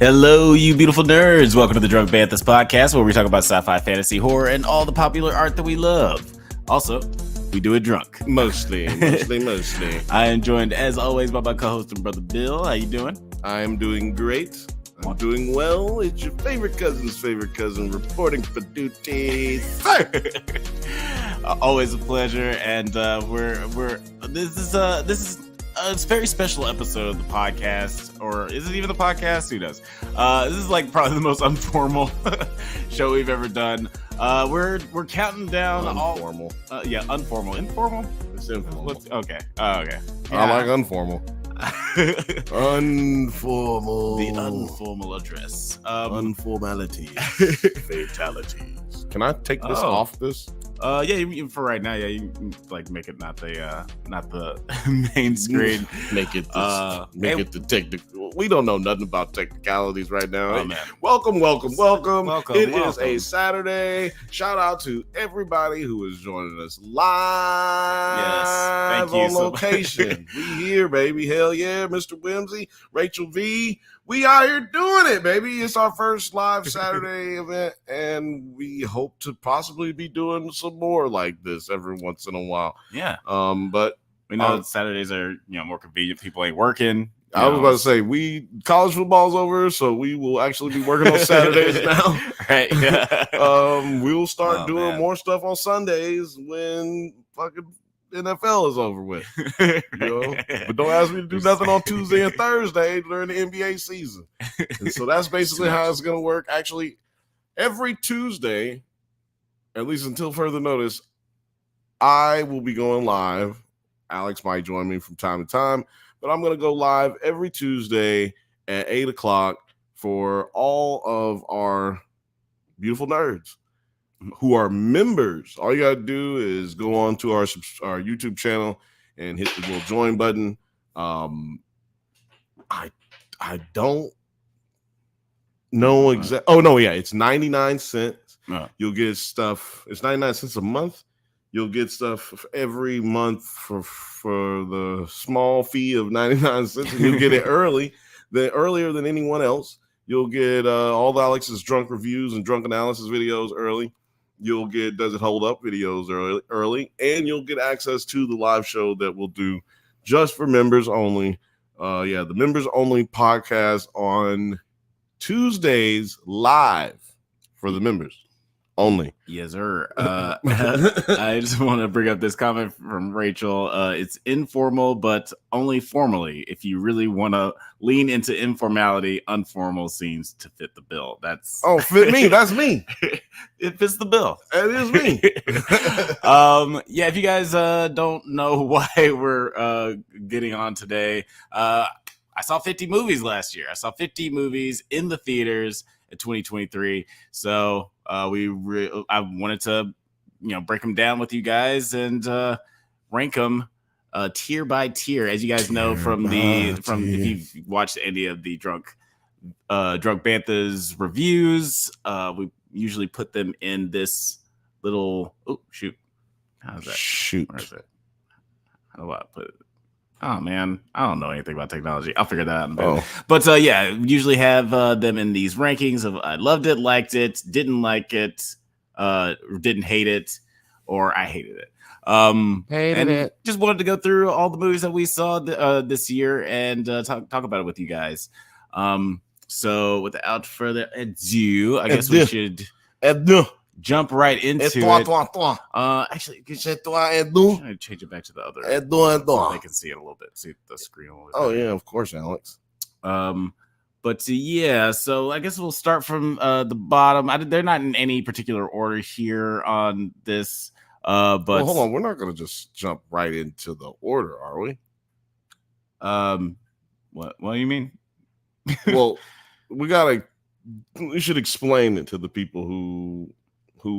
Hello, you beautiful nerds. Welcome to the Drunk Banthas podcast, where we talk about sci-fi, fantasy, horror, and all the popular art that we love. Also, we do it drunk. Mostly. I am joined, as always, by my co-host and brother Bill. How you doing? I'm doing great. I'm doing well. It's your favorite cousin's favorite cousin reporting for duty. Always a pleasure, and this is a very special episode of the podcast, or is it even the podcast? Who knows? This is like probably the most informal show we've ever done. We're counting down informal. Informal. Informal? It's informal. Okay. Okay. I like informal. Informal. The informal address. Unformality. Fatalities. Can I take this off this? For right now, you can, like, make it not the main screen. Make it the technical. We don't know nothing about technicalities right now. Oh, man. Welcome. It is a welcome. Saturday. Shout out to everybody who is joining us live. Yes, thank you on so location. We here, baby. Hell yeah, Mr. Whimsy, Rachel V. We out here doing it, baby. It's our first live Saturday event, and we hope to possibly be doing some more like this every once in a while. Yeah. But we know Saturdays are more convenient. People ain't working. I was about to say, college football's over, so we will actually be working on Saturdays now. Right. Yeah. We'll start doing more stuff on Sundays when fucking NFL is over with. But don't ask me to do nothing on Tuesday and Thursday during the NBA season. And so that's basically how it's going to work. Actually, every Tuesday, at least until further notice, I will be going live. Alex might join me from time to time, but I'm going to go live every Tuesday at 8 o'clock for all of our beautiful nerds who are members. All you got to do is go on to our YouTube channel and hit the little join button. I don't know exactly. Oh, no, yeah, it's 99 cents. You'll get stuff. It's 99 cents a month. You'll get stuff every month for the small fee of 99 cents, and you'll get it earlier than anyone else. You'll get all the Alex's drunk reviews and drunk analysis videos early. You'll get Does It Hold Up videos early, and you'll get access to the live show that we'll do just for members only. The members only podcast on Tuesdays live for the members only. Yes, sir. I just want to bring up this comment from Rachel. It's informal, but only formally. If you really want to lean into informality, unformal seems to fit the bill. Fit me. That's me. It fits the bill. It is me. If you guys don't know why we're getting on today, I saw 50 movies last year. I saw 50 movies in the theaters in 2023. So I wanted to break them down with you guys and rank them tier by tier. As you guys know if you've watched any of the Drunk Banthas reviews, we usually put them in this little how's that? Where is it? How do I put it? Oh, man, I don't know anything about technology. I'll figure that out in a bit. But, we usually have them in these rankings of I loved it, liked it, didn't like it, didn't hate it, or I hated it. Hated it. Just wanted to go through all the movies that we saw this year and talk about it with you guys. So, without further ado, I guess we should jump right into it. Actually, I'm trying to change it back to the other. They can see it a little bit. See the screen a little bit. Oh, yeah, of course, Alex. So I guess we'll start from the bottom. They're not in any particular order here on this. But hold on, we're not going to just jump right into the order, are we? What do you mean? Well, we should explain it to the people who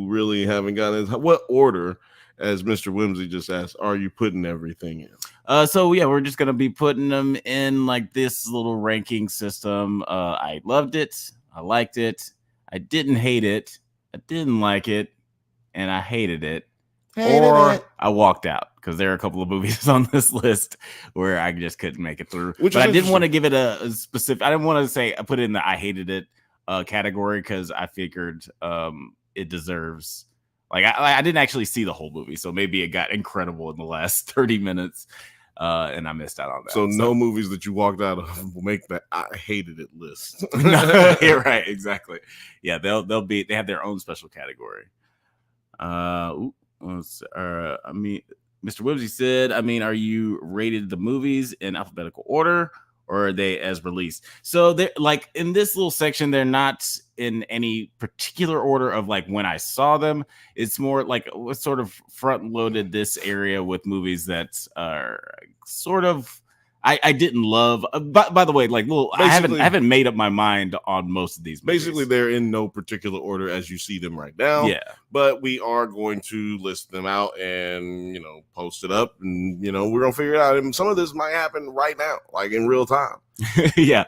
really haven't gotten it. What order, as Mr. Whimsy just asked, are you putting everything in? So yeah, we're just gonna be putting them in like this little ranking system. I loved it, I liked it, I didn't hate it, I didn't like it, and I hated it. I walked out because there are a couple of movies on this list where I just couldn't make it through. But I didn't want to give it a specific. I didn't want to say I put it in the I hated it category because I figured it deserves. Like I didn't actually see the whole movie, so maybe it got incredible in the last 30 minutes, and I missed out on that. So no movies that you walked out of will make that I hated it list. No, you're right, exactly. Yeah, they have their own special category. I mean, Mr. Whimsy said, are you rated the movies in alphabetical order or are they as released? So they're like in this little section, they're not in any particular order of like when I saw them. It's more like what sort of front loaded this area with movies that are sort of I didn't love. By the way, like I haven't made up my mind on most of these movies. Basically, they're in no particular order as you see them right now. Yeah, but we are going to list them out and post it up, and we're gonna figure it out. And some of this might happen right now, like in real time. Yeah,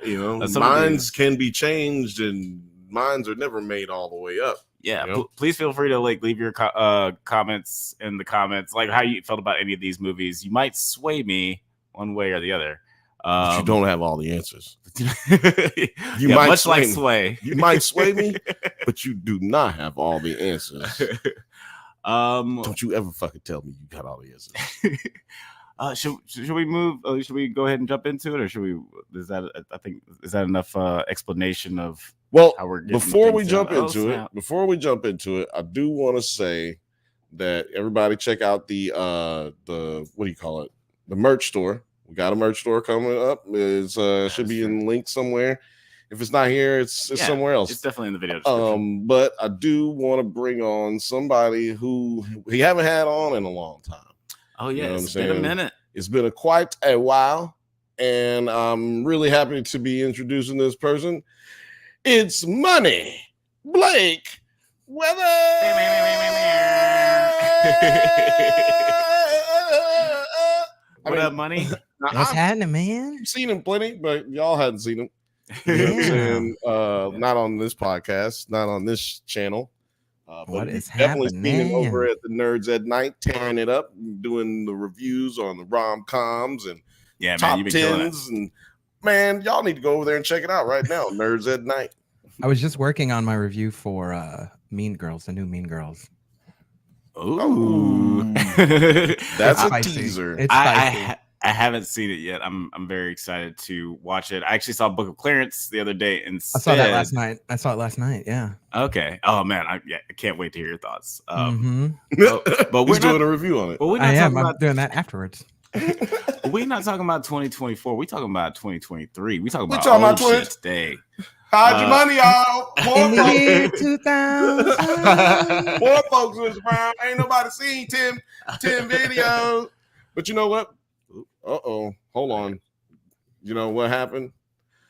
minds can be changed, and minds are never made all the way up. Yeah, please feel free to like leave your comments in the comments, like how you felt about any of these movies. You might sway me one way or the other. But you don't have all the answers. You might much sway like sway. You might sway me, but you do not have all the answers. Don't you ever fucking tell me you got all the answers. Should we move? Should we go ahead and jump into it, or should we? Is that enough explanation of how we're getting before we jump into it? Before we jump into it, I do want to say that everybody check out the what do you call it? The merch store. We got a merch store coming up. It's should be in link somewhere. If it's not here, it's somewhere else. It's definitely in the video description. But I do want to bring on somebody who we haven't had on in a long time. Oh yeah, it's been a minute. It's been quite a while, and I'm really happy to be introducing this person. It's Money Blake Weather. What up, Money? What's happening, man? I've seen him plenty, but y'all hadn't seen him. You know what I'm saying? Not on this podcast, not on this channel. What is definitely happening? Seen him over at the Nerds at Night, tearing it up, doing the reviews on the rom-coms and top tens. And man, y'all need to go over there and check it out right now. Nerds at Night. I was just working on my review for Mean Girls, the new Mean Girls. Ooh, that's a teaser. It's spicy. I haven't seen it yet. I'm very excited to watch it. I actually saw Book of Clarence the other day, and I saw that last night. Yeah. Okay. Oh man, I can't wait to hear your thoughts. But we're doing a review on it. But I'm doing that afterwards. We're not talking about 2024. We're talking about 2023. We're talking about shit today. Hide your money, y'all. In the year 2000. More folks was around. Ain't nobody seen Tim video. But you know what? Hold on. You know what happened?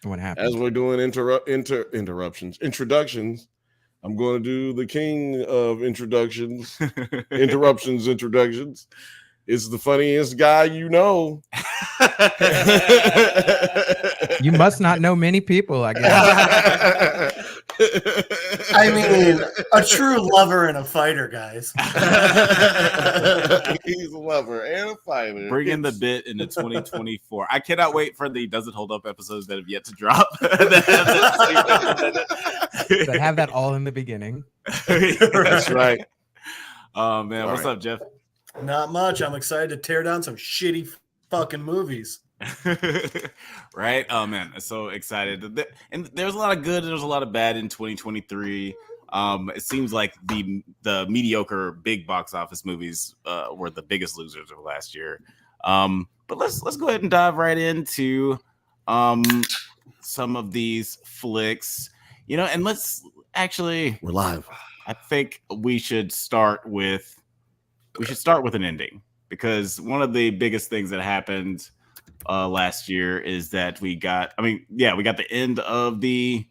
What happened? As we're doing introductions, I'm going to do the king of introductions. Introductions. It's the funniest guy you know. You must not know many people, I guess. I mean, a true lover and a fighter, guys. He's a lover and a fighter. Bring in the bit into 2024. I cannot wait for the Does It Hold Up episodes that have yet to drop. That have that all in the beginning. That's right. Oh, man. What's up, Jeff? Not much. I'm excited to tear down some shitty fucking movies. Right? Oh man, I'm so excited. And there's a lot of good and there's a lot of bad in 2023. It seems like the mediocre big box office movies were the biggest losers of last year. But let's go ahead and dive right into some of these flicks. And let's actually, we're live. I think we should start with an ending, because one of the biggest things that happened last year is that we got the end of the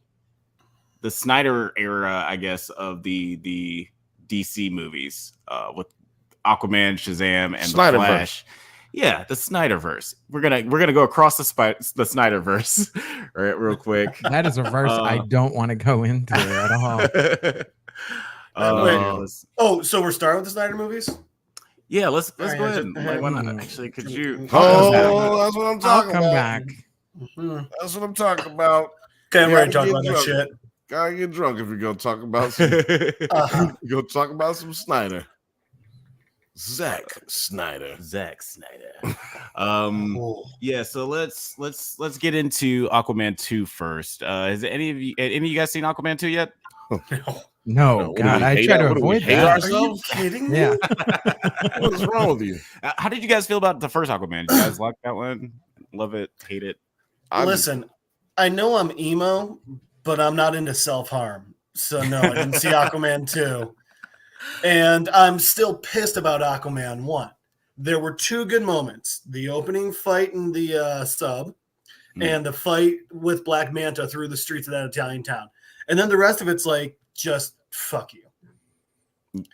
Snyder era, I guess, of the DC movies with Aquaman, Shazam, and the Flash. Yeah, the Snyderverse. We're gonna go across the Snyderverse real quick. That is a verse I don't want to go into at all. So we're starting with the Snyder movies? Yeah, let's go ahead. Why not? Actually, could you? Oh, that's what I'm talking about. Come back. That's what I'm talking about. Okay, I'm ready to talk about that shit. Gotta get drunk if you're gonna talk about some. Go talk about some Snyder. Zack Snyder. Yeah, so let's get into Aquaman 2 first. Has any of you guys seen Aquaman 2 yet? No, God, I try to avoid that. Are you kidding me? Yeah. What is wrong with you? How did you guys feel about the first Aquaman? Did you guys like that one? Love it? Hate it? Listen, I know I'm emo, but I'm not into self-harm. So no, I didn't see Aquaman 2. And I'm still pissed about Aquaman 1. There were 2 good moments. The opening fight in the sub and the fight with Black Manta through the streets of that Italian town. And then the rest of it's like, just fuck you.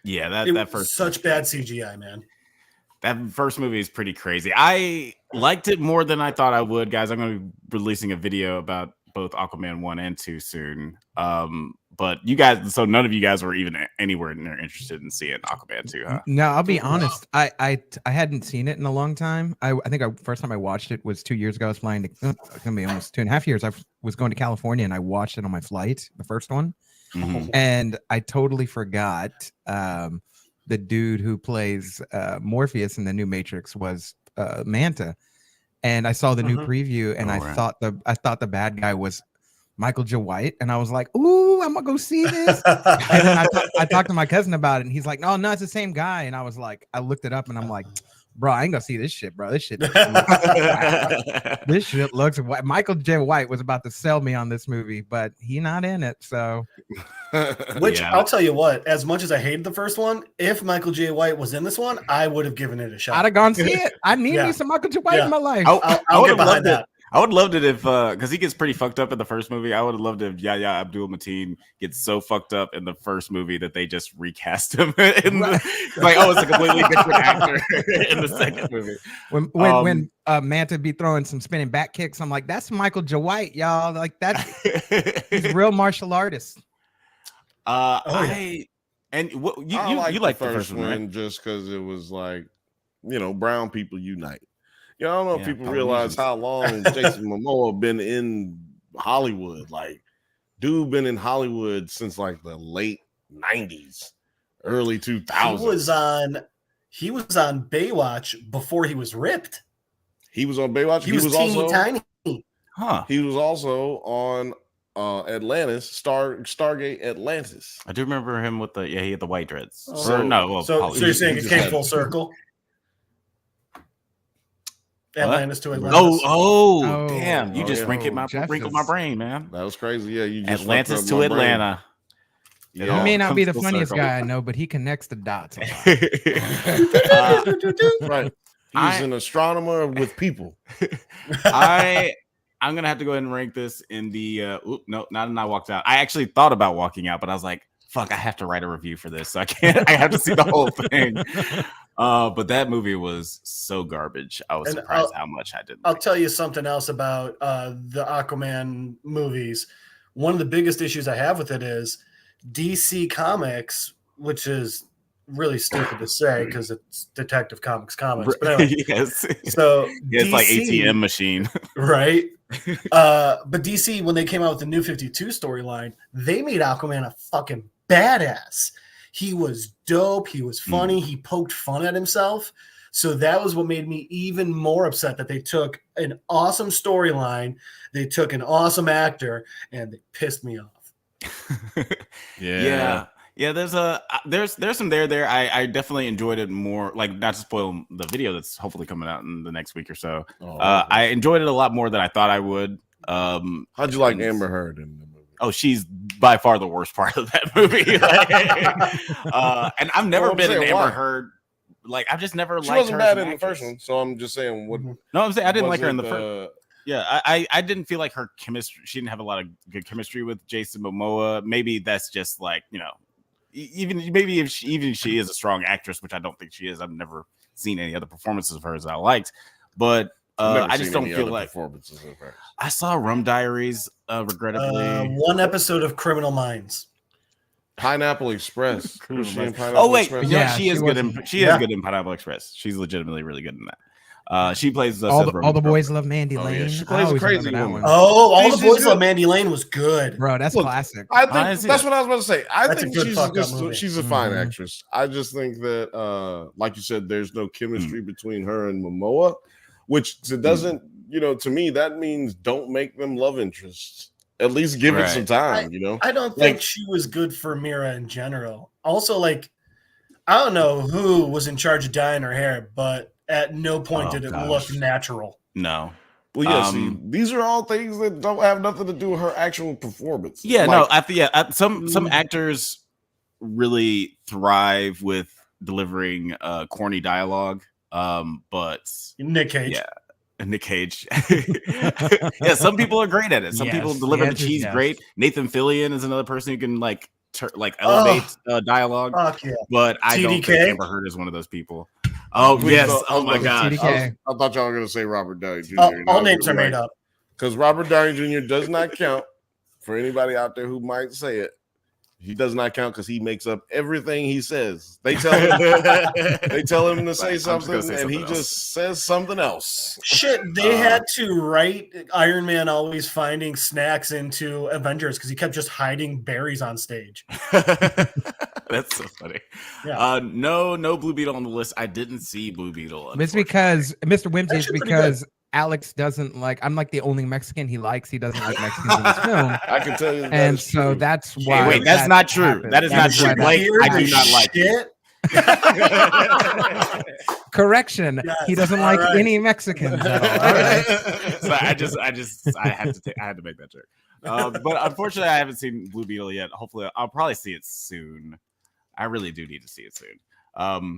Yeah, that first such bad CGI, man. That first movie is pretty crazy. I liked it more than I thought I would, guys. I'm going to be releasing a video about both Aquaman 1 and 2 soon. But you guys, so none of you guys were even anywhere near interested in seeing Aquaman 2, huh? No, I'll be honest. I hadn't seen it in a long time. I think first time I watched it was 2 years ago. I was flying to, it's gonna be almost 2.5 years. I was going to California and I watched it on my flight, the first one. Mm-hmm. And I totally forgot the dude who plays Morpheus in the new Matrix was Manta. And I saw the new preview and I thought the bad guy was Michael J. White, and I was like, "Ooh, I'm gonna go see this." And then I talked to my cousin about it, and he's like, "No, it's the same guy." And I was like, I looked it up, and I'm like, "Bro, I ain't gonna see this shit, bro. This shit, this shit looks." Michael J. White was about to sell me on this movie, but he not in it. So, which I'll tell you what, as much as I hated the first one, if Michael J. White was in this one, I would have given it a shot. I'd have gone see it. I need me some Michael J. White in my life. I'll get behind that. I would have loved it if, because he gets pretty fucked up in the first movie. I would have loved it if Yahya Abdul-Mateen gets so fucked up in the first movie that they just recast him. It's a completely different actor in the second movie. When Manta be throwing some spinning back kicks, I'm like, that's Michael J. White, y'all. Like he's a real martial artist. You like the first one, right? Just because it was like, brown people unite. I don't know if people realize how long Jason Momoa been in Hollywood. Like, dude been in Hollywood since like the late 90s, early 2000s. He was on Baywatch before he was ripped. He was on Baywatch. He was teeny tiny. Huh. He was also on Atlantis, Stargate Atlantis. I do remember him with he had the white dreads. So you're saying it came full circle? Atlantis to Atlantis. Oh, damn! You just wrinkled my brain, man. That was crazy. Yeah, you just Atlantis to Atlanta. He may not be the funniest guy I know, but he connects the dots a lot. Right. He's an astronomer with people. I'm gonna have to go ahead and rank this in the. Not when I walked out. I actually thought about walking out, but I was like, "Fuck! I have to write a review for this, so I can't. I have to see the whole thing." But that movie was so garbage. I was surprised how much I didn't. I'll tell you something else about the Aquaman movies. One of the biggest issues I have with it is DC Comics, which is really stupid to say because it's Detective Comics. But anyway, yes. So it's DC, like ATM machine, right? But DC, when they came out with the New 52 storyline, they made Aquaman a fucking badass. He was dope. He was funny. He poked fun at himself. So that was what made me even more upset that they took an awesome storyline, they took an awesome actor, and they pissed me off. Yeah. There's some there. I definitely enjoyed it more. Like, not to spoil the video that's hopefully coming out in the next week or so. I enjoyed it a lot more than I thought I would. How'd you like Amber Heard in the movie? Oh, she's by far the worst part of that movie. And I've never been an Amber Heard. like I've just never She liked wasn't her as bad an in the first actress. one, so I'm just saying. What? No, I'm saying I didn't like her in the wasn't, first. Yeah, I didn't feel like her chemistry. She didn't have a lot of good chemistry with Jason Momoa. Maybe that's just like, you know, even maybe if she is a strong actress, which I don't think she is. I've never seen any other performances of hers that I liked, but I just don't feel like performances of hers. I saw Rum Diaries, regrettably. One episode of Criminal Minds. Pineapple Express. Oh wait, Express. yeah, she is good in good in Pineapple Express. She's legitimately really good in that. She plays all the boys love Mandy Lane. Yeah, she plays a crazy woman. Oh, all the boys love Mandy Lane was good, bro. That's classic. I think that's what I was about to say. I think she's a fine Mm-hmm. actress. I just think that, like you said, there's no chemistry between her and Momoa, which doesn't, to me that means don't make them love interests. At least give it some time. I don't think she was good for Mira in general. Also, like, I don't know who was in charge of dyeing her hair, but at no point did it look natural. No. Well, yeah. See, these are all things that don't have nothing to do with her actual performance. Yeah, like, some actors really thrive with delivering corny dialogue. But Nick Cage. Yeah. Nick Cage. Yeah, some people are great at it. Some people deliver the cheese great. Nathan Fillion is another person who can elevate dialogue. Fuck yeah. But I don't think Amber Heard is one of those people. Oh yes! Oh my god! I thought y'all were going to say Robert Downey Jr. All names are made up because Robert Downey Jr. does not count for anybody out there who might say it. He does not count because he makes up everything he says. They tell him to say something, and he just says something else. Shit, they had to write Iron Man always finding snacks into Avengers because he kept just hiding berries on stage. That's so funny. Yeah. No Blue Beetle on the list. I didn't see Blue Beetle. It's because Mr. Whimsy is because Alex doesn't like. I'm like the only Mexican he likes. He doesn't like Mexicans in this film. I can tell you, and so that's why. Wait, that's not true. That is not true. Blake, I do not like it. Correction. Yes, he doesn't like any Mexicans at all. Right. So I had to make that joke. But unfortunately, I haven't seen Blue Beetle yet. Hopefully, I'll probably see it soon. I really do need to see it soon.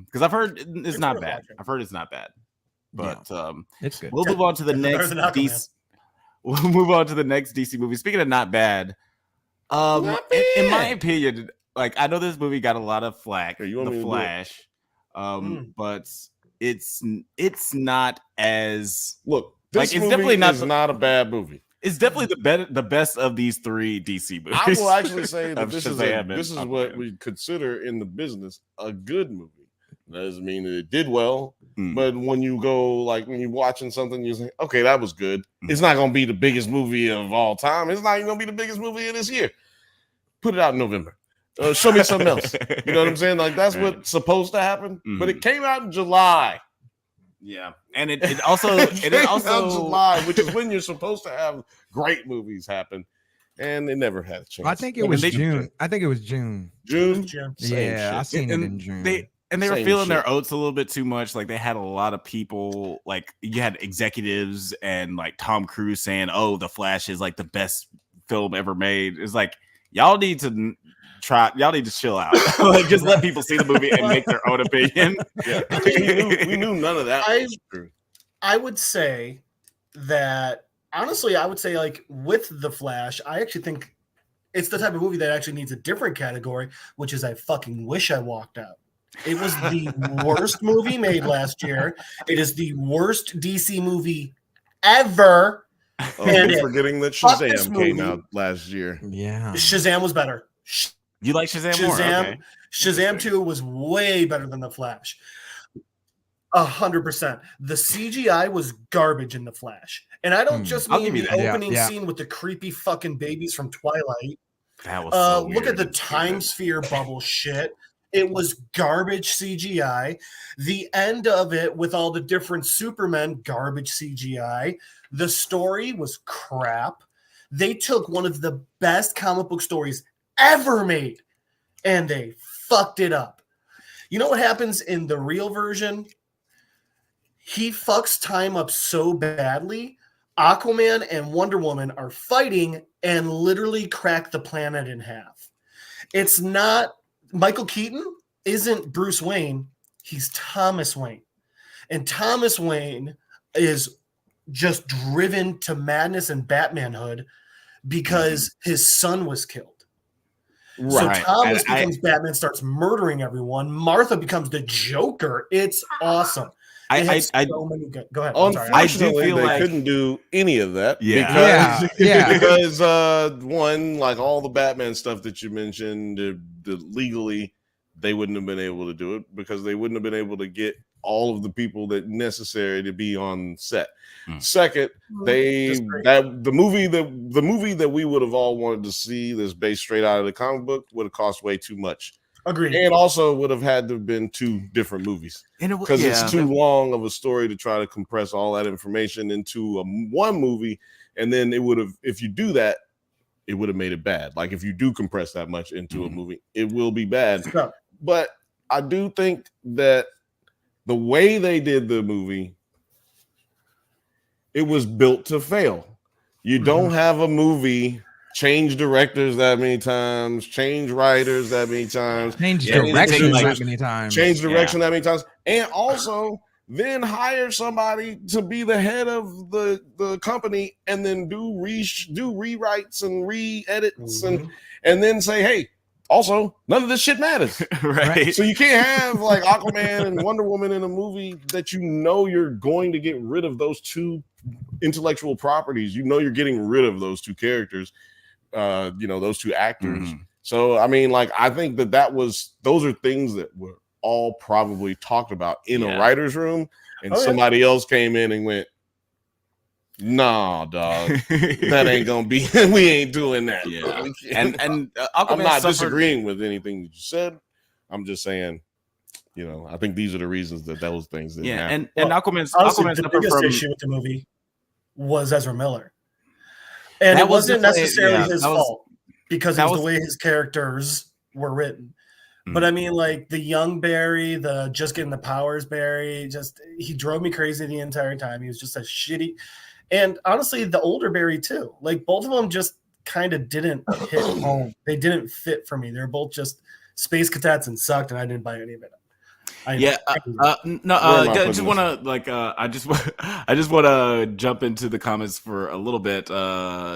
Because I've heard it's not bad. I've heard it's not bad. But it's good. We'll move on to the next DC. We'll move on to the next DC movie. Speaking of not bad, in my opinion, like I know this movie got a lot of flack, The Flash, but it's not as This movie definitely not a bad movie. It's definitely the best of these three DC movies. I will actually say that this is what we consider in the business a good movie. Doesn't mean that it did well, but when you go when you're watching something, you say, okay, that was good. It's not going to be the biggest movie of all time. It's not even going to be the biggest movie of this year. Put it out in November. Show me something else. You know what I'm saying? Like that's what's supposed to happen, but it came out in July. Yeah, and it also July, which is when you're supposed to have great movies happen, and it never had a chance. I think it was June. I think it was June. June. Yeah, I seen it in June. They were feeling their oats a little bit too much. Like they had a lot of people, like you had executives and like Tom Cruise saying, "Oh, The Flash is like the best film ever made." It's like y'all need to chill out. Like just let people see the movie and make their own opinion. Yeah. we knew none of that. I would say that honestly, like with The Flash, I actually think it's the type of movie that actually needs a different category, which is I fucking wish I walked out. It was the worst movie made last year. It is the worst DC movie ever. And forgetting that Shazam came out last year. Yeah, Shazam was better. You like Shazam more? Okay. Shazam 2 was way better than The Flash. 100%. The CGI was garbage in The Flash. And I don't just mean the opening scene with the creepy fucking babies from Twilight. That was so weird. Look at the time sphere bubble shit. It was garbage CGI. The end of it with all the different Supermen, garbage CGI. The story was crap. They took one of the best comic book stories ever made and they fucked it up. You know what happens in the real version? He fucks time up so badly. Aquaman and Wonder Woman are fighting and literally crack the planet in half. It's not Michael Keaton isn't Bruce Wayne. He's Thomas Wayne. And Thomas Wayne is just driven to madness and Batmanhood because his son was killed. Right. So Thomas becomes Batman, starts murdering everyone. Martha becomes the Joker. It's awesome. Go ahead. Unfortunately, they couldn't do any of that. Yeah. Because one, like all the Batman stuff that you mentioned, legally they wouldn't have been able to do it because they wouldn't have been able to get all of the people that necessary to be on set. Second, the movie that we would have all wanted to see that's based straight out of the comic book would have cost way too much. Agreed. And also would have had to have been 2 different movies because it's too long of a story to try to compress all that information into one movie. And then it would have, if you do that, it would have made it bad. Like if you do compress that much into a movie, it will be bad. But I do think that the way they did the movie, it was built to fail. You don't have a movie change directors that many times, change writers that many times, change direction that many times, that many times, and also then hire somebody to be the head of the company and then do rewrites and re-edits and then say, hey, also, none of this shit matters. Right. So you can't have like Aquaman and Wonder Woman in a movie that you know you're going to get rid of those 2 intellectual properties. You know you're getting rid of those 2 characters, those 2 actors. So, I mean, like, I think those are things that were all probably talked about in a writer's room. And somebody else came in and went, nah, dog, that ain't gonna be. We ain't doing that. Yeah, and I'm not disagreeing with anything that you said. I'm just saying, I think these are the reasons that those things didn't happen. And Aquaman's the biggest issue with the movie was Ezra Miller, and it wasn't necessarily his fault because it was the way his characters were written. But I mean, like the young Barry, the just getting the powers Barry, he drove me crazy the entire time. He was just a shitty. And honestly, the older Barry too. Like both of them just kind of didn't hit home. They didn't fit for me. They're both just space cadets and sucked, and I didn't buy any of it. I just want to I just want to jump into the comments for a little bit.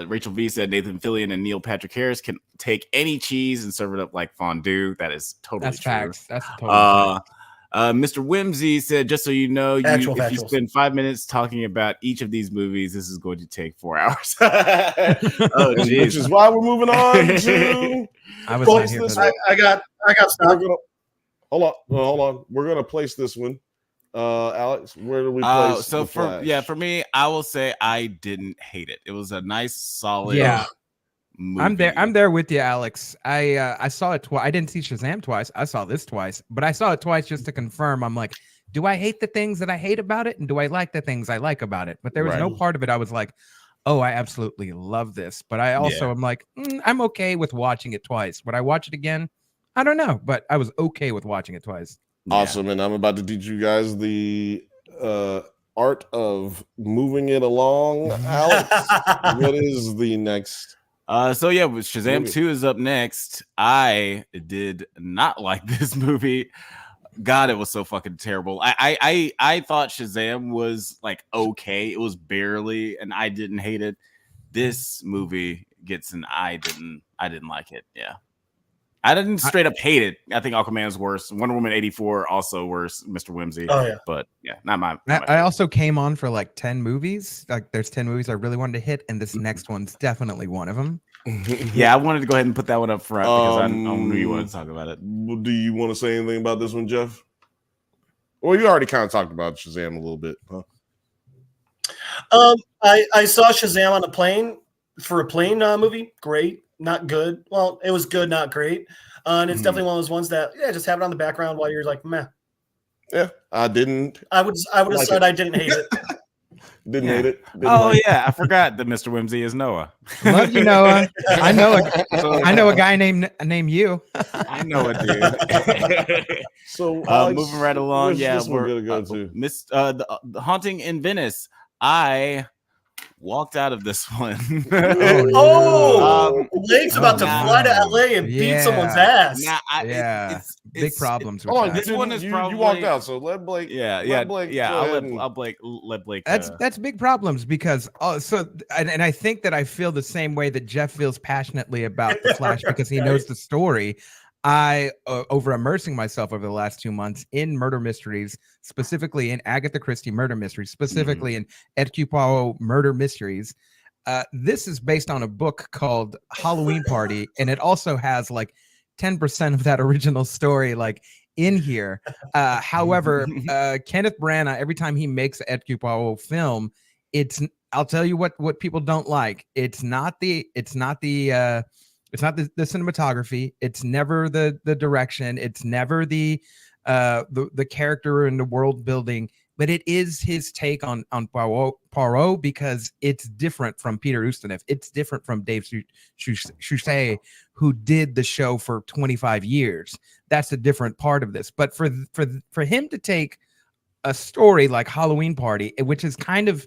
Rachel V said Nathan Fillion and Neil Patrick Harris can take any cheese and serve it up like fondue. That is totally true. Facts. That's totally facts. Mr. Whimsy said, just so you know, if you spend 5 minutes talking about each of these movies, this is going to take 4 hours. Oh, geez. Which is why we're moving on to. I was not here for that. I got stuff. Hold on. We're gonna place this one. Alex, where do we place? So for me, I will say I didn't hate it. It was a nice, solid. Movie. I'm there with you, Alex. I saw it twice. I didn't see Shazam twice. I saw this twice, but I saw it twice just to confirm. I'm like, do I hate the things that I hate about it, and do I like the things I like about it? But there was no part of it I was like, oh, I absolutely love this. But I also am like, I'm okay with watching it twice. Would I watch it again? I don't know, but I was okay with watching it twice. Awesome, and I'm about to teach you guys the art of moving it along. Alex, what is the next? Shazam 2 is up next. I did not like this movie. God, it was so fucking terrible. I thought Shazam was like okay. It was barely, and I didn't hate it. This movie gets an I didn't like it. Yeah. I didn't straight up hate it. I think Aquaman's worse. Wonder Woman 84 also worse. Mr. Whimsy. Oh yeah, but not my. I also came on for like 10 movies. Like there's 10 movies I really wanted to hit, and this next one's definitely one of them. Yeah, I wanted to go ahead and put that one up front because I knew you wanted to talk about it. Do you want to say anything about this one, Jeff? Well, you already kind of talked about Shazam a little bit, huh? I saw Shazam on a plane for a plane movie. Great. Not good. Well, it was good, not great. And it's definitely one of those ones that, just have it on the background while you're like, meh. Yeah, I didn't. I would have like said I didn't hate it. Didn't hate it. I forgot that Mr. Whimsy is Noah. Love you, Noah. I know a guy named you. I know it, dude. So moving right along, we're gonna go to the Haunting in Venice. I walked out of this one. Blake's about to fly to LA and beat someone's ass. big problems with Hold on, that. This one is you probably walked out, so let Blake. Yeah. let Blake go I'll ahead and- let Blake. That's big problems because and I think that I feel the same way that Jeff feels passionately about the Flash because he knows the story. I over immersing myself over the last 2 months in murder mysteries, specifically in Agatha Christie murder mysteries, specifically in Hercule Poirot murder mysteries. This is based on a book called Halloween Party, and it also has like 10% of that original story like in here. However, Kenneth Branagh, every time he makes a Hercule Poirot film, I'll tell you what people don't like. It's not the cinematography. It's never the direction. It's never the character and the world building. But it is his take on Poirot because it's different from Peter Ustinov. It's different from Dave Suchet, who did the show for 25 years. That's a different part of this. But for him to take a story like Halloween Party, which is kind of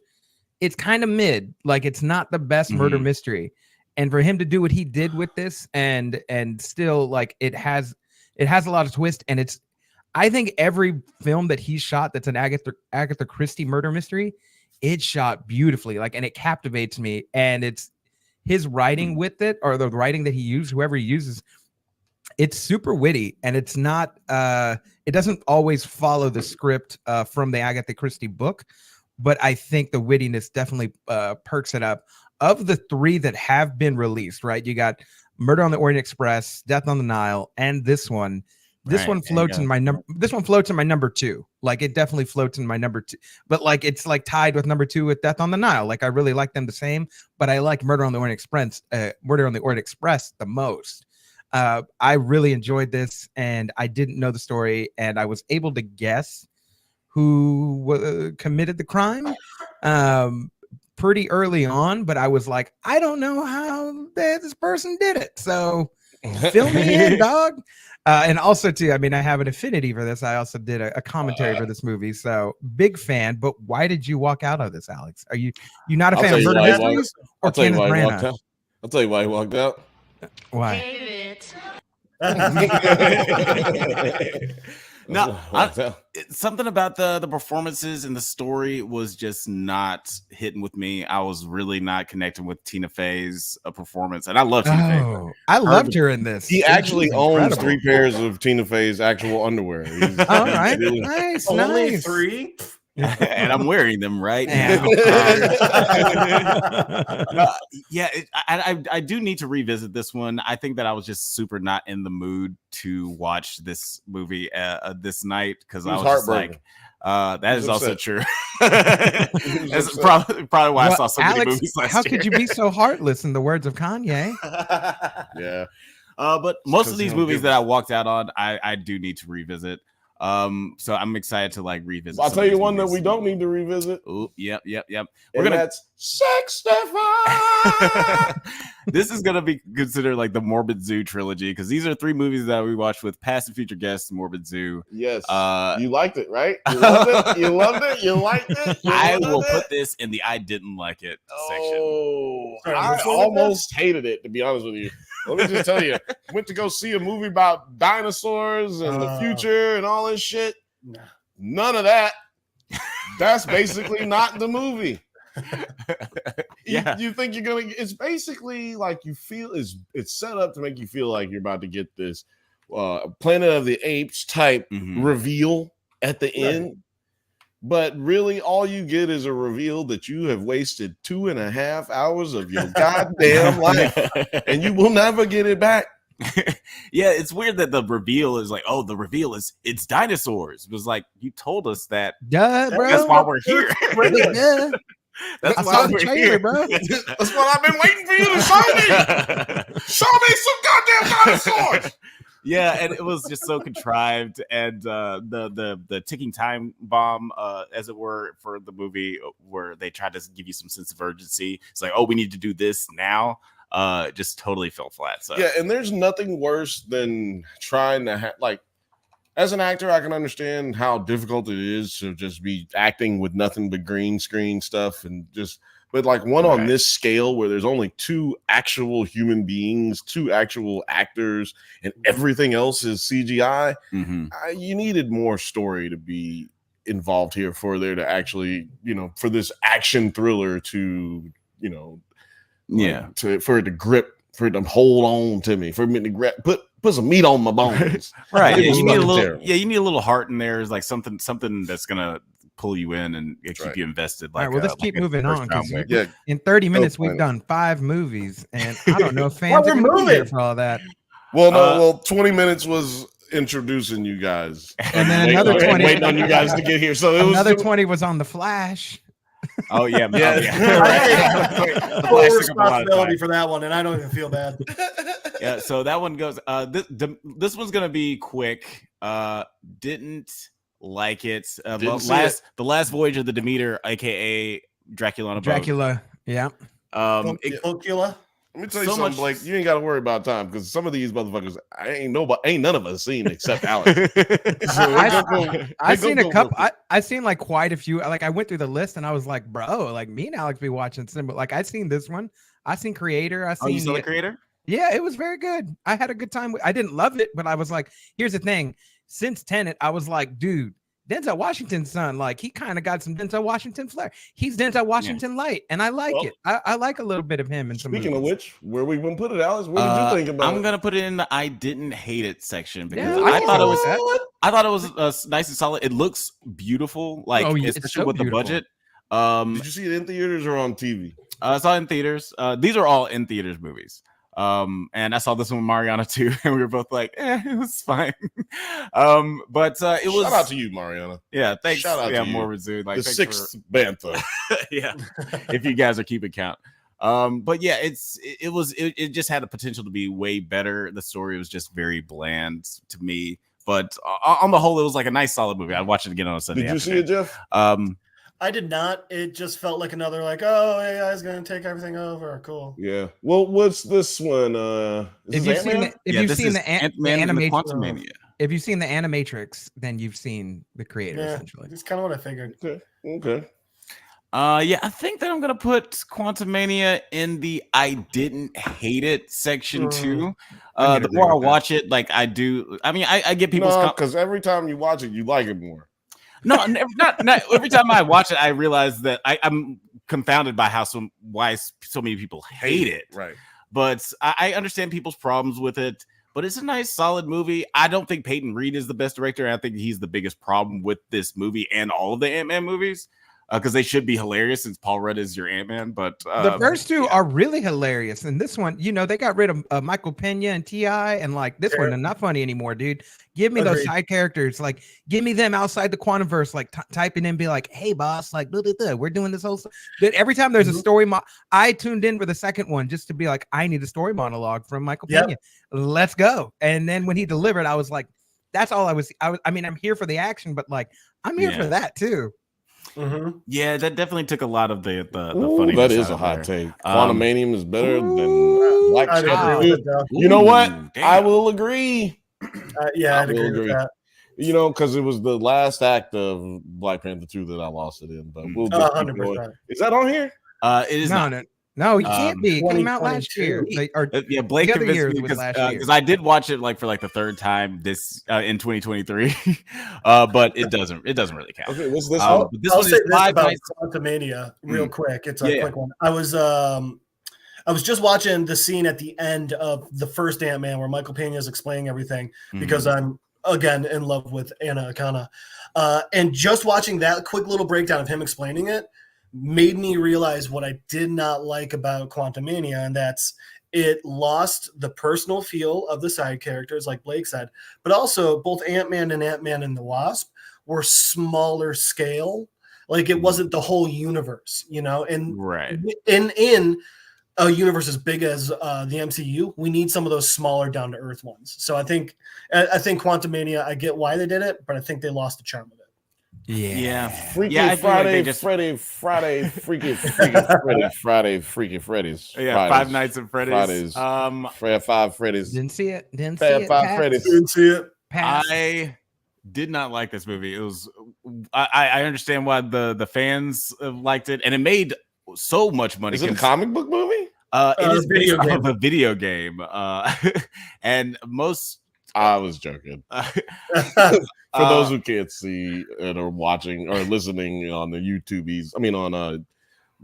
mid, like it's not the best murder mystery, and for him to do what he did with this and still like it has a lot of twist, and I think every film that he shot that's an Agatha Christie murder mystery, it's shot beautifully, like, and it captivates me. And it's his writing with it, or the writing that he used, whoever he uses, it's super witty, and it's not. It doesn't always follow the script from the Agatha Christie book, but I think the wittiness definitely perks it up. Of the 3 that have been released, right? You got Murder on the Orient Express, Death on the Nile, and this one. This one floats in my number. This one floats in my number 2. Like it definitely floats in my number 2. But like it's like tied with number 2 with Death on the Nile. Like I really like them the same. But I like Murder on the Orient Express. Murder on the Orient Express the most. I really enjoyed this, and I didn't know the story, and I was able to guess who committed the crime pretty early on. But I was like, I don't know how this person did it. So fill me in, dog. And also, too, I mean, I have an affinity for this. I also did a commentary for this movie, so big fan. But why did you walk out of this, Alex? Are you not a fan of murder mysteries or Kenneth Branagh? I'll tell you why he walked out. Why? No, something about the performances and the story was just not hitting with me. I was really not connecting with Tina Fey's performance, and I love Tina Fey. I loved her in this. He actually owns 3 pairs of Tina Fey's actual underwear. All right, nice, Only nice. 3. And I'm wearing them right now. I do need to revisit this one. I think that I was just super not in the mood to watch this movie this night because I was just like, that is also true. That's probably why I saw so many movies last year. How could you be so heartless, in the words of Kanye? Yeah. But most of these movies that I walked out on, I do need to revisit. So I'm excited to like revisit. I'll tell you one that we don't need to revisit. Ooh, yep. That's Sex Stefan. This is gonna be considered like the Morbid Zoo trilogy because these are 3 movies that we watched with past and future guests. Morbid Zoo. Yes. You liked it, right? You loved it. You loved it. You liked it. I will put this in the I didn't like it section. Oh, I almost hated it, to be honest with you. Let me just tell you, went to go see a movie about dinosaurs and the future and all this shit. None of that. That's basically not the movie. You think you're gonna? It's basically like you feel it's set up to make you feel like you're about to get this Planet of the Apes type reveal at the end. But really, all you get is a reveal that you have wasted 2.5 hours of your goddamn life, and you will never get it back. Yeah, it's weird that the reveal is like, oh, the reveal is it's dinosaurs. It was like, you told us that. Duh, bro. That's why we're here. Yeah. That's why we're here, bro. That's what I've been waiting for you to show me. Show me some goddamn dinosaurs. Yeah, and it was just so contrived, and the ticking time bomb, as it were, for the movie, where they tried to give you some sense of urgency. It's like, oh, we need to do this now. Just totally fell flat. So yeah, and there's nothing worse than trying to like. As an actor, I can understand how difficult it is to just be acting with nothing but green screen stuff and just. But like one on this scale where there's only 2 actual human beings, 2 actual actors, and everything else is CGI, you needed more story to be involved here for there to actually, for this action thriller to, for it to grip, for it to hold on to me, for me to put some meat on my bones. Right. Yeah, you need a little. Yeah, you need a little heart in there. Is like something that's gonna pull you in and keep you invested. Like, all right, well, let's keep moving on because yeah, in 30 minutes we've done 5 movies, and I don't know if fans are gonna be here for all that. Well, 20 minutes was introducing you guys, and then another 20 waiting on you guys to get here. So another 20 was on The Flash. Oh yeah. Full responsibility for that one, and I don't even feel bad. Yeah, so that one goes. This one's gonna be quick. Didn't like it. The last voyage of the Demeter, aka Dracula on a boat. Dracula, yeah. Dracula. Let me tell you something, Blake. You ain't got to worry about time because some of these motherfuckers, ain't none of us seen except Alex. I've seen a couple. I seen like quite a few. Like I went through the list and I was like, bro, like me and Alex be watching some. But like I seen this one. I seen Creator. You saw the Creator? Yeah, it was very good. I had a good time. I didn't love it, but I was like, here's the thing. Since Tenet, I was like, dude, Denzel Washington's son, like he kind of got some Denzel Washington flair. He's Denzel Washington light, and I like it. I like a little bit of him in some Speaking movies. of which, where we gonna put it, Alex? What did you think about it? I'm gonna put it in the I didn't hate it section because I thought it was nice and solid. It looks beautiful, like especially with the budget. Did you see it in theaters or on TV? I saw it in theaters. These are all in theaters movies. And I saw this one with Mariana too, and we were both like, it was fine. But it was shout out to you, Mariana. Yeah, thanks. Shout out to you. More Resude. Like the 6th bantha. Yeah. If you guys are keeping count. But yeah, it just had the potential to be way better. The story was just very bland to me. But on the whole, it was like a nice solid movie. I'd watch it again on a Sunday. Did you see it, Jeff? I did not. It just felt like another like, oh, AI's gonna take everything over. Cool. Yeah. Well, what's this one? If you've seen the Animatrix, if you've seen the Animatrix, then you've seen the Creator. Essentially, it's kind of what I figured. Okay. Yeah, I think that I'm gonna put Quantumania in the I didn't hate it section too. The more I watch it, like I do. I mean, I get people's because every time you watch it, you like it more. No, not every time I watch it, I realize that I'm confounded by why so many people hate it. Right. But I understand people's problems with it. But it's a nice, solid movie. I don't think Peyton Reed is the best director. I think he's the biggest problem with this movie and all of the Ant-Man movies. Because they should be hilarious since Paul Rudd is your Ant-Man. But the first two are really hilarious. And this one, they got rid of Michael Pena and T.I. And like this one, they're not funny anymore, dude. Give me those side characters. Like, give me them outside the Quantumverse, like typing in, be like, hey, boss, like, we're doing this whole stuff. But every time there's a story, I tuned in for the second one just to be like, I need a story monologue from Michael Pena. Let's go. And then when he delivered, I was like, that's all I mean, I'm here for the action, but like, I'm here for that too. Yeah, that definitely took a lot of the funny. That is a hot take. Quantumanium is better than Black Panther. You know what? Damn. I will agree. I'd agree with that. Because it was the last act of Black Panther 2 that I lost it in. But we'll just 100%. Is that on here? It is No, you can't be. It came out last year. Blake convinced me because I did watch it for the third time this in 2023, but it doesn't really count. Okay, what's this? I'll say this about Quantumania real quick. It's a quick one. I was just watching the scene at the end of the first Ant-Man where Michael Pena is explaining everything because I'm again in love with Anna Akana, and just watching that quick little breakdown of him explaining it made me realize what I did not like about Quantumania, and that's it lost the personal feel of the side characters, like Blake said, but also both Ant-Man and the Wasp were smaller scale. Like it wasn't the whole universe, and in a universe as big as the MCU, we need some of those smaller down to earth ones. So I think Quantumania, I get why they did it, but I think they lost the charm of it. Yeah. Freaky Freddy's. Yeah, Five Nights at Freddy's. Five Freddy's. Didn't see it. Five Freddy's. Didn't see it. I did not like this movie. It was I understand why the fans liked it, and it made so much money. Is it a comic book movie? It is based video off game. of a video game. And most. I was joking. For those who can't see and are watching or listening on the YouTubies, I mean on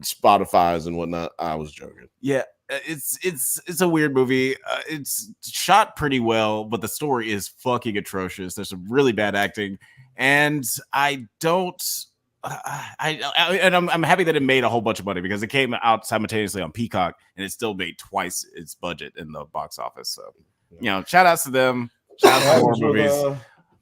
Spotify's and whatnot, I was joking. Yeah, it's a weird movie. It's shot pretty well, but the story is fucking atrocious. There's some really bad acting, and I don't. I'm happy that it made a whole bunch of money because it came out simultaneously on Peacock and it still made twice its budget in the box office. So, shout outs to them. Shout out to horror movies.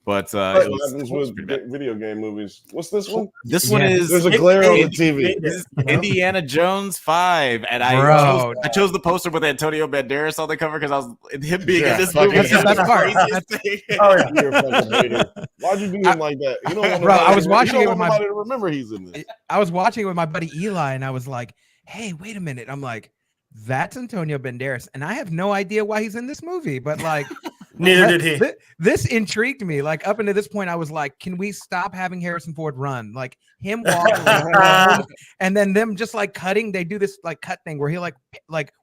But what happens with video game movies? What's this one? This one is there's a glare on the TV. This is Indiana Jones 5, and I chose the poster with Antonio Banderas on the cover because I was him being in this movie. That's the best part. You're a fucking hater. Why'd you do him like that? You don't want I was watching it with my buddy to remember he's in this. I was watching it with my buddy Eli, and I was like, "Hey, wait a minute!" I'm like, "That's Antonio Banderas," and I have no idea why he's in this movie, but like. Neither did he. This intrigued me. Like up until this point, I was like, "Can we stop having Harrison Ford run? Like him walking, and then them just like cutting. They do this like cut thing where he like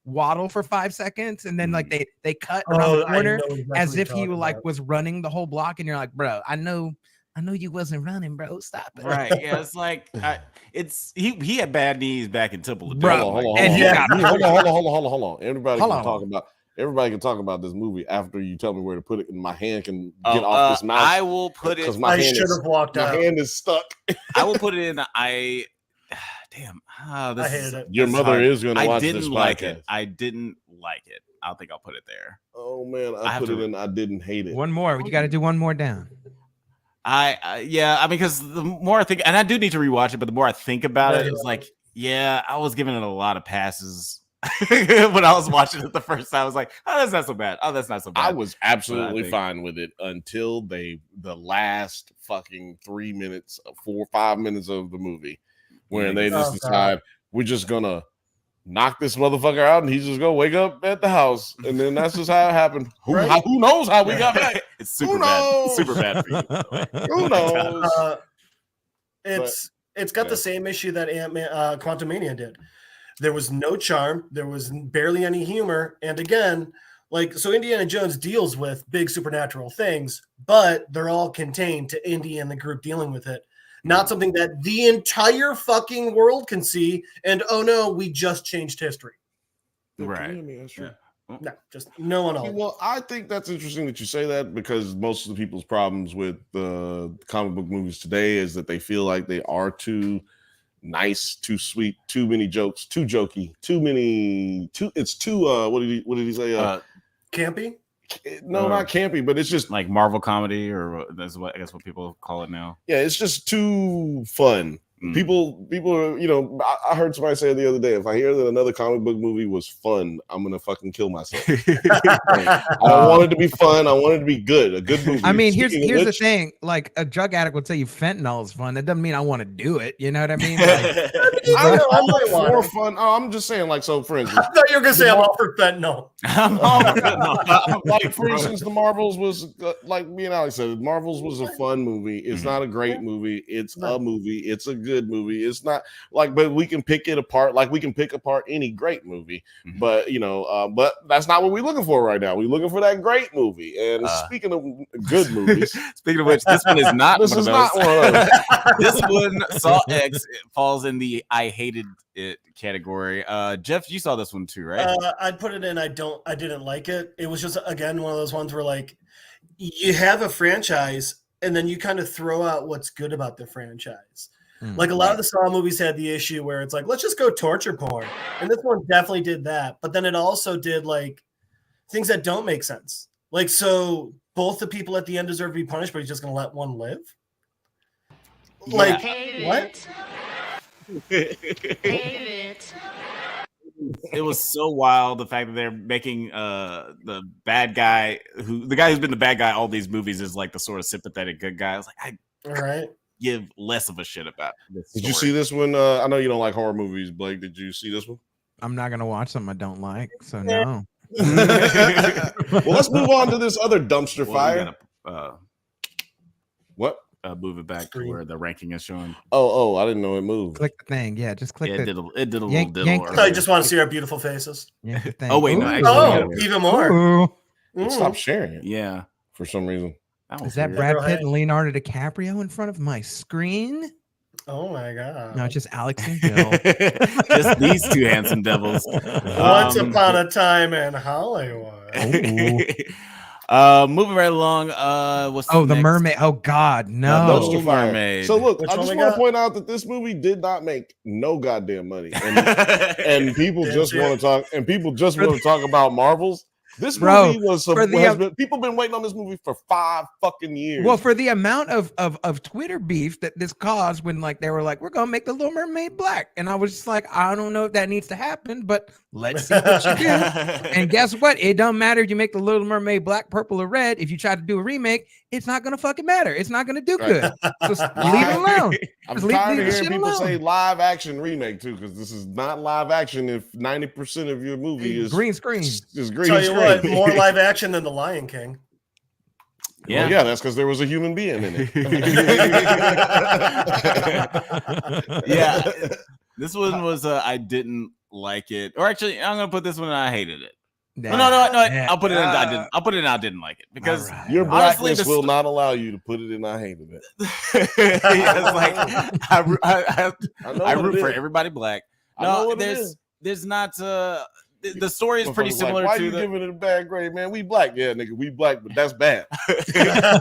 waddle for 5 seconds, and then like they cut around the corner as if he was running the whole block. And you're like, bro, I know you wasn't running, bro. Stop it. Right? Yeah, it's like he had bad knees back in Temple of Doom. Bro, hold on. Everybody can talk about this movie after you tell me where to put it, and my hand can get off this mouse. I will put it. My hand is stuck. I will put it in. I hated it. Your mother is going to watch this podcast. Like it. I didn't like it. I don't think I'll put it there. Oh man, I put it in. I didn't hate it. One more. You got to do one more down. I mean, because the more I think, and I do need to rewatch it, but the more I think about it, it's like, I was giving it a lot of passes. When I was watching it the first time, I was like, "Oh, that's not so bad. Oh, that's not so bad." I was absolutely fine with it until the last fucking 3 minutes, 4 or 5 minutes of the movie, when they just decide we're just gonna knock this motherfucker out, and he's just gonna wake up at the house, and then that's just how it happened. Who knows how we got back? It's super bad. Super bad for you. Who knows? It's got the same issue that Quantumania did. There was no charm. There was barely any humor. And again, so Indiana Jones deals with big supernatural things, but they're all contained to Indy and the group dealing with it. Not something that the entire fucking world can see. And oh no, we just changed history. Right. No, just no one else. Well, I think that's interesting that you say that because most of the people's problems with the comic book movies today is that they feel like they are too nice, too sweet, too many jokes, too jokey, it's too what did he say? Campy? No, not campy, but it's just like Marvel comedy, or that's what I guess what people call it now. Yeah, it's just too fun. People are, I heard somebody say the other day, if I hear that another comic book movie was fun, I'm gonna fucking kill myself. I don't want it to be fun. I want it to be good, a good movie. I mean, here's the thing. Like a drug addict would tell you fentanyl is fun. That doesn't mean I want to do it. You know what I mean? I'm all for fun. Oh, I'm just saying, for instance, I thought you were gonna say I'm all for fentanyl. Like for instance, the Marvels was like me and Alex said, Marvels was a fun movie. It's not a great movie. It's a movie. It's a good movie. It's not but we can pick it apart like we can pick apart any great movie. But but that's not what we're looking for right now. We're looking for that great movie. And speaking of good movies, speaking of which, this one is not. This is not one of those. This one, Saw X, falls in the I hated it category. Jeff, you saw this one too, right? I'd put it in. I didn't like it. It was just again one of those ones where you have a franchise and then you kind of throw out what's good about the franchise. Like a lot of the Saw movies had the issue where it's like, let's just go torture porn. And this one definitely did that. But then it also did things that don't make sense. So both the people at the end deserve to be punished, but he's just going to let one live. What? It was so wild, the fact that they're making the bad guy the guy who's been the bad guy all these movies is like the sort of sympathetic good guy. I was like, all right. Give less of a shit about this. Did you see this one? I know you don't like horror movies, Blake. Did you see this one? I'm not gonna watch something I don't like, so no. Well, let's move on to this other dumpster fire. What? move it back to where the ranking is showing. Oh, I didn't know it moved. Click the thing. Yeah, just click it the. did a little yank diddle. I just want to see our beautiful faces. Yank the thing. Oh wait, no, Ooh. actually, even more. Ooh. It stopped sharing it Yeah, for some reason. Is that weird. Brad Pitt and Leonardo DiCaprio in front of my screen? Oh my god! No, just Alex and Bill. Just these two handsome devils. Once upon a time in Hollywood. Moving right along. What's the next? mermaid? Oh God, no! Dumpster fire. Mermaid. So look, Which I one just we want to got? point out that this movie did not make no goddamn money, and people just want to talk. And people just want to talk about Marvels. This movie people been waiting on this movie for 5 fucking years. Well, for the amount of Twitter beef that this caused when like they were like, we're gonna make the Little Mermaid black. And I was just like, I don't know if that needs to happen, but let's see what you do. And guess what? It don't matter if you make the Little Mermaid black, purple, or red. If you try to do a remake, it's not gonna fucking matter. It's not gonna do good. So leave it alone. I'm tired of hearing people say live action remake too, because this is not live action if 90% of your movie is green screen. Is green Tell screen. you what, more live action than The Lion King. Yeah, well, yeah, that's because there was a human being in it. Yeah, this one was I didn't like it, or actually, I'm gonna put this one in I hated it. No, I'll put it in. I didn't. I'll put it in. I didn't like it because your blackness will not allow you to put it in. I hated it. Yeah, it's like I root for everybody black. No, there's not. The story is pretty similar why to you giving it a bad grade, man? We black, yeah, nigga. We black, but that's bad. Yeah,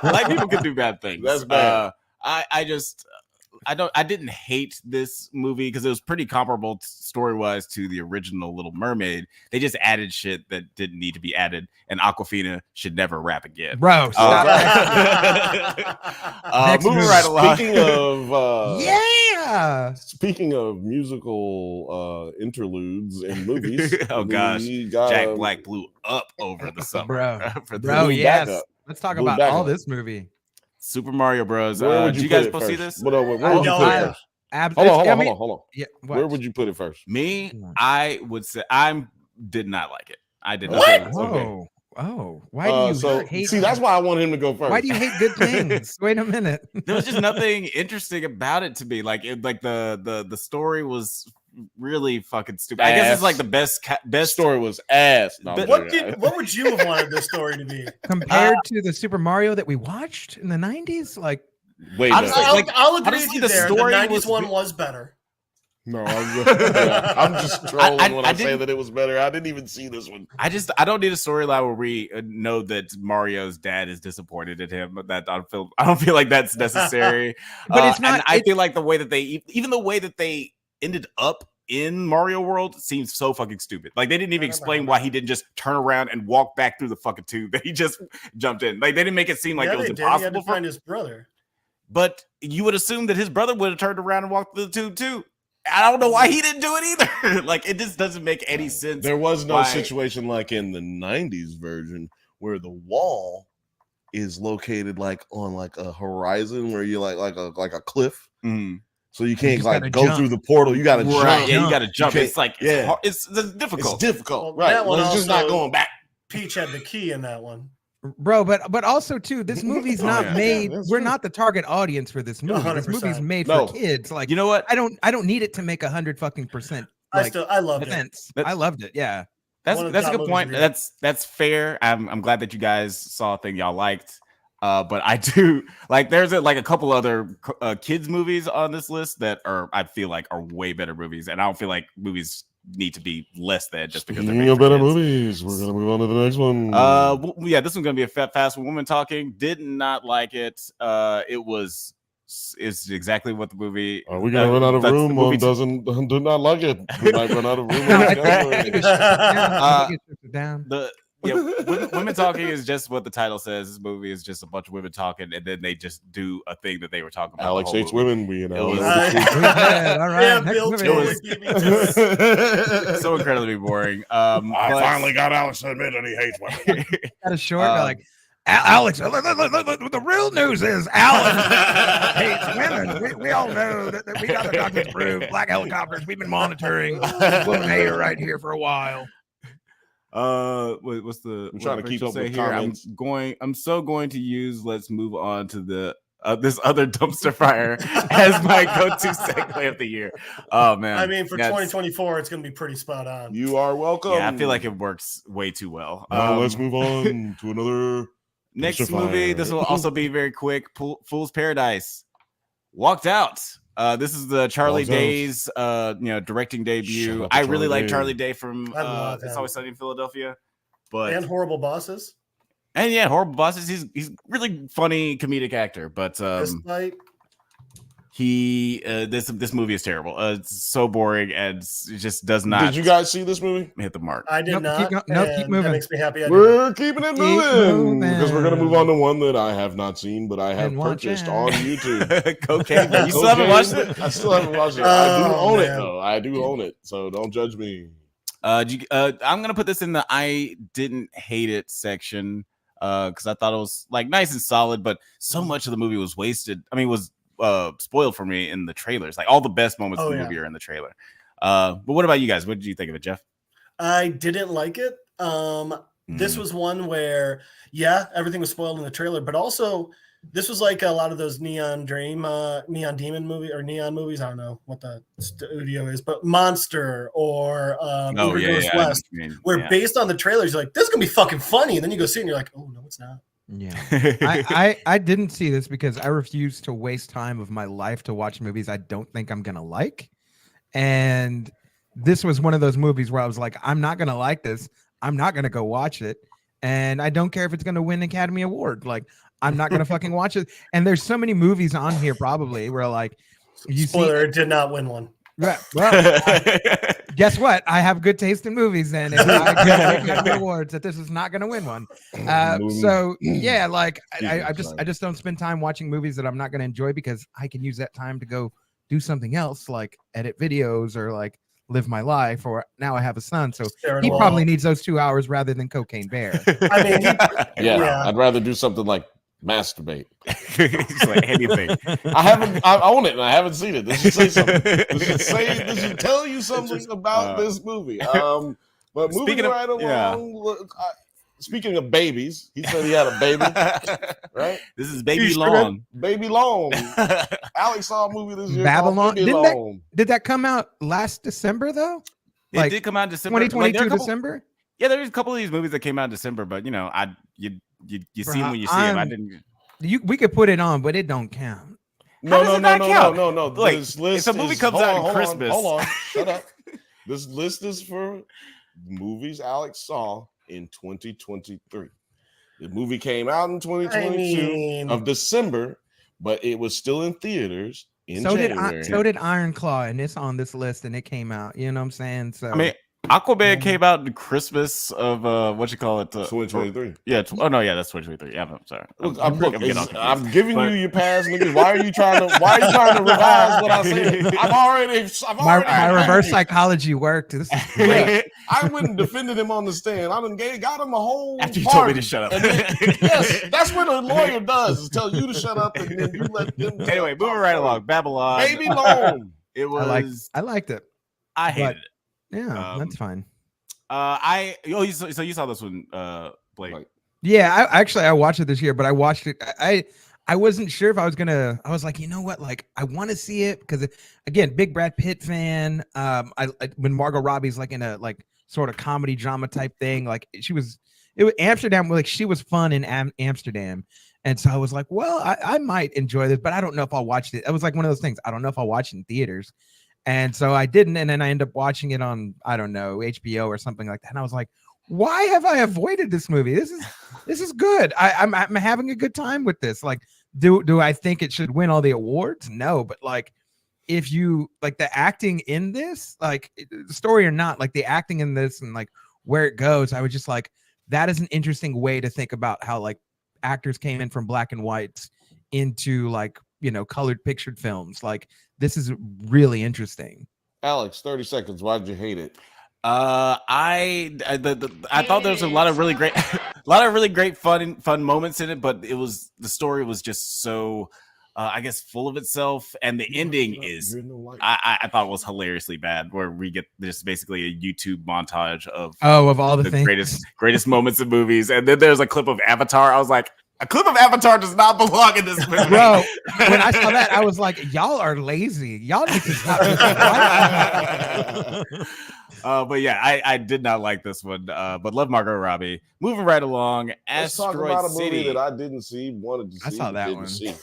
black people can do bad things. That's bad. I didn't hate this movie because it was pretty comparable story-wise to the original Little Mermaid. They just added shit that didn't need to be added, and Awkwafina should never rap again. Bro, stop moving right along. Speaking of musical interludes in movies. Oh gosh, Jack Black blew up over the summer. Bro, yes. Let's talk about all this movie. Super Mario Bros. Did you guys both see this? Where would you put it first? Hold on. Yeah, where would you put it first? Me, I would say I did not like it. I did not. What? Oh, why do you hate? See, that's why I want him to go first. Why do you hate good things? Wait a minute. There was just nothing interesting about it to me. Like, the story was really fucking stupid. I guess it's like the best story was ass. No, what would you have wanted this story to be compared to the Super Mario that we watched in the 90s? Like, wait, I'll agree with you there. The 90s one was better. No, I'm just trolling when I say that it was better. I didn't even see this one. I don't need a storyline where we know that Mario's dad is disappointed at him. That I don't feel like that's necessary. But it's not. And I feel like the way that they ended up in Mario World seems so fucking stupid. Like they didn't even explain why he didn't just turn around and walk back through the fucking tube that he just jumped in. Like they didn't make it seem like it was impossible. He had to find his brother. But you would assume that his brother would have turned around and walked through the tube too. I don't know why he didn't do it either. Like it just doesn't make any sense. There was no situation like in the 90s version where the wall is located like on like a horizon where you like a cliff. Mm-hmm. So you can't like go through the portal. You got to jump. Yeah, you got to jump. It's like hard. It's difficult. It's difficult, right? It's just not going back. Peach had the key in that one. Bro, but also too, this movie's not made. We're not the target audience for this movie. 100%. This movie's made for kids. Like, you know what? I don't need it to make 100%. Like, I loved it. I loved it. Yeah, that's a good point. That's fair. I'm glad that you guys saw a thing y'all liked. But I do like there's a couple other kids movies on this list that I feel like are way better movies, and I don't feel like movies need to be less than just because they're made for better kids. movies. We're gonna move on to the next one. Yeah, this one's gonna be a fast woman talking. Did not like it. It's exactly what the movie. Are we gonna run out of room? Do not like it. We might run out of room. Women talking is just what the title says. This movie is just a bunch of women talking, and then they just do a thing that they were talking about. Alex hates women. All right. So incredibly boring. I finally got Alex to admit that he hates women. Got a short like. Alex, the real news is Alex hates women. We all know that we got the documents proved. Black helicopters. We've been monitoring woman hater right here for a while. What's the? I'm trying to keep up with here. comments. I'm so going to use. Let's move on to the this other dumpster fire as my go-to segue of the year. Oh man! I mean, for 2024, it's going to be pretty spot on. You are welcome. Yeah, I feel like it works way too well. Now let's move on to another next movie. This will also be very quick. Fool's Paradise. Walked Out. This is the Charlie Day's directing debut. I really like Charlie Day from It's Always Sunny in Philadelphia. And Horrible Bosses. And yeah, Horrible Bosses. He's really funny comedic actor, but this movie is terrible. It's so boring and it just does not. Did you guys see this movie? Hit the mark. I did not. Keep moving. That makes me happy. We're keeping it moving because we're gonna move on to one that I have not seen, but I have purchased on YouTube. Cocaine. You still haven't watched it? I still haven't watched it. I do own it though. I do own it, so don't judge me. I'm gonna put this in the I didn't hate it section. Because I thought it was like nice and solid, but so much of the movie was wasted. I mean, was spoiled for me in the trailers. Like all the best moments of the movie are in the trailer. But what about you guys? What did you think of it, Jeff? I didn't like it. This was one where, everything was spoiled in the trailer, but also this was like a lot of those Neon Demon movie or Neon movies. I don't know what the studio is, but Monster or Ingrid Goes West, where based on the trailers, you're like, this is gonna be fucking funny, and then you go see it and you're like, oh no, it's not. Yeah, I didn't see this because I refuse to waste time of my life to watch movies I don't think I'm gonna like, and this was one of those movies where I was like, I'm not gonna like this. I'm not gonna go watch it, and I don't care if it's gonna win an Academy Award. Like, I'm not gonna fucking watch it. And there's so many movies on here probably where like it did not win one. Right. Well, guess what? I have good taste in movies, and if I get awards that this is not gonna win one. So yeah, like I just don't spend time watching movies that I'm not gonna enjoy because I can use that time to go do something else, like edit videos or like live my life, or now I have a son, so he probably needs those 2 hours rather than Cocaine Bear. I mean, I'd rather do something like masturbate. Like anything. I own it and I haven't seen it. This should say something. This should tell you something about this movie. But moving right along, speaking of babies, he said he had a baby, right? This is Baby Long. Baby Long. Alex saw a movie this year. Babylon. Did that come out last December though? It did come out in December. 2022 December. Yeah, there's a couple of these movies that came out in December, but you see them when you see them. I didn't. We could put it on, but it don't count. No. Like, this list if a movie comes out on Christmas, hold on, shut up. This list is for movies Alex saw in 2023. The movie came out in 2022 of December, but it was still in theaters in January. So did Iron Claw, and it's on this list, and it came out. You know what I'm saying? So I mean, Aquaman came out in Christmas of 2023. Yeah. That's 2023. Yeah, I'm sorry. I'm giving you your pass, niggas. Why are you trying to revise what I said? I've already my reverse psychology worked. This is great. I went and defended him on the stand. I got him a whole after you told me to shut up. Yes, that's what a lawyer does, is tell you to shut up and then you let them. Anyway, moving right along. Babylon. Baby Long. It was. I liked it. I hated it. Yeah, that's fine. You saw this one, Blake? Yeah, I watched it this year, but I watched it. I wasn't sure if I was gonna. I was like, you know what? Like, I want to see it because, again, big Brad Pitt fan. When Margot Robbie's like in a like sort of comedy drama type thing, like it was Amsterdam. Like she was fun in Amsterdam, and so I was like, well, I might enjoy this, but I don't know if I'll watch it. It was like one of those things. I don't know if I'll watch it in theaters. And so I didn't, and then I ended up watching it on, I don't know, HBO or something like that. And I was like, why have I avoided this movie? This is good. I'm having a good time with this. Like, do I think it should win all the awards? No, but like, if you like the acting in this, like the story or not, like the acting in this and like where it goes, I was just like, that is an interesting way to think about how like actors came in from black and whites into like, colored pictured films. Like, this is really interesting. Alex, 30 seconds. Why did you hate it? I thought there was a lot of really great fun moments in it, but the story was just so I guess full of itself, and the ending is I thought was hilariously bad, where we get just basically a YouTube montage of all the things. greatest moments of movies, and then there's a clip of Avatar. I was like, A clip of Avatar does not belong in this movie. Bro, when I saw that, I was like, y'all are lazy. Y'all need to stop this. But yeah, I did not like this one. But love Margot Robbie. Moving right along, Let's talk Asteroid about a City. movie that I didn't see, wanted to see. I saw that didn't one. See.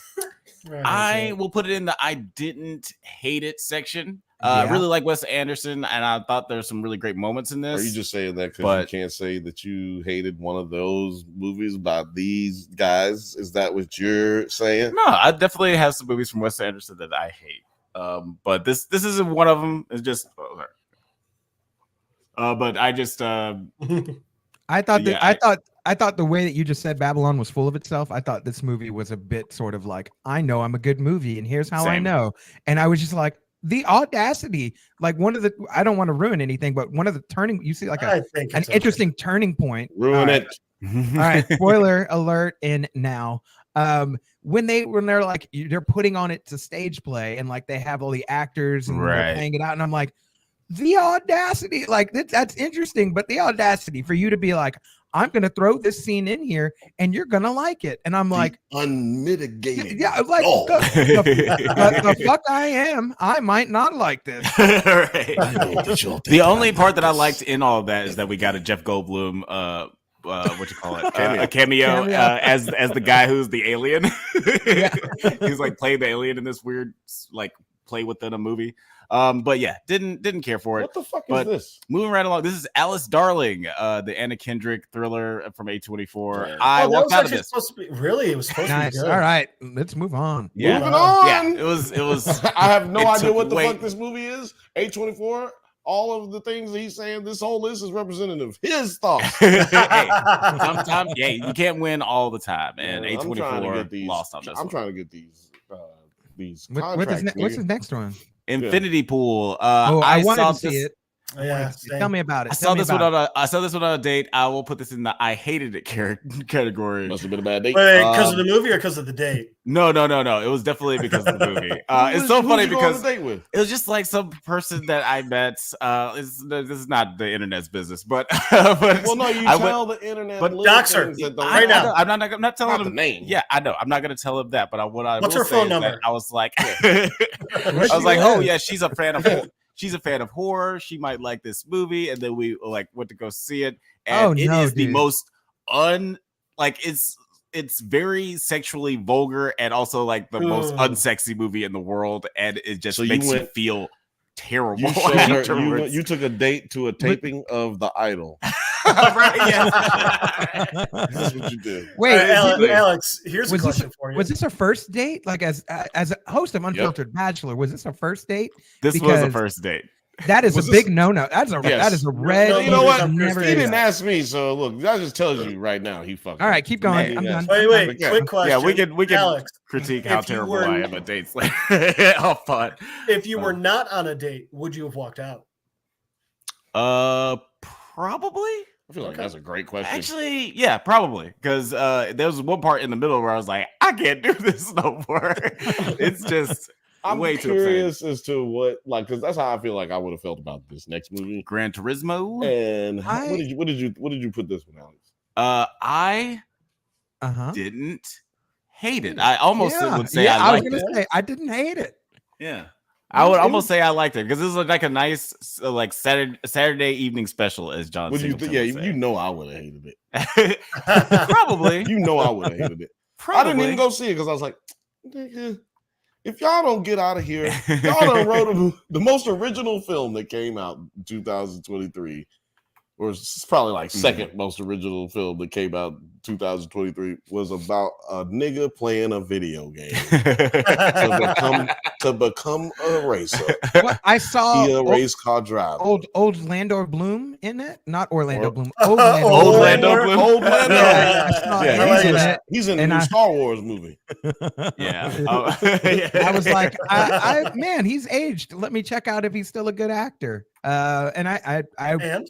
I will put it in the I didn't hate it section. Yeah. Really like Wes Anderson, and I thought there's some really great moments in this. Are you just saying that because you can't say that you hated one of those movies by these guys? Is that what you're saying? No, I definitely have some movies from Wes Anderson that I hate. But this isn't one of them. It's just but I just I thought that I thought the way that you just said Babylon was full of itself. I thought this movie was a bit sort of like, I know I'm a good movie, and here's how I know. And I was just like, the audacity, like one of the, I don't want to ruin anything, but one of the turning, you see like an interesting turning point. Ruin it. All right, spoiler alert in now. When they're like, they're putting on it to stage play, and like they have all the actors and they're playing it out, and I'm like, the audacity, like that's interesting, but the audacity for you to be like, I'm gonna throw this scene in here and you're gonna like it, and I'm like, unmitigated. Yeah, like the fuck I am. I might not like this. The only part that I liked in all of that is that we got a Jeff Goldblum what you call it, a cameo as the guy who's the alien. He's like playing the alien in this weird like play within a movie. But yeah, didn't care for it. What the fuck is this? Moving right along, this is Alice Darling, the Anna Kendrick thriller from A24. Yeah. I walked out of this. Really, it was supposed to be good. All right, let's move on. Yeah. Moving on. Yeah, it was. I have no idea what the fuck this movie is. A24. All of the things that he's saying, this whole list is representative of his thoughts. Hey, sometimes, yeah, you can't win all the time, and A24 lost on this. I'm trying to get these contracts. What's his next one? Infinity Pool. I wanted to see it. Yeah, tell me about it. I saw this one on a date. I will put this in the I hated it category. Must have been a bad date. Wait, because of the movie or because of the date? No. It was definitely because of the movie. It's so funny because date with? It was just like some person that I met. This is not the internet's business, but well, no, you tell the internet. But Doxer, right now, I'm not telling him the name. Yeah, I know. I'm not going to tell him that. But what's her phone number? I was like, oh yeah, she's a fan of. She's a fan of horror. She might like this movie, and then we like went to go see it. And the most it's very sexually vulgar and also like the most unsexy movie in the world, and it just makes you feel terrible. You took a date to a taping of The Idol. Right? Yeah. That's what you did. Wait, Alex, here's a question for you. Was this a first date? Like as a host of Unfiltered Bachelor, was this a first date? This was a first date. That is big no-no. That is a red. No, you know what? He Never didn't ask me, so look, that just tells you right now he fucked. All right, keep going. I'm done. Wait, quick question. Yeah, we can Alex, critique how terrible I am at dates. Like, how fun. If you were not on a date, would you have walked out? Probably. I feel like that's a great question. Actually, yeah, probably. Because there was one part in the middle where I was like, I can't do this no more. It's just I'm way too curious as to what, like, because that's how I feel like I would have felt about this next movie, Gran Turismo. And what did you put this one, Alex? I didn't hate it. I almost would say I was liked gonna it. say I didn't hate it. Yeah. I would almost say I liked it because this is like a nice like Saturday evening special, as John. What do you think? Yeah, you know I would have hated it. Probably. You know I would have hated it. Probably. I didn't even go see it because I was like, nigga, if y'all don't get out of here, y'all done wrote the most original film that came out in 2023. Or it's probably like second most original film that came out in 2023 was about a nigga playing a video game to become a racer. What, I saw a race car driver. Old Orlando Bloom in it, not Orlando Bloom. Orlando Bloom. Yeah, he's in the new Star Wars movie. Yeah, I was like, man, he's aged. Let me check out if he's still a good actor. And I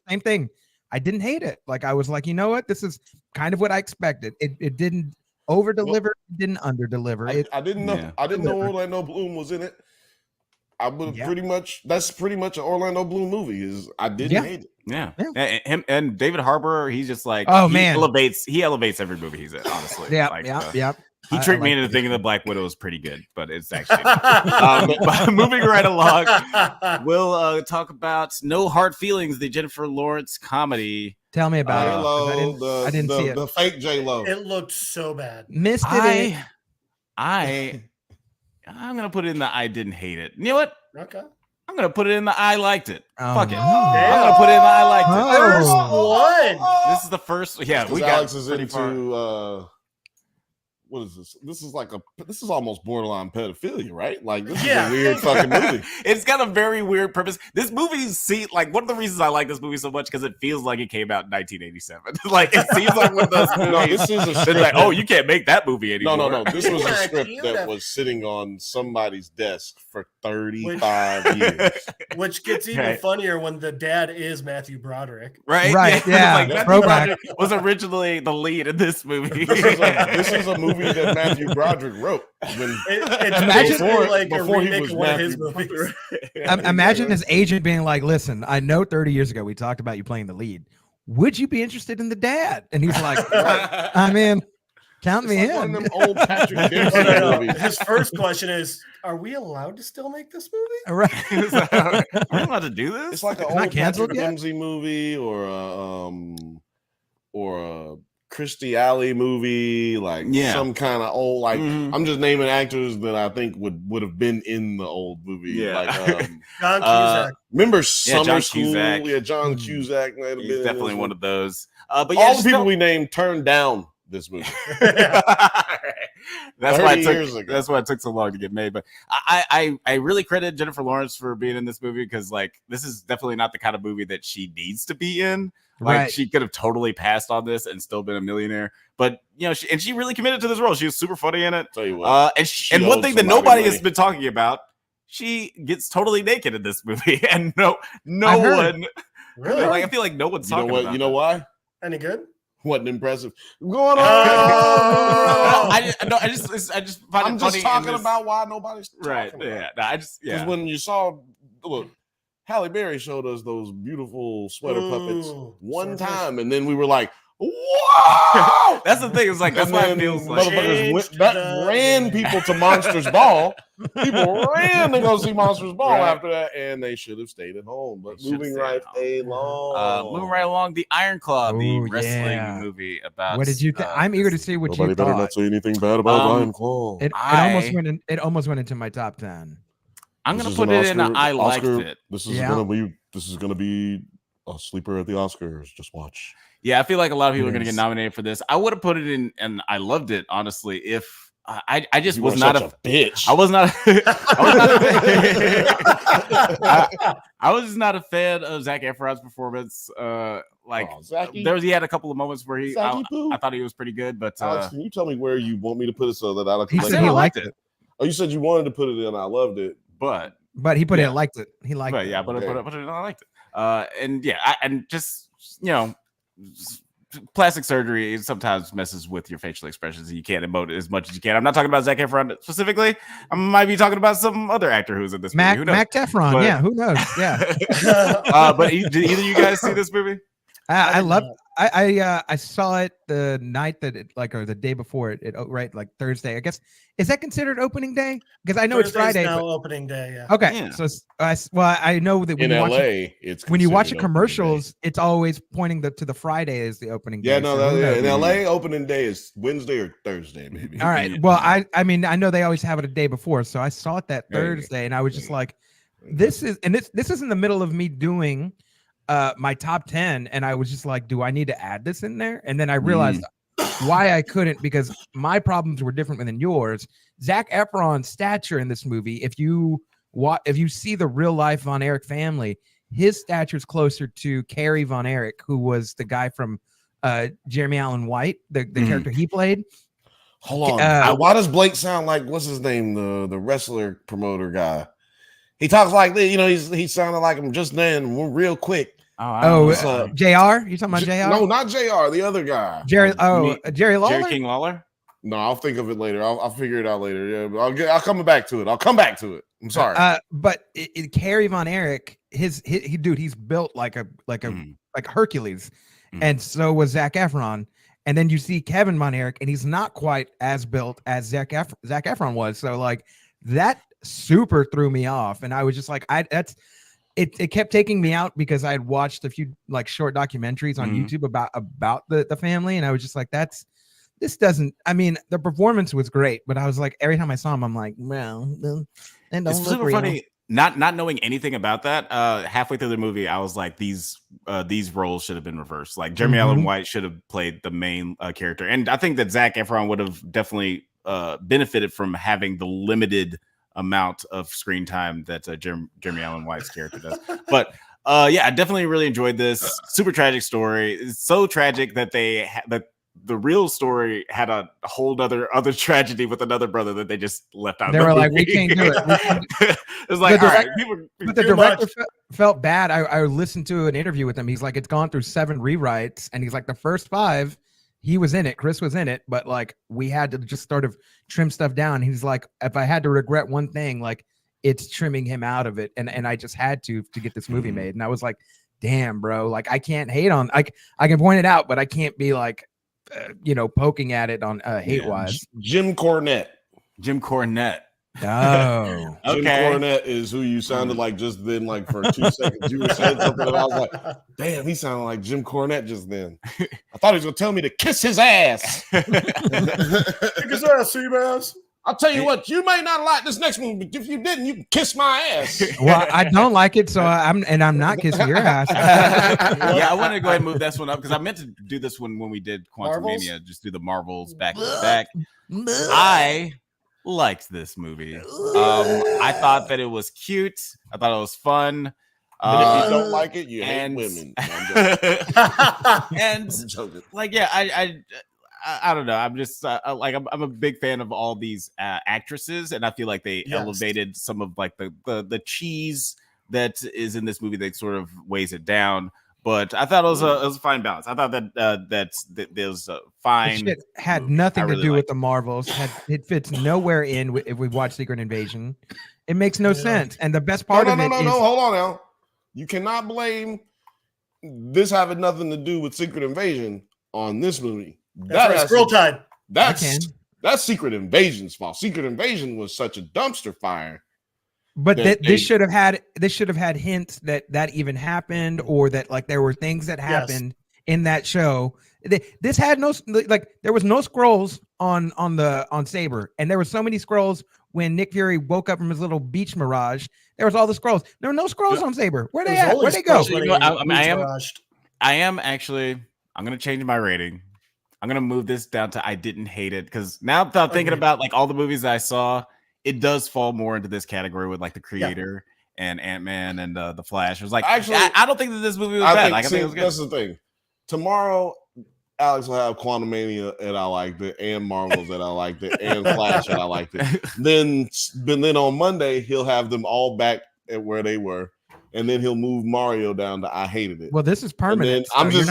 same thing. I didn't hate it. Like I was like, you know what? This is kind of what I expected. It didn't over deliver, didn't under deliver. I didn't know. I didn't know Orlando Bloom was in it. I would pretty much. That's pretty much an Orlando Bloom movie. I didn't hate it. Yeah. Him and David Harbour, he's just like, he elevates every movie he's in, honestly. Yeah. He tricked me into thinking that Black Widow was pretty good, but it's actually but moving right along. We'll talk about No Hard Feelings, the Jennifer Lawrence comedy. Tell me about it. I didn't see it. The fake J-Lo. It looked so bad. Missed it. I'm gonna put it in the I didn't hate it. You know what? Okay. I'm gonna put it in the I liked it. Fuck it. Oh, I'm gonna put it in the I liked it. First one. This is the first. Yeah, we got Alex is into what is this? This is almost borderline pedophilia, right? Like this is a weird fucking movie. It's got a very weird purpose. This movie, one of the reasons I like this movie so much because it feels like it came out in 1987. Like it seems like one of those movies. No, this is a script. Like, oh, you can't make that movie anymore. No. This was a script that was sitting on somebody's desk for 35 years. Which gets even funnier when the dad is Matthew Broderick. Right. Yeah. Like Matthew Broderick was originally the lead in this movie. This is a movie that Matthew Broderick wrote. Imagine like before he was one of his movies. Imagine his agent being like, "Listen, I know 30 years ago we talked about you playing the lead. Would you be interested in the dad?" And he's like, "I'm in. Count me in." One of them old Patrick Dempsey movies. His first question is, "Are we allowed to still make this movie?" Right? Are we allowed to do this? It's like an old Patrick Dempsey movie or a Kirstie Alley movie, like some kind of old, like I'm just naming actors that I think would have been in the old movie. Yeah. Like John Cusack. Remember Summer John School? Cusack. Yeah, John Cusack. He's definitely one of those. But all the people we named turned down this movie. That's why it took so long to get made. But I really credit Jennifer Lawrence for being in this movie because like this is definitely not the kind of movie that she needs to be in. Like she could have totally passed on this and still been a millionaire. But you know, she really committed to this role. She was super funny in it. Tell you what, and one thing that nobody has been talking about, she gets totally naked in this movie, and no one really. Like I feel like no one's talking about. You know why? Any good? Wasn't impressive. Going on. I just find I'm it just funny talking about why nobody's talking about it. Because when you saw Halle Berry showed us those beautiful sweater puppets one time, and then we were like, "Wow!" That's the thing. It's like that's why it feels like motherfuckers ran people to Monsters Ball. People ran to go see Monsters Ball after that, and they should have stayed at home. But moving right along, the Iron Claw, the wrestling movie about. What did you think? I'm eager to see what you thought. Nobody better not say anything bad about Iron Claw. It almost went into my top 10. I'm gonna put it in. I liked it. This is gonna be a sleeper at the Oscars. Just watch. Yeah, I feel like a lot of people are gonna get nominated for this. I would have put it in, and I loved it honestly. If I just was not a bitch. I was not. I was just not a fan of Zac Efron's performance. He had a couple of moments where I thought he was pretty good, but Alex, can you tell me where you want me to put it so that I he said he liked it. Oh, you said you wanted to put it in. I loved it. But he put it, liked it. He liked it. Yeah, but I put it in, I liked it. And just, you know, plastic surgery sometimes messes with your facial expressions and you can't emote as much as you can. I'm not talking about Zac Efron specifically. I might be talking about some other actor who's in this movie. Who knows? Mac Efron, who knows? Yeah. But did either of you guys see this movie? I loved. I saw it the night that or the day before it like Thursday. I guess is that considered opening day? Because I know Thursday's it's Friday. Now opening day. Yeah. Okay. Yeah. So I know that when in you LA, when you watch the commercials, it's always pointing to the Friday as the opening day. Yeah, no, in LA, opening day is Wednesday or Thursday, maybe. All right. Well, I mean, I know they always have it a day before, so I saw it that Thursday, and I was just like, this is in the middle of me doing my top 10, and I was just like, do I need to add this in there? And then I realized why I couldn't, because my problems were different than yours. Zac Efron's stature in this movie, if you see the real life Von Erich family, his stature is closer to Carrie Von Erich, who was the guy from Jeremy Allen White, the character he played. Hold on. Why does Blake sound like, what's his name, the wrestler promoter guy? He talks like this, you know, he sounded like him just then, real quick. JR? You talking about JR? No, not JR, the other guy. Jerry Lawler? Jerry King Lawler? No, I'll think of it later. I'll figure it out later. Yeah, but I'll come back to it. I'll come back to it. I'm sorry. But Carrie Von Erich, he's built like Hercules, and so was Zac Efron. And then you see Kevin Von Erich, and he's not quite as built as Zac Efron was. So like that super threw me off, and I was just like, it kept taking me out because I had watched a few like short documentaries on YouTube about the family, and I was just like, this doesn't. I mean, the performance was great, but I was like, every time I saw him, I'm like, well, and it's super funny. Not knowing anything about that, halfway through the movie, I was like, these roles should have been reversed. Like Jeremy Allen White should have played the main character, and I think that Zac Efron would have definitely benefited from having the limited amount of screen time that Jeremy Allen White's character does. But yeah, I definitely really enjoyed this. Super tragic story. It's so tragic that the real story had a whole other tragedy with another brother that they just left out. They were like, we can't do it. It's like, all right, but the director felt bad. I listened to an interview with him. He's like, it's gone through 7 rewrites, and he's like, the first 5, he was in it. Chris was in it, but like we had to just sort of trim stuff down. He's like, if I had to regret one thing, like it's trimming him out of it, and I just had to get this movie made. And I was like, damn, bro, like I can't hate on. I can point it out, but I can't be like. Poking at it on hate wise. Jim Cornette. Oh, Jim okay. Cornette is who you sounded like just then. Like for 2 seconds, you were saying something, and I was like, "Damn, he sounded like Jim Cornette just then." I thought he was gonna tell me to kiss his ass. Kick his ass, Seabass. I'll tell you what, you may not like this next one, but if you didn't, you can kiss my ass. Well, I don't like it, so I'm not kissing your ass. Yeah, I wanted to go ahead and move this one up because I meant to do this one when we did Quantumania, just do the Marvels back to back. I liked this movie. I thought that it was cute. I thought it was fun. But if you don't like it, you hate women. And like, yeah, I don't know. I'm just like I'm a big fan of all these actresses, and I feel like they elevated some of like the cheese that is in this movie. That sort of weighs it down, but I thought it was a fine balance. I thought that there's fine. It had nothing to do with the Marvels. It fits nowhere in if we watch Secret Invasion. It makes no sense. And the best part of it is hold on now. You cannot blame this having nothing to do with Secret Invasion on this movie. That's Scroll Tide. That's Secret Invasion's fault. Secret Invasion was such a dumpster fire. But this should have had hints that even happened, or that like there were things that happened in that show. This had no, like there was no scrolls on Saber, and there were so many scrolls when Nick Fury woke up from his little beach mirage. There was all the scrolls. There were no scrolls on Saber. Where they at? Where'd they go? I am actually. I'm gonna change my rating. I'm going to move this down to I didn't hate it, because now that I'm thinking about like all the movies that I saw, it does fall more into this category with like The Creator and Ant-Man and The Flash. It was like, actually, I don't think that this movie was bad. I think it was good. That's the thing. Tomorrow, Alex will have Quantumania and I liked it, and Marvels that I liked it, and Flash and I liked it. Then on Monday, he'll have them all back at where they were. And then he'll move Mario down to I hated it. Well, this is permanent. I'm just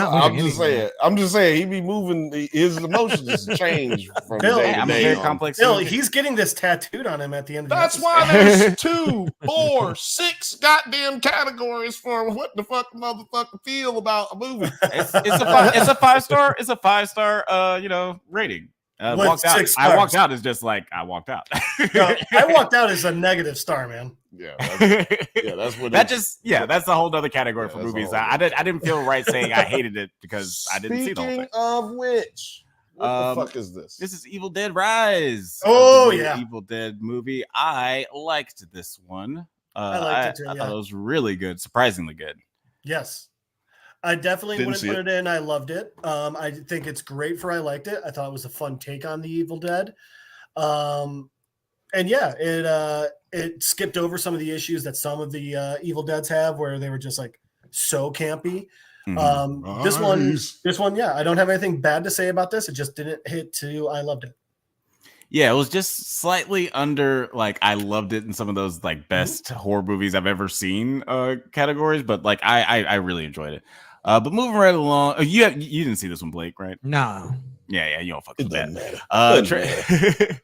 saying he be moving, his emotions change from day to day. Complex. Bill, he's getting this tattooed on him at the end of the That's why there's 2, 4, 6 goddamn categories for what the fuck motherfucker feel about a movie. It's a 5-star. It's a 5-star. Rating. I walked out is just like I walked out. No, I walked out is a negative star, man. That's what that's a whole other category for movies. I didn't feel right saying I hated it because I didn't see the whole thing. Speaking of which, what the fuck is this? This is Evil Dead Rise. Oh yeah, Evil Dead movie. I liked this one. I liked it too. I thought it was really good, surprisingly good. Yes. I definitely wouldn't put it in. I loved it. I think it's great for I liked it. I thought it was a fun take on the Evil Dead. And yeah, it skipped over some of the issues that some of the Evil Deads have, where they were just like so campy. This one, yeah, I don't have anything bad to say about this. It just didn't hit to I loved it. Yeah, it was just slightly under like I loved it in some of those like best horror movies I've ever seen categories, but like I really enjoyed it. But moving right along, you didn't see this one, Blake, right? No. Yeah, you don't fuck It with doesn't that.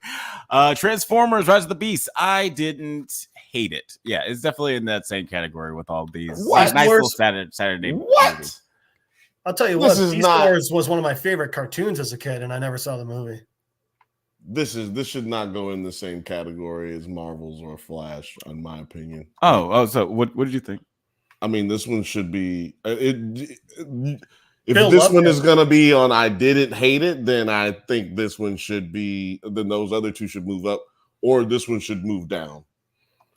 matter. Transformers: Rise of the Beast. I didn't hate it. Yeah, it's definitely in that same category with all these What? nice little Saturday What? movies. I'll tell you This what, is Beast not- Wars was one of my favorite cartoons as a kid, and I never saw the movie. This should not go in the same category as Marvels or Flash, in my opinion. Oh, so what did you think? I mean, this one should be if Bill this loved one it. is gonna be on I didn't hate it, then I think this one should be. Then those other two should move up, or this one should move down.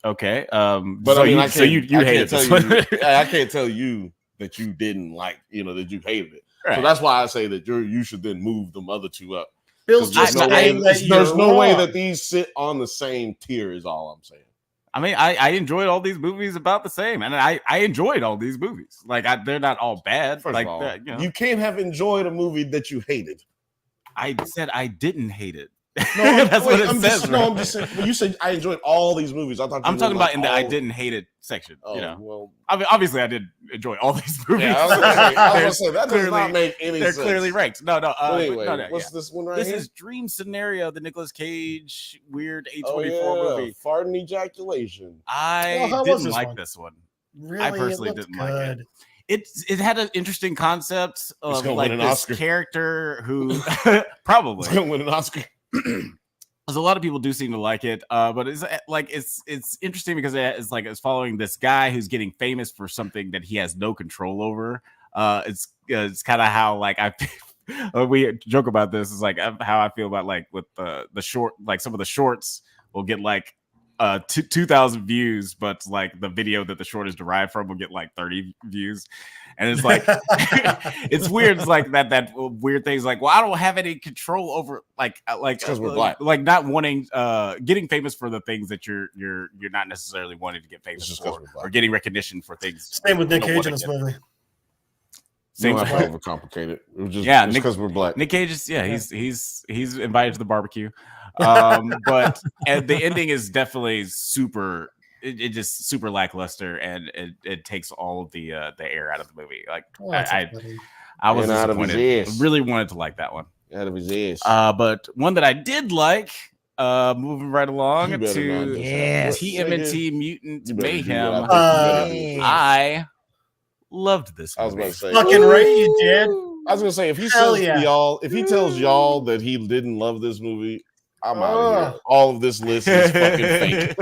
Okay. But so I mean, I you can't hated tell this you. one. I can't tell you that you didn't like, that you hated it. Right. So that's why I say that you should then move them other two up. Bill's 'Cause just saying that there's no way wrong. that these sit on the same tier. Is all I'm saying. I mean, I enjoyed all these movies about the same, and I enjoyed all these movies. Like they're not all bad. First like of all, you know, you can't have enjoyed a movie that you hated. I said I didn't hate it. No, That's what it says. I'm just saying. When you said I enjoyed all these movies, I thought I'm talking about in the I didn't hate it section. Oh, you know, well, I mean, obviously I did enjoy all these movies. yeah, I was gonna say, that does Clearly- not make any They're sense. clearly ranked. No. But anyway, no, what's yeah. this one right This here? is Dream Scenario, the Nicolas Cage weird A24 Oh, yeah. movie. Fart and ejaculation. I how was didn't this like one? this one. Really, I personally it looked didn't like it. good. It had an interesting concept of gonna like win an this Oscar. character who probably It's gonna win an Oscar. because a lot of people do seem to like it, but it's interesting because it's following this guy who's getting famous for something that he has no control over. It's kind of how like we joke about this is like how I feel about like with the short, like some of the shorts will get like 2,000 views, but like the video that the short is derived from will get like 30 views, and it's like it's weird. It's like that weird thing is like, well, I don't have any control over like because we're black. like not wanting getting famous for the things that you're not necessarily wanting to get famous just for, 'cause we're black. or getting recognition for things. Same with Nick you don't Cage wanna in this get. movie. You don't Same have to overcomplicate it. It was just Yeah, because we're black. Nick Cage is he's invited to the barbecue, but and the ending is definitely super. It just super lackluster, and it takes all of the air out of the movie. Like Oh, that's I funny. was And out of his disappointed. ass. Really wanted to like that one. Out of his ass. But one that I did like, moving right along You better not to do that. Yes. TMNT Mutant You better do Mayhem. what I think you better do. I loved this I was movie. about to say. Fucking right, you did. I was gonna say if he Hell says yeah. y'all, if he tells y'all that he didn't love this movie, I'm out of here. All of this list is fucking fake.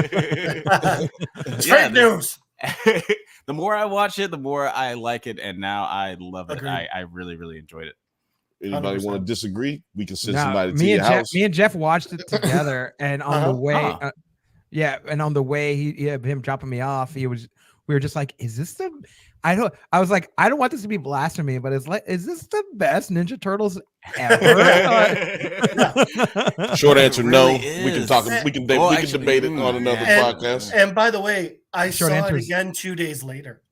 It's Yeah, fake news. The more I watch it, the more I like it, and now I love it. Agreed. I really, really enjoyed it. Anybody 100%. want to disagree? We can send No, somebody to me your and Jeff, house. me and Jeff watched it together, and on the way, Uh-huh. and on the way, him dropping me off, we were just like, "Is this the?" I was like, I don't want this to be blasphemy, but it's like, is this the best Ninja Turtles ever? Short It answer, really no. We can is. talk. We can debate it on another And- podcast. And by the way, I Short saw it answers. again 2 days later.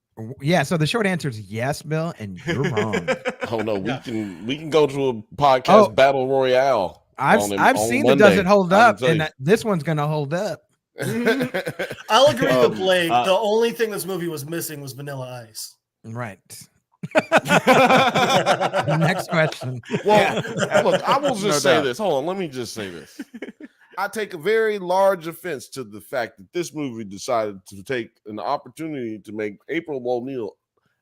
Yeah, so the short answer is yes, Bill, and you're wrong. Oh no, Yeah. we can go to a podcast battle royale. I've on seen Monday. it doesn't hold I can up, tell and you. this one's gonna hold up. I'll agree with Blake. uh, The only thing this movie was missing was Vanilla Ice. Right. Next question. Well, look, I will just No say doubt. this. Hold on, let me just say this. I take a very large offense to the fact that this movie decided to take an opportunity to make April O'Neil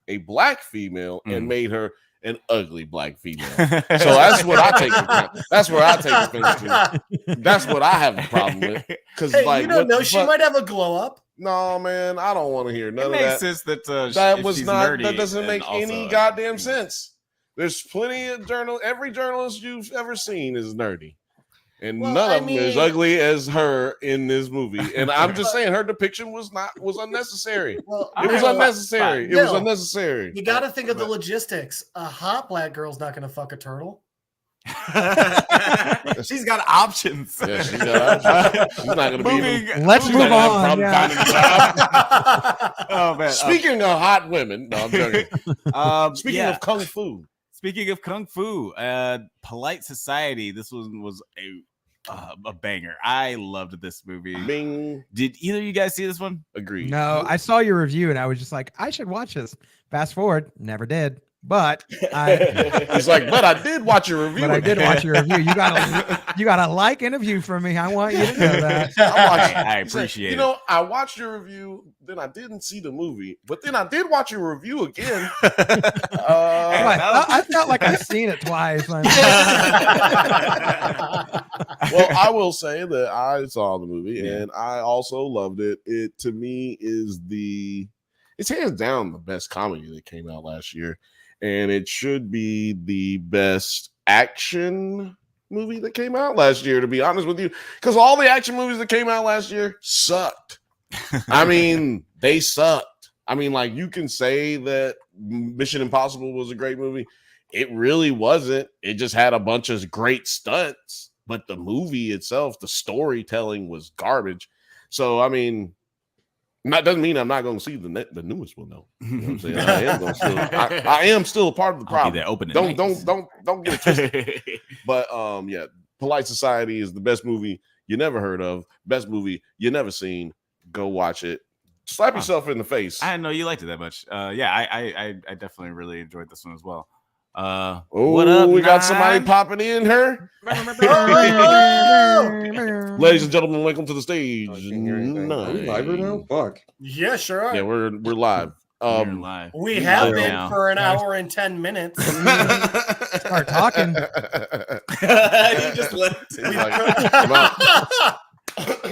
a black female and made her an ugly black female. So that's what I take. That's where I take offense to. That's what I have a problem with. Because Hey, like, you don't what know. the She fuck- might have a glow up. No, man, I don't want to hear none It of makes that. sense that That if was she's not. nerdy That doesn't and make also any a goddamn female. sense. There's plenty of every journalist you've ever seen is nerdy, and Well, none I of them is mean- ugly as her in this movie. And I'm just saying, her depiction was unnecessary. Well, It was Okay, unnecessary. It was Bill, unnecessary. you got to think of the logistics. A hot black girl's not going to fuck a turtle. She's got options. Yeah, she's not going to be. Moving- Let's she's move not gonna have a on. problem Yeah. finding a job. Oh man. Speaking of hot women, no, I'm joking. Speaking yeah. of kung fu, Speaking of kung fu, Polite Society. This one was a banger. I loved this movie. Bing, Did either of you guys see this one? agreed. No, I saw your review and I was just like, I should watch this. Fast forward, never did. But He's like, but I did watch your review. But I did watch your review. You got a like and a view from me. I want you to know that. I appreciate it. I watched your review, then I didn't see the movie, but then I did watch your review again. I felt like I've seen it twice. Well, I will say that I saw the movie and I also loved it. It to me is it's hands down the best comedy that came out last year. And it should be the best action movie that came out last year, to be honest with you, because all the action movies that came out last year sucked. I mean, they sucked. I mean, like, you can say that Mission Impossible was a great movie. It really wasn't. It just had a bunch of great stunts, but the movie itself, the storytelling was garbage. So, I mean, that doesn't mean I'm not going to see the newest one though. You know what I'm saying? I am still a part of the problem. Don't get it twisted. But yeah, Polite Society is the best movie you never heard of, best movie you never seen. Go watch it. Slap yourself in the face. I didn't know you liked it that much. Yeah, I definitely really enjoyed this one as well. What up? We got somebody popping in here. Ladies and gentlemen, welcome to the stage. Are we live right now? Fuck. Yeah, sure are. Yeah, we're live. Live. We have been for an hour and 10 minutes. Start talking. You just left.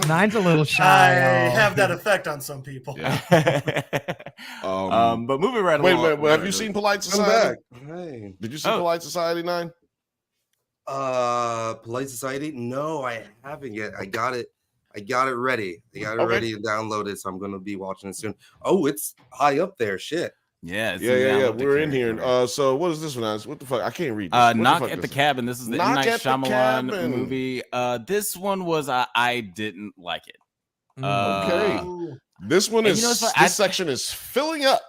Nine's a little shy. I have that effect on some people. Yeah. But moving right along. Wait, have you seen Polite Society? Hey. Did you see Polite Society 9? Polite Society? No, I haven't yet. I got it ready. I got it ready and downloaded, so I'm gonna be watching it soon. Oh, it's high up there. Shit. Yeah. We're in here. So what is this one? What the fuck? I can't read this. Knock at the Cabin. This is the M. Night Shyamalan movie. This one was I didn't like it. Okay. This one is this section is filling up.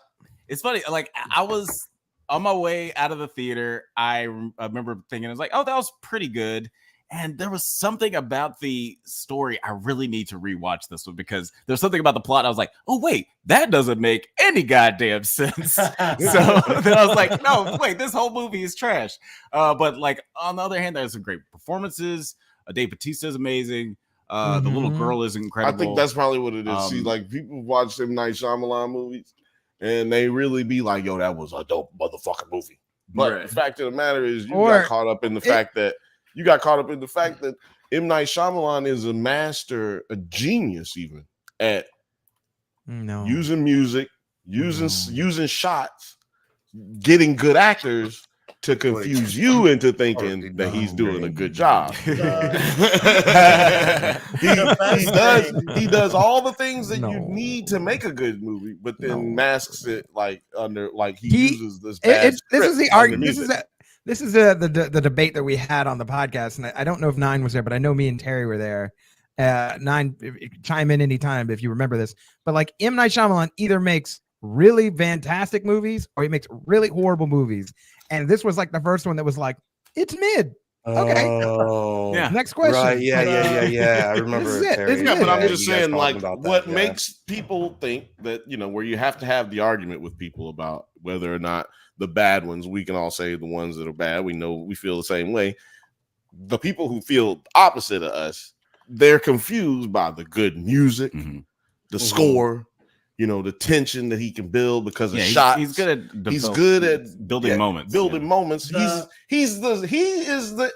It's funny. Like, I was on my way out of the theater. I remember thinking, I was like, oh, that was pretty good. And there was something about the story. I really need to rewatch this one because there's something about the plot. I was like, oh, wait, that doesn't make any goddamn sense. So then I was like, no, wait, this whole movie is trash. But like, on the other hand, there's some great performances. Dave Bautista is amazing. The little girl is incredible. I think that's probably what it is. See, like, people watch M. Night Shyamalan movies and they really be like, yo, that was a dope motherfucking movie. But the fact of the matter is, you got caught up in the fact that M. Night Shyamalan is a master, a genius even at using music, using shots, getting good actors to confuse you into thinking that he's doing a good job. He does all the things that you need to make a good movie, but then masks it like under he uses this bad this is the argument. This is the debate that we had on the podcast, and I don't know if Nine was there, but I know me and Terry were there. Nine, chime in anytime if you remember this. But like, M. Night Shyamalan either makes really fantastic movies or he makes really horrible movies, and this was like the first one that was like, it's mid. Okay. Oh, yeah. Next question. Right. Yeah. I remember. But I'm just saying, like, what makes people think that, where you have to have the argument with people about whether or not the bad ones, we can all say the ones that are bad. We know we feel the same way. The people who feel opposite of us, they're confused by the good music, the score, the tension that he can build because of shots. He's good at building moments. Moments. He is the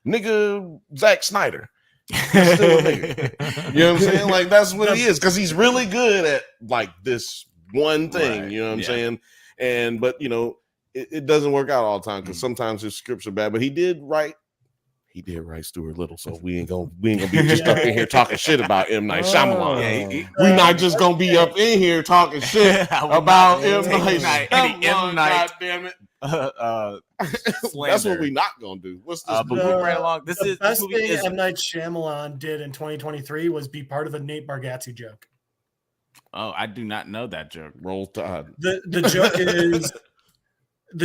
nigga Zack Snyder. He's still a nigga. You know what I'm saying? Like, that's what he is, because he's really good at like this one thing. Right. You know what I'm saying? But it doesn't work out all the time because sometimes his scripts are bad. But he did write Stuart Little, so we ain't gonna be just up in here talking shit about M. Night Shyamalan. We're not just gonna be up in here talking shit about M. Night Shyamalan. God damn it! That's what we're not gonna do. What's this? But moving right along. The best thing M. Night Shyamalan did in 2023 was be part of the Nate Bargatze joke. Oh, I do not know that joke. Roll Tide. The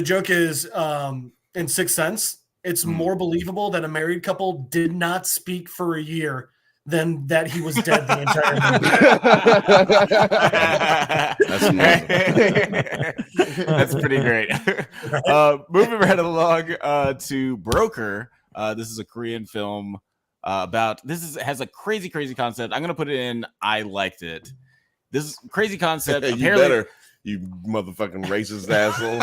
joke is in Sixth Sense. It's more believable that a married couple did not speak for a year than that he was dead the entire movie. That's pretty great. Moving right along to Broker. This is a Korean film has a crazy concept. I'm gonna put it in. I liked it. This is crazy concept. You Apparently, better, you motherfucking racist asshole.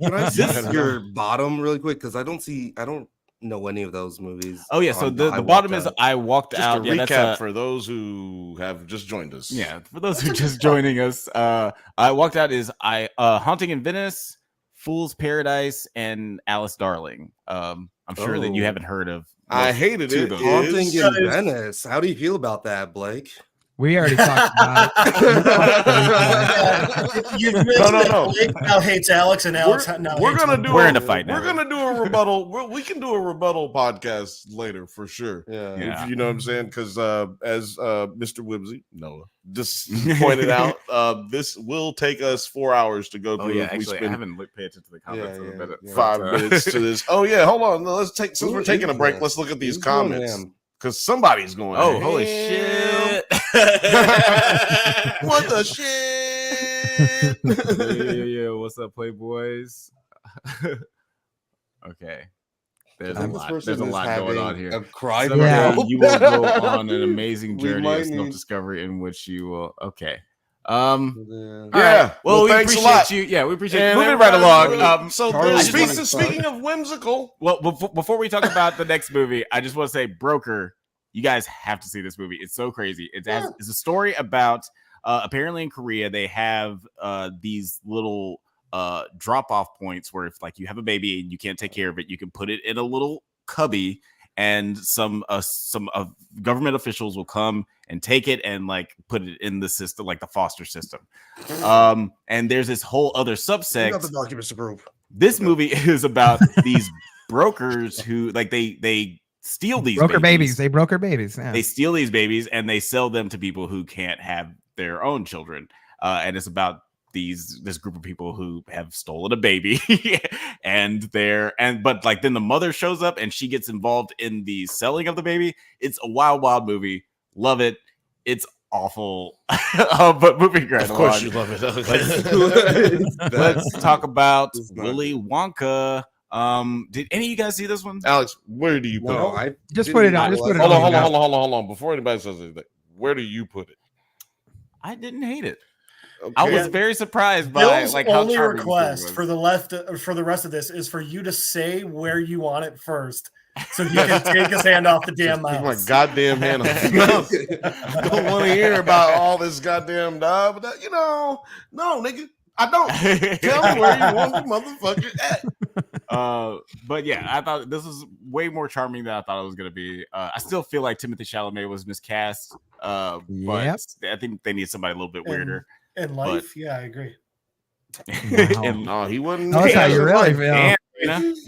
Can I see your bottom really quick? Because I don't know any of those movies. Oh yeah, so the bottom is I walked just out. A recap for those who have just joined us. Yeah, for those who are just joining us, I walked out is Haunting in Venice, Fool's Paradise, and Alice Darling. I'm sure that you haven't heard of. I hated it. Haunting in Venice. How do you feel about that, Blake? We already talked about it. You've mentioned Blake now hates Alex, and Alex now hates him. We're in a fight now. We're gonna do a rebuttal. We can do a rebuttal podcast later for sure. Yeah. You know what I'm saying? Because as Mr. Whimsy Noah just pointed out, this will take us 4 hours to go through. Oh yeah, if we actually, I spend haven't paid attention to the comments in a minute. 5 minutes to this. Oh yeah, hold on. Since we're taking a break, let's look at these comments. Because somebody's going. Oh, holy shit! What the shit? Yeah. What's up, Playboys? Okay. There's a lot going on here. Someday you will go on an amazing journey of self-discovery in which you will. Okay. Yeah. Well, we thanks appreciate a lot. you. Yeah, we appreciate you. And Moving right along. Speaking of whimsical. Well, before we talk about the next movie, I just want to say, Broker. You guys have to see this movie. It's so crazy. It's a story about apparently in Korea they have these little drop-off points where if like you have a baby and you can't take care of it, you can put it in a little cubby, and some government officials will come and take it and like put it in the system, like the foster system. And there's this whole other subsect. Got the documents to prove. This movie is about these brokers who like they steal these babies. They broker babies. Yeah. They steal these babies and they sell them to people who can't have their own children. And it's about this group of people who have stolen a baby but like then the mother shows up and she gets involved in the selling of the baby. It's a wild movie. Love it. It's awful. But moving right along. Of course you love it. Let's talk about Willy Wonka. Did any of you guys see this one? Alex, where do you put it? I just put it on. Hold on. Before anybody says anything, where do you put it? I didn't hate it. Okay. I was very surprised by Bill's like how only charming request for the rest of this is for you to say where you want it first, so he can take his hand off the damn mouse. My goddamn hand off the mouse. Don't want to hear about all this goddamn dog, but no, nigga. I don't. Tell me where you want the motherfucker at. But yeah, I thought this was way more charming than I thought it was going to be. I still feel like Timothée Chalamet was miscast, but I think they need somebody a little bit weirder. In life, yeah, I agree. No, he wasn't. That's how you really feel. Damn. He's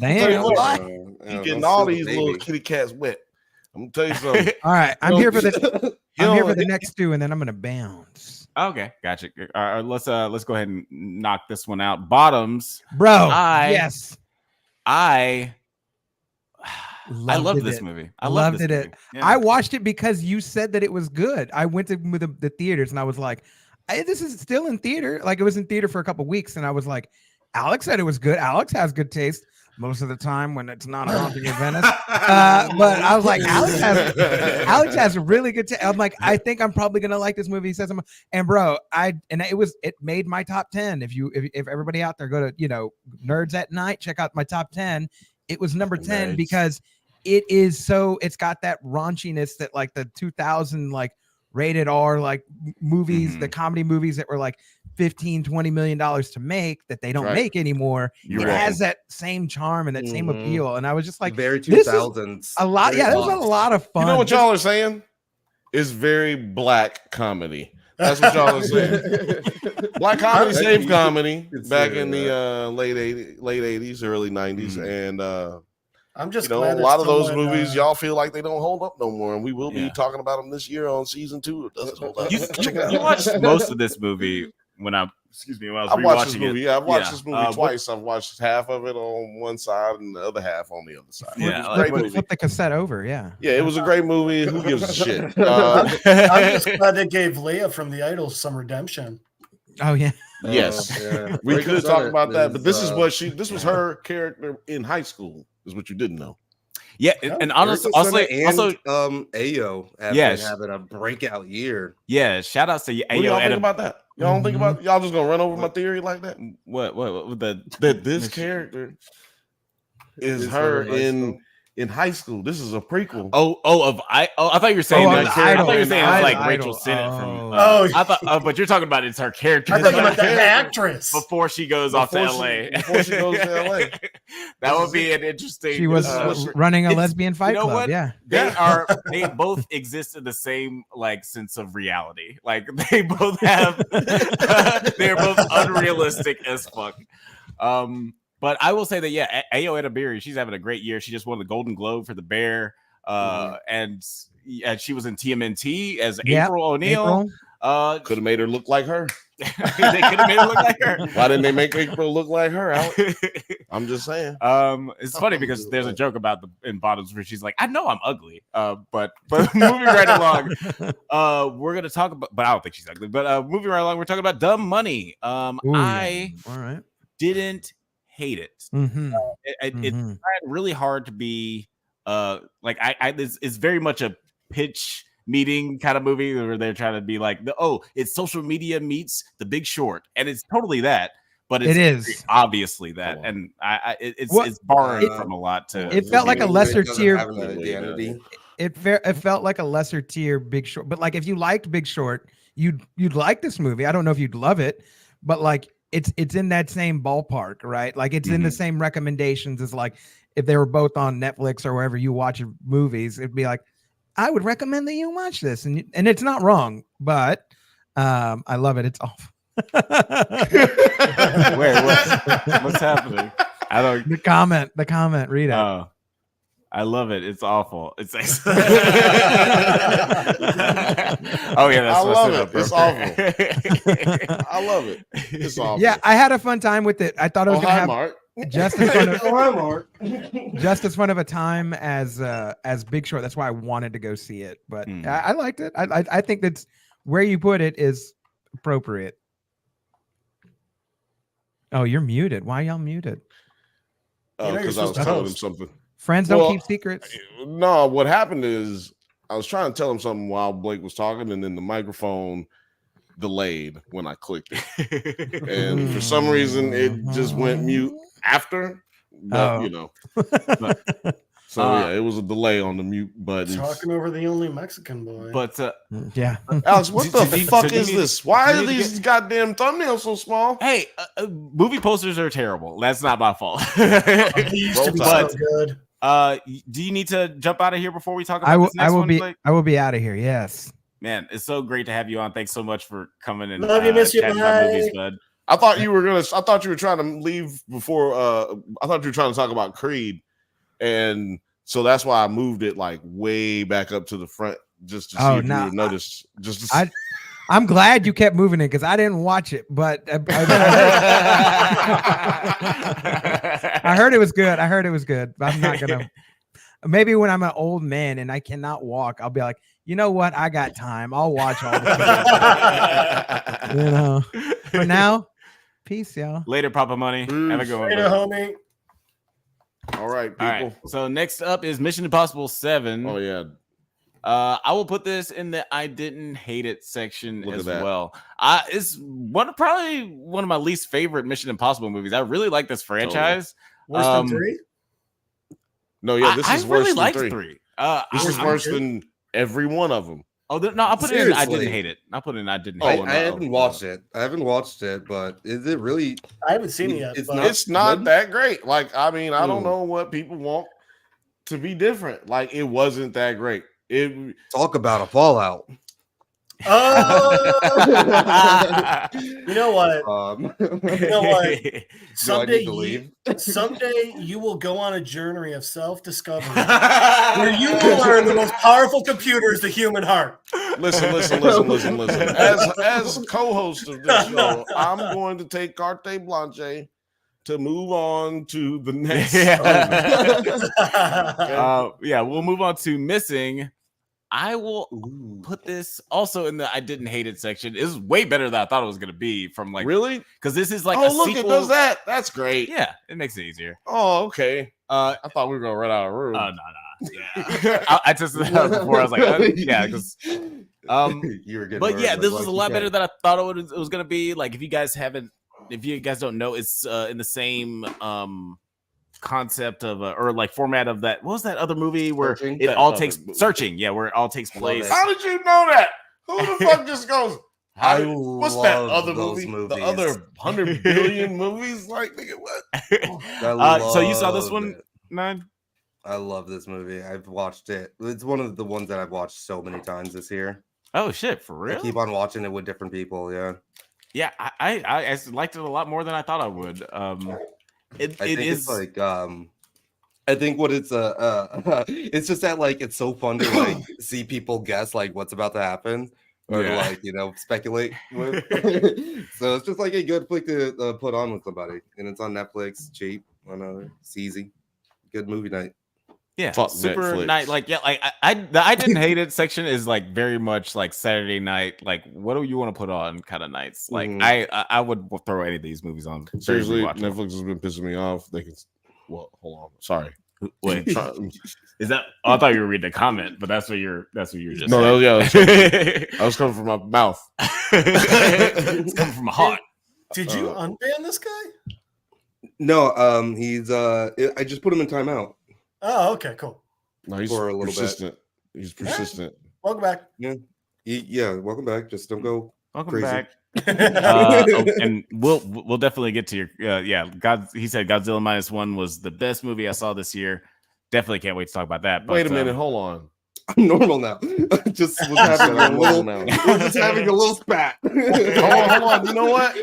getting all these little kitty cats wet. I'm gonna tell you something. All right, I'm here for the next two, and then I'm gonna bounce. Okay, gotcha. Let's go ahead and knock this one out. Bottoms, bro. I loved this it. movie. I loved this it. movie. Yeah. I watched it because you said that it was good. I went to the theaters and I was like, this is still in theater. Like it was in theater for a couple weeks, and I was like, Alex said it was good. Alex has good taste most of the time when it's not a Haunting in Venice. But I was like, Alex has a really good taste. I'm like, I think I'm probably gonna like this movie. He says, and bro, it made my top 10. If everybody out there go to Nerds at Night, check out my top 10. It was number 10 because it's got that raunchiness that like the 2000 like rated R like movies, the comedy movies that were like $15-20 million to make that they don't make anymore. It has that same charm and that same appeal. And I was just like, very 2000s. A lot. Yeah, there's a lot of fun. You know what y'all are saying? It's very black comedy. That's what y'all are saying. Black comedy saved comedy back in the late 80s, early 90s. And I'm just glad a lot of those movies y'all feel like they don't hold up no more, and we will be talking about them this year on season 2. It doesn't hold up. You watched most of this movie when I was I've watched this rewatching movie. it. Yeah, I've watched this movie twice. I've watched half of it on one side and the other half on the other side. Yeah, It was a great movie. Flip the cassette over. Yeah. Yeah, it was a great movie. Who gives a shit? I'm just glad they gave Leah from The Idols some redemption. Oh yeah. Yes, Yeah. we Breaking could talk Senate about that, but this is is, what this was her character in high school. Is what you didn't know. Yeah, and honestly, Breaking also, Senate and Ayo have Yes. been having a breakout year. yeah, shout outs to What do y'all Ayo. think about that? Y'all don't think about y'all just gonna run over my theory like that? What the That this character is her in high school. This is a prequel. I thought you were saying Oh, that. the I Idol. thought you were saying The it's like Idol. Rachel Sennett from. Oh. I thought, but you're talking about it's her character. I thought you meant the character. actress. before she goes off to Before LA. before she goes to LA. That would be an interesting. She was running a it's- lesbian fight know club. what? Yeah. They both exist in the same like sense of reality. Like they both have they're both unrealistic as fuck. But I will say that Ayo Edebiri, she's having a great year. She just won the Golden Globe for The Bear. And she was in TMNT as April O'Neil. Could have made her look like her. They could have made her look like her. Why didn't they make April look like her? I'm just saying. It's funny because there's a joke about in Bottoms where she's like, I know I'm ugly. But moving right along, we're gonna talk about, but I don't think she's ugly. But moving right along, we're talking about Dumb Money. I all right. didn't hate it. Mm-hmm. It tried really hard to be like it's very much a pitch meeting kind of movie where they're trying to be like, it's social media meets The Big Short, and it's totally that, but It is obviously that, and it's borrowed from a lot to. It felt like a lesser tier. Identity. It felt like a lesser tier Big Short, but like if you liked Big Short, you'd like this movie. I don't know if you'd love it, but like it's in that same ballpark, right? Like it's in the same recommendations as like if they were both on Netflix or wherever you watch movies, it'd be like, I would recommend that you watch this, and it's not wrong, but I love it. It's awful. Wait, what's happening? I don't. The comment. Read it. Oh, I love it. It's awful. It's. Oh yeah, that's I love it. It's awful. I love it. It's awful. Yeah, I had a fun time with it. I thought it was gonna have Mark. just as fun of, hi, Mark. just as fun of a time as Big Short. That's why I wanted to go see it. But I liked it. I think that's where you put it is appropriate. Oh, you're muted. Why y'all muted? Because I was telling him something. Friends don't keep secrets. No, what happened is I was trying to tell him something while Blake was talking, and then the microphone delayed when I clicked it. And for some reason, it just went mute after. But, So yeah, it was a delay on the mute button. Talking over the only Mexican boy. But yeah, Alex, what the fuck is this? Why are these goddamn thumbnails so small? Hey, movie posters are terrible. That's not my fault. He used to be so good. Do you need to jump out of here before we talk about this next one? I will be out of here. Yes. Man, it's so great to have you on. Thanks so much for coming and love you, miss you, chatting about movies, bud. I thought you were trying to leave before. I thought you were trying to talk about Creed, and so that's why I moved it like way back up to the front just to see if you would notice. I'm glad you kept moving it because I didn't watch it, but I heard it was good. I'm not gonna. Maybe when I'm an old man and I cannot walk, I'll be like, you know what? I got time. I'll watch all the. For now, peace, y'all. Later, Papa Money. Have a good one. Later, homie. All right, people. All right. So next up is Mission Impossible 7. Oh yeah. I will put this in the I didn't hate it section as well. It's probably one of my least favorite Mission Impossible movies. I really like this franchise. Worse than 3? No, yeah, this is worse really than 3. 3. This is worse than every one of them. Oh no! I put it in. I didn't hate it. I put it in. I didn't. Hate it. I haven't watched it. But is it really? I haven't seen it yet. It's not that great. Like, I mean, I don't know what people want to be different. Like, it wasn't that great. Talk about a fallout. You know what? You know what? Someday, to leave? someday you will go on a journey of self-discovery where you will learn the most powerful computer is the human heart. Listen. As co-host of this show, I'm going to take Carte Blanche to move on to the next. We'll move on to missing. I will put this also in the I didn't hate it section. It was way better than I thought it was going to be from like really because this is like a sequel. It does that. That's great. Yeah, it makes it easier. Oh, okay. I thought we were gonna run out of room. No. Yeah, I tested that out before. I was like, yeah, because You were getting but yeah, nervous, this like, was a you lot can't- better than I thought it was going to be. Like if you guys don't know, it's in the same concept of or like format of that. What was that other movie where Searching? it That all other takes movie. searching? Yeah, where it all takes place. it. How did you know that? Who the fuck just goes? I What's that love other those movie? movies. The other 100 billion movies? Like, nigga, what? So you saw this loved one, it. Nine? I love this movie. I've watched it. It's one of the ones that I've watched so many times this year. Oh shit, for real? I keep on watching it with different people. Yeah, Yeah, I liked it a lot more than I thought I would. It I think is it's like I think what it's it's just that like it's so fun to like see people guess like what's about to happen or to like speculate with. So it's just like a good flick to put on with somebody, and it's on Netflix, cheap, it's easy, good movie night. yeah, Fuck super Netflix. night. Like the I didn't hate it section is like very much like Saturday night. Like what do you want to put on kind of nights? Like Mhm. I would throw any of these movies on. Very Seriously, rewatchable. Netflix has been pissing me off. They can. Well, hold on. Sorry. Wait, is that? Oh, I thought you were reading a comment, but that's what you're just. No, saying. that was coming from my mouth. It's coming from my heart. Did you unban this guy? No, he's I just put him in timeout. Oh, okay, cool. No, he's For a little bit. persistent. He's persistent. Welcome back. Yeah, welcome back. Just don't go. Welcome Crazy. back. And we'll definitely get to your he said Godzilla -1 was the best movie I saw this year. Definitely can't wait to talk about that. But, Wait a minute. Hold on. I'm normal now. Just was having a little, now. we're just having a little spat. Hold on. You know what?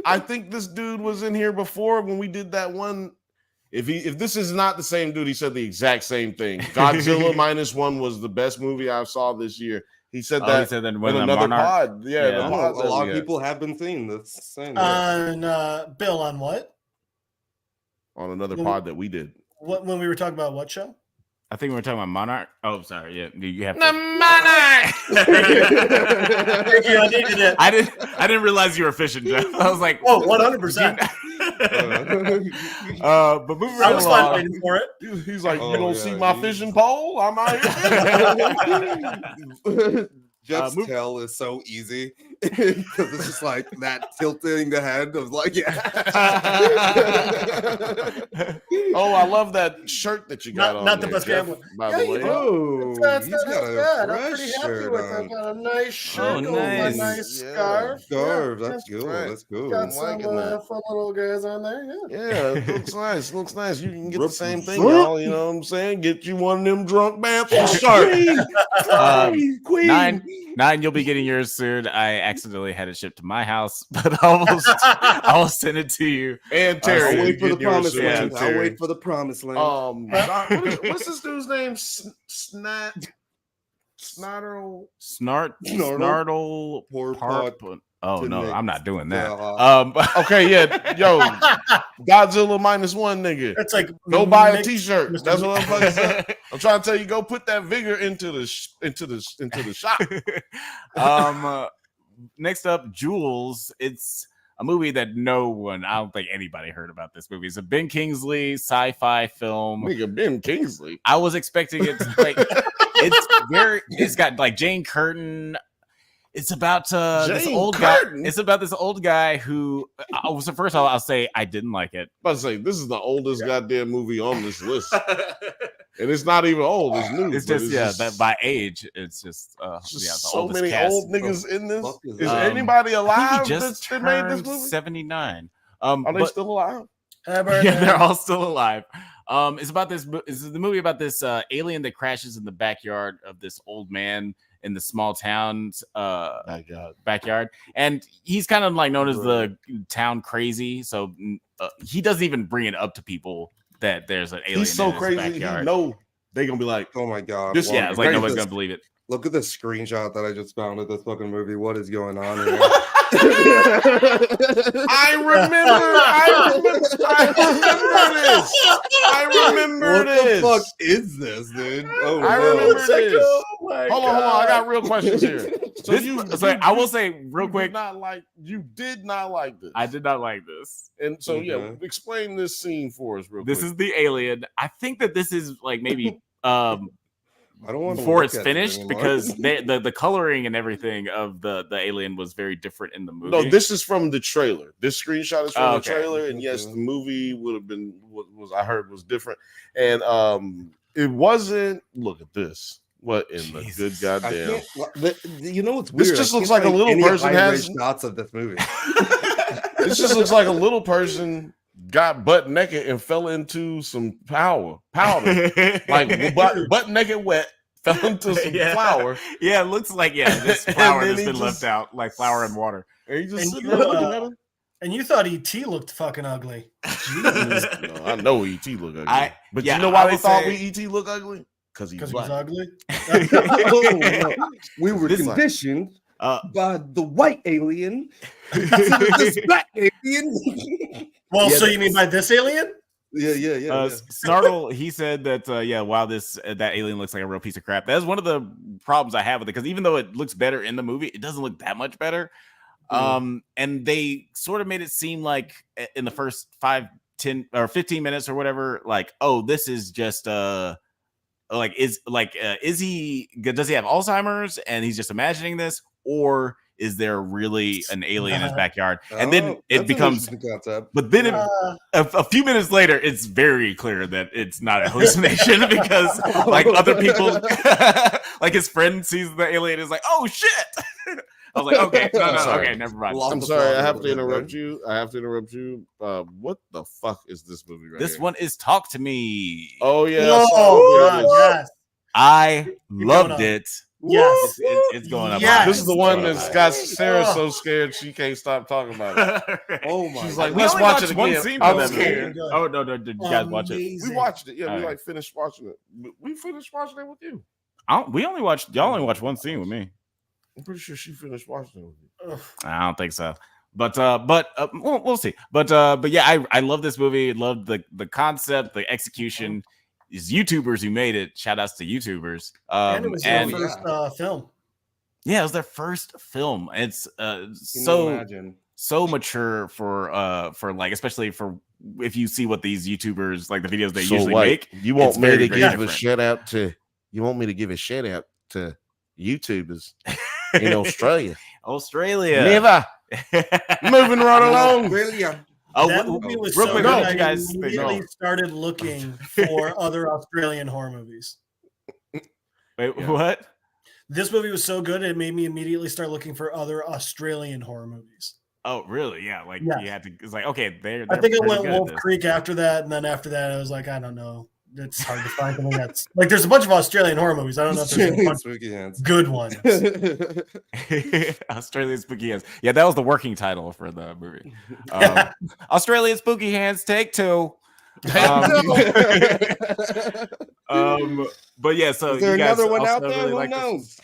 I think this dude was in here before when we did that one. If this is not the same dude, he said the exact same thing. Godzilla -1 was the best movie I saw this year. He said that. He said that in when another Monarch. pod. Yeah, Yeah. the A pod that lot we of had. people have been seeing this. Saying On Bill, on what? On another pod that we did. What when we were talking about what show? I think we were talking about Monarch. Oh, sorry. Yeah, you have The to. Monarch! Thank you, I needed it. I didn't realize you were fishing, Jeff. I was like, Oh, 100%. But moving I right was fine along. waiting for it. He's like, Oh, you don't yeah, see my he- fishing pole? I'm out here. Jeff's tell is so easy because it's just like that tilting the head of like, Oh, I love that shirt that you got on. Not the there, best Jeff, gambler. by Yeah, the you way. know. Oh, That's he's got a good. I'm fresh pretty happy shirt with it. on. I got a nice shirt over my nice. nice Yeah. scarf. Scarf, Yeah, that's cool. right. That's cool. got I'm some liking that. fun little guys on there. Yeah. Yeah, it looks nice. It looks nice. You can get the same thing, Represent. y'all. You know what I'm saying? Get you one of them drunk banths shirt. Queen. Nine, you'll be getting yours soon. I accidentally had it shipped to my house, but I will send it to you. And I'll Terry, wait for the get yours promised soon, land. too, I'll Terry. wait for the promised land. What's this dude's name? Snartle. Snartle. Poor Parp- pot Oh to no, make I'm not doing that. the Okay, yeah, yo, Godzilla -1, nigga. It's like Go buy a mix- T-shirt. Mr. That's what I'm fucking saying. I'm trying to tell you, go put that vigor into the shop. Next up, Jules. It's a movie that I don't think anybody heard about this movie. It's a Ben Kingsley sci-fi film. Nigga, Ben Kingsley. I was expecting it to like it's got like Jane Curtin. It's about this Jane old Curtin? guy. It's about this old guy who so first of all, I'll say I didn't like it. I was about to say, this is the oldest goddamn movie on this list. And it's not even old, it's new. It's but just that by age, it's just it's just the so oldest many cast. old niggas in this. fuck is Is that? anybody I alive think he just that made this turned movie? 79. Are they But- still alive? yeah, they're all still alive. It's about this. It's the movie about this alien that crashes in the backyard of this old man, in the small town's backyard, and he's kind of like known as the town crazy. So he doesn't even bring it up to people that there's an alien. He's so in his crazy. backyard. He know they gonna be like, oh my god, this, yeah, it's like nobody's gonna believe it. Look at the screenshot that I just found of this fucking movie. What is going on here? I remember this. What the fuck is this, dude? Oh, I no. remember this. Oh my Hold on. I got real questions here. So I will say real quick, you did not like this. I did not like this. And so explain this scene for us real quick. This is the alien. I think that this is like maybe I don't want before it's finished because the coloring and everything of the alien was very different in the movie. No, this is from the trailer. This screenshot is from the trailer, and yes, the movie would have been was different, and it wasn't. Look at this. What in the good goddamn? You know what's weird? This just looks like a little person has shots of this movie. This just looks like a little person got butt naked and fell into some powder, like butt naked wet, fell into some flour. Yeah, it looks like this flour has been left out, like flour and water. And he just sitting there looking at him. And you thought E.T. looked fucking ugly. No, I know E.T. look ugly. But yeah, you know why they thought E.T. look ugly? Because he's ugly. We were conditioned by the white alien. This black alien. Well, so you mean by this alien? Yeah. Snartle, he said that while that alien looks like a real piece of crap, that's one of the problems I have with it, because even though it looks better in the movie, it doesn't look that much better. And they sort of made it seem like in the first 5, 10 or 15 minutes or whatever, like, oh, this is just does he have Alzheimer's and he's just imagining this, or is there really an alien in his backyard? And then it becomes, but then a few minutes later, it's very clear that it's not a hallucination because like other people, like his friend sees the alien and is like, oh shit. I was like, okay, okay, never mind. I'm sorry, I have to interrupt you. What the fuck is this movie right This here? one is Talk to Me. Oh, yeah. Yes. I loved it. Yes. It's going up. Yes. This is the one that's got Sarah so scared she can't stop talking about it. Oh my! She's like, we let's only watch watched it one again. scene I'm from that scared. movie. Oh no, did you guys watch it? We watched it. Yeah, all we right. finished watching it. We finished watching it with you. Y'all only watched one scene with me. I'm pretty sure she finished watching it with you. I don't think so. But we'll see. But yeah, I love this movie. Love the concept, the execution. These YouTubers who made it. Shout outs to YouTubers. And it was their first film. Yeah, it was their first film. It's so mature for like, especially for if you see what these YouTubers, like the videos they usually make. You want me to give different. a shout out to? You want me to give a shout out to YouTubers in Australia? Never. Moving right along. Australia. That movie was real so quick, good, you guys I immediately started looking for other Australian horror movies. Wait, what? This movie was so good, it made me immediately start looking for other Australian horror movies. Oh, really? Yeah. Like you had to. It's like, okay, I think I went Wolf Creek after that, and then after that, I was like, I don't know. It's hard to find something that's like. There's a bunch of Australian horror movies. I don't know if there's a bunch of good ones. Australian Spooky Hands. Yeah, that was the working title for the movie. Australian Spooky Hands, take 2. But yeah, so is there you guys another one out really there? Who like knows?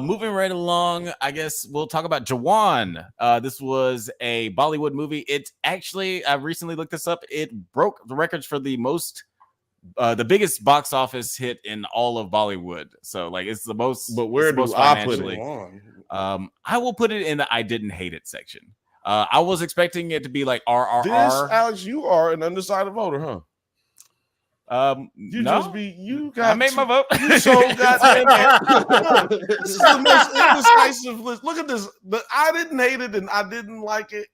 Moving right along, I guess we'll talk about Jawan. This was a Bollywood movie. It actually, I recently looked this up. It broke the records for the biggest box office hit in all of Bollywood. So, like, it's the most. But where do I put it? I will put it in the I didn't hate it section. I was expecting it to be like RRR. Alex, you are an undecided voter, huh? I made my vote. You so goddamn. This is the most indecisive list. Look at this. I didn't hate it and I didn't like it.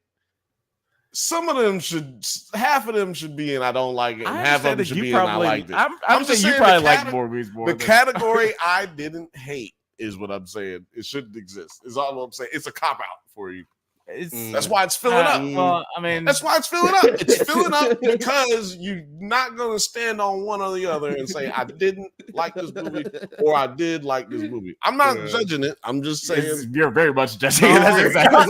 Half of them should be in I don't like it, and half of them should be in I liked it. I'm saying you probably like more movies more. The category I didn't hate is what I'm saying. It shouldn't exist. Is all I'm saying. It's a cop out for you. That's why it's filling up. Well, I mean, That's why it's filling up. It's filling up because you're not going to stand on one or the other and say, I didn't like this movie or I did like this movie. I'm not judging it. I'm just saying. You're very much judging. That's exactly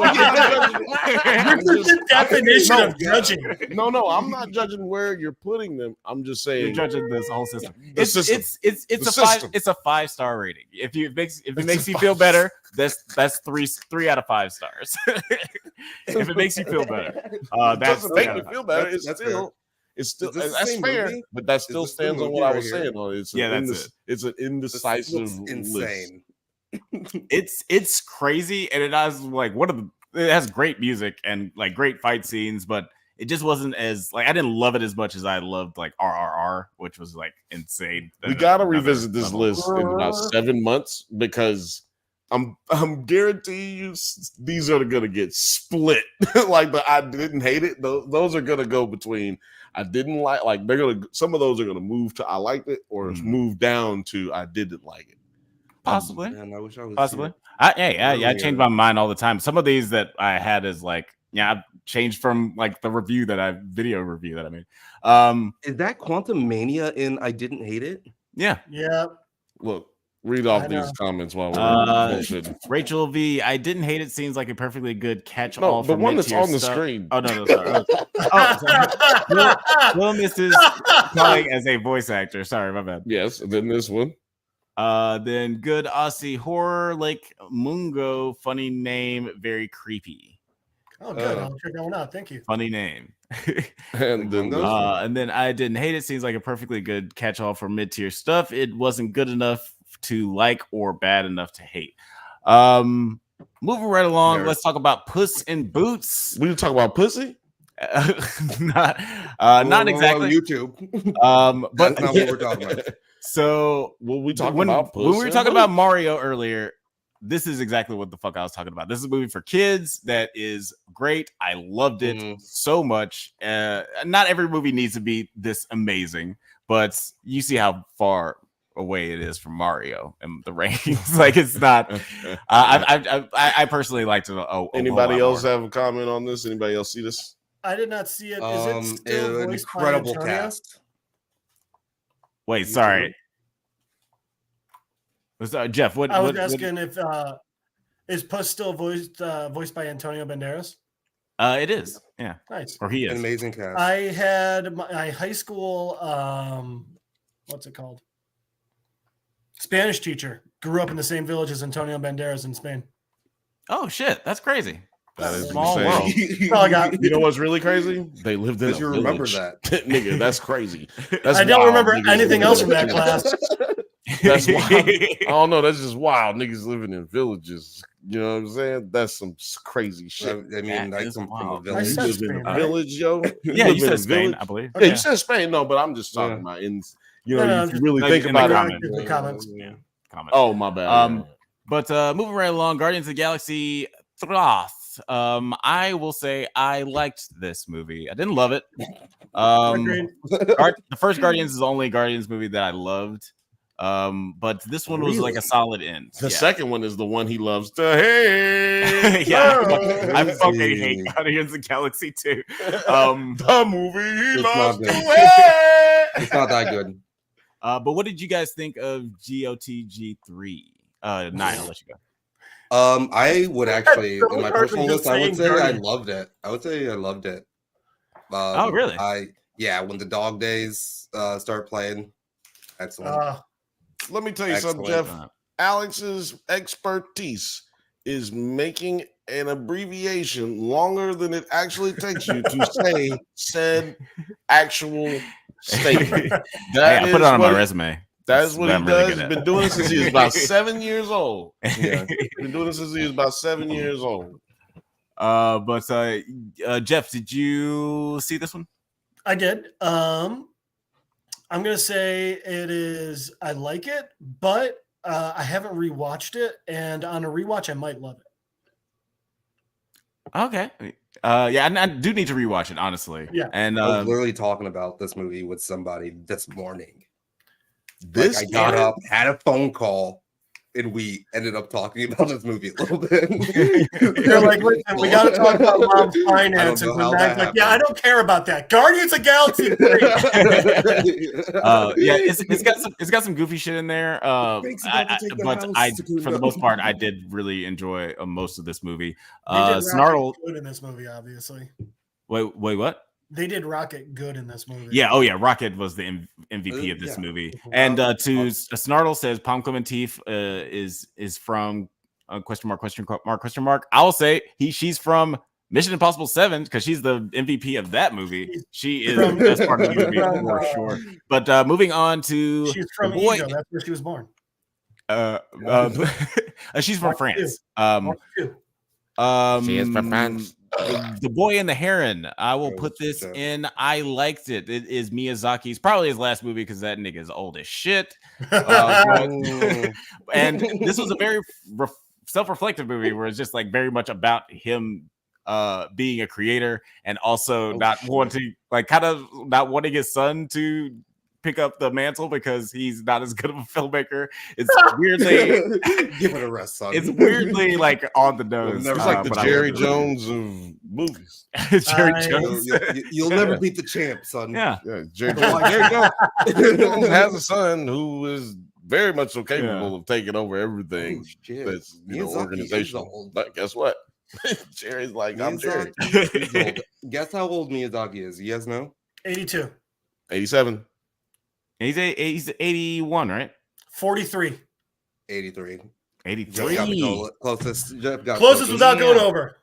the definition of judging. No, I'm not judging where you're putting them. I'm just saying you're judging this whole system. It's The a 5-star rating. If it makes you feel better, that's 3 out of 5 stars. If it makes you feel better, that doesn't make me feel better. It's still that's fair, movie? But that still stands on what I was saying. It's an indecisive insane. It's crazy, and it has it has great music and like great fight scenes, but it just wasn't as I didn't love it as much as I loved like RRR, which was like insane. We gotta revisit this list in about 7 months because I'm guaranteeing you these are gonna get split. Like the I didn't hate it. Those are gonna go between I didn't like they're gonna some of those are gonna move to I liked it or move down to I didn't like it. Possibly. Man, I wish I was possibly. I change my mind all the time. Some of these that I had is I've changed from like the video review that I made. Is that Quantum Mania in I Didn't Hate It? Yeah. Look. Read off these comments while we're bullshitting. Rachel V. I didn't hate it. Seems like a perfectly good catch-all. The one that's on the screen. Oh no, sorry. Will misses calling as a voice actor. Sorry, my bad. Yes, and then this one. Then good Aussie horror like Mungo. Funny name, very creepy. Oh, good. I'll check that one out. Thank you. Funny name. and then I didn't hate it. Seems like a perfectly good catch-all for mid-tier stuff. It wasn't good enough to like or bad enough to hate. Moving right along, let's talk about Puss in Boots. We talk about pussy? Not exactly. On YouTube. But that's not what we're talking about. So when we were talking about Mario earlier, this is exactly what the fuck I was talking about. This is a movie for kids that is great. I loved it so much. Not every movie needs to be this amazing, but you see how far away it is from Mario and the ratings. Like it's not. I personally liked it. Anybody else have a comment on this? Anybody else see this? I did not see it. Is it still an voiced incredible by Antonio? cast? Wait, sorry. Jeff, what? I was asking if is Puss still voiced by Antonio Banderas? It is. Yeah. Nice. Or he is. An amazing cast. I had my high school what's it called? Spanish teacher grew up in the same village as Antonio Banderas in Spain. Oh shit, that's crazy. That is small insane. world. You know what's really crazy? They lived in a you village. remember that. Nigga, that's crazy. I don't remember anything else from that class. That's wild. I don't know. That's just wild. Niggas living in villages. You know what I'm saying? That's some crazy shit. I mean, I come from a village. You live in a village, yo. Yeah, you said Spain, I believe. Yeah, you said Spain. No, but I'm just talking about in. You know, if you really think about it. The comments. Yeah. Oh, my bad. But moving right along, Guardians of the Galaxy 3. I will say I liked this movie. I didn't love it. The first Guardians is the only Guardians movie that I loved. But this one was like a solid end. The second one is the one he loves to hate. I fucking hate Guardians of the Galaxy 2. The movie he loves to hate. It's not that good. But what did you guys think of GOTG 3? Nite, I'll let you go. I would actually, in my personal list, I would say I loved it. I would say I loved it. Oh, really? When the dog days start playing, excellent. Let me tell you something, Jeff. Alex's expertise is making an abbreviation longer than it actually takes you to say said actual statement. I put it on my resume. That is what he does. He's been doing it since he was about 7 years old. Yeah, been doing it since he was about 7 years old. Jeff, did you see this one? I did. I'm gonna say it is. I like it, but I haven't rewatched it, and on a rewatch, I might love it. Okay. I do need to rewatch it, honestly. Yeah. And I was literally talking about this movie with somebody this morning. I got up, had a phone call, and we ended up talking about this movie a little bit. They're like, listen, we got to talk about mom's finances. And Mag's like, yeah, I don't care about that. Guardians of the Galaxy 3. Yeah, it's got some goofy shit in there. For the most part, I did really enjoy most of this movie. Snarl good in this movie, obviously. Wait, what? They did Rocket good in this movie. Yeah, Rocket was the MVP of this movie. And to Snartle says Palm Clementif is from question mark. I will say she's from Mission Impossible 7 because she's the MVP of that movie. She is the best part of the movie for sure. But moving on to she's from Egypt. That's where she was born. She's from France. She is from France. The Boy and the Heron. I will put this in. I liked it. It is Miyazaki's probably his last movie because that nigga is old as shit. And this was a very self-reflective movie where it's just like very much about him being a creator and also not wanting his son to pick up the mantle because he's not as good of a filmmaker. It's weirdly give it a rest, son. It's weirdly like on the nose. It's like the Jerry Jones of movies. Jerry Jones. You'll never beat the champ, son. Yeah. Jerry Jones has a son who is very much so capable of taking over everything. That's organizational. But guess what? Jerry's like, I'm Jerry. Guess how old Miyazaki is? You guys know? 82. 87. He's 81, right? 43. 83. 83. Closest without going over.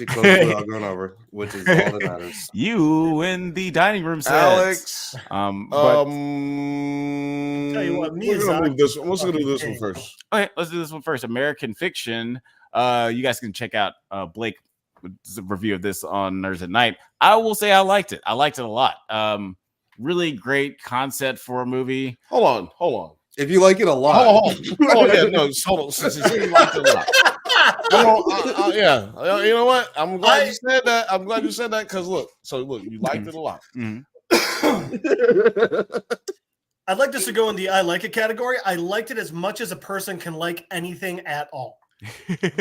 Closest without going over, which is all that matters. You in the dining room set. Alex. Tell you what, we're gonna move this one. Let's do this one first. Okay, let's do this one first. American Fiction. You guys can check out Blake's review of this on Nerds at Night. I will say I liked it. I liked it a lot. Really great concept for a movie. Hold on. If you like it a lot, hold on. Since you liked it a lot. Yeah. You know what? I'm glad you said that. Because look, you liked it a lot. Mm-hmm. I'd like this to go in the I like it category. I liked it as much as a person can like anything at all.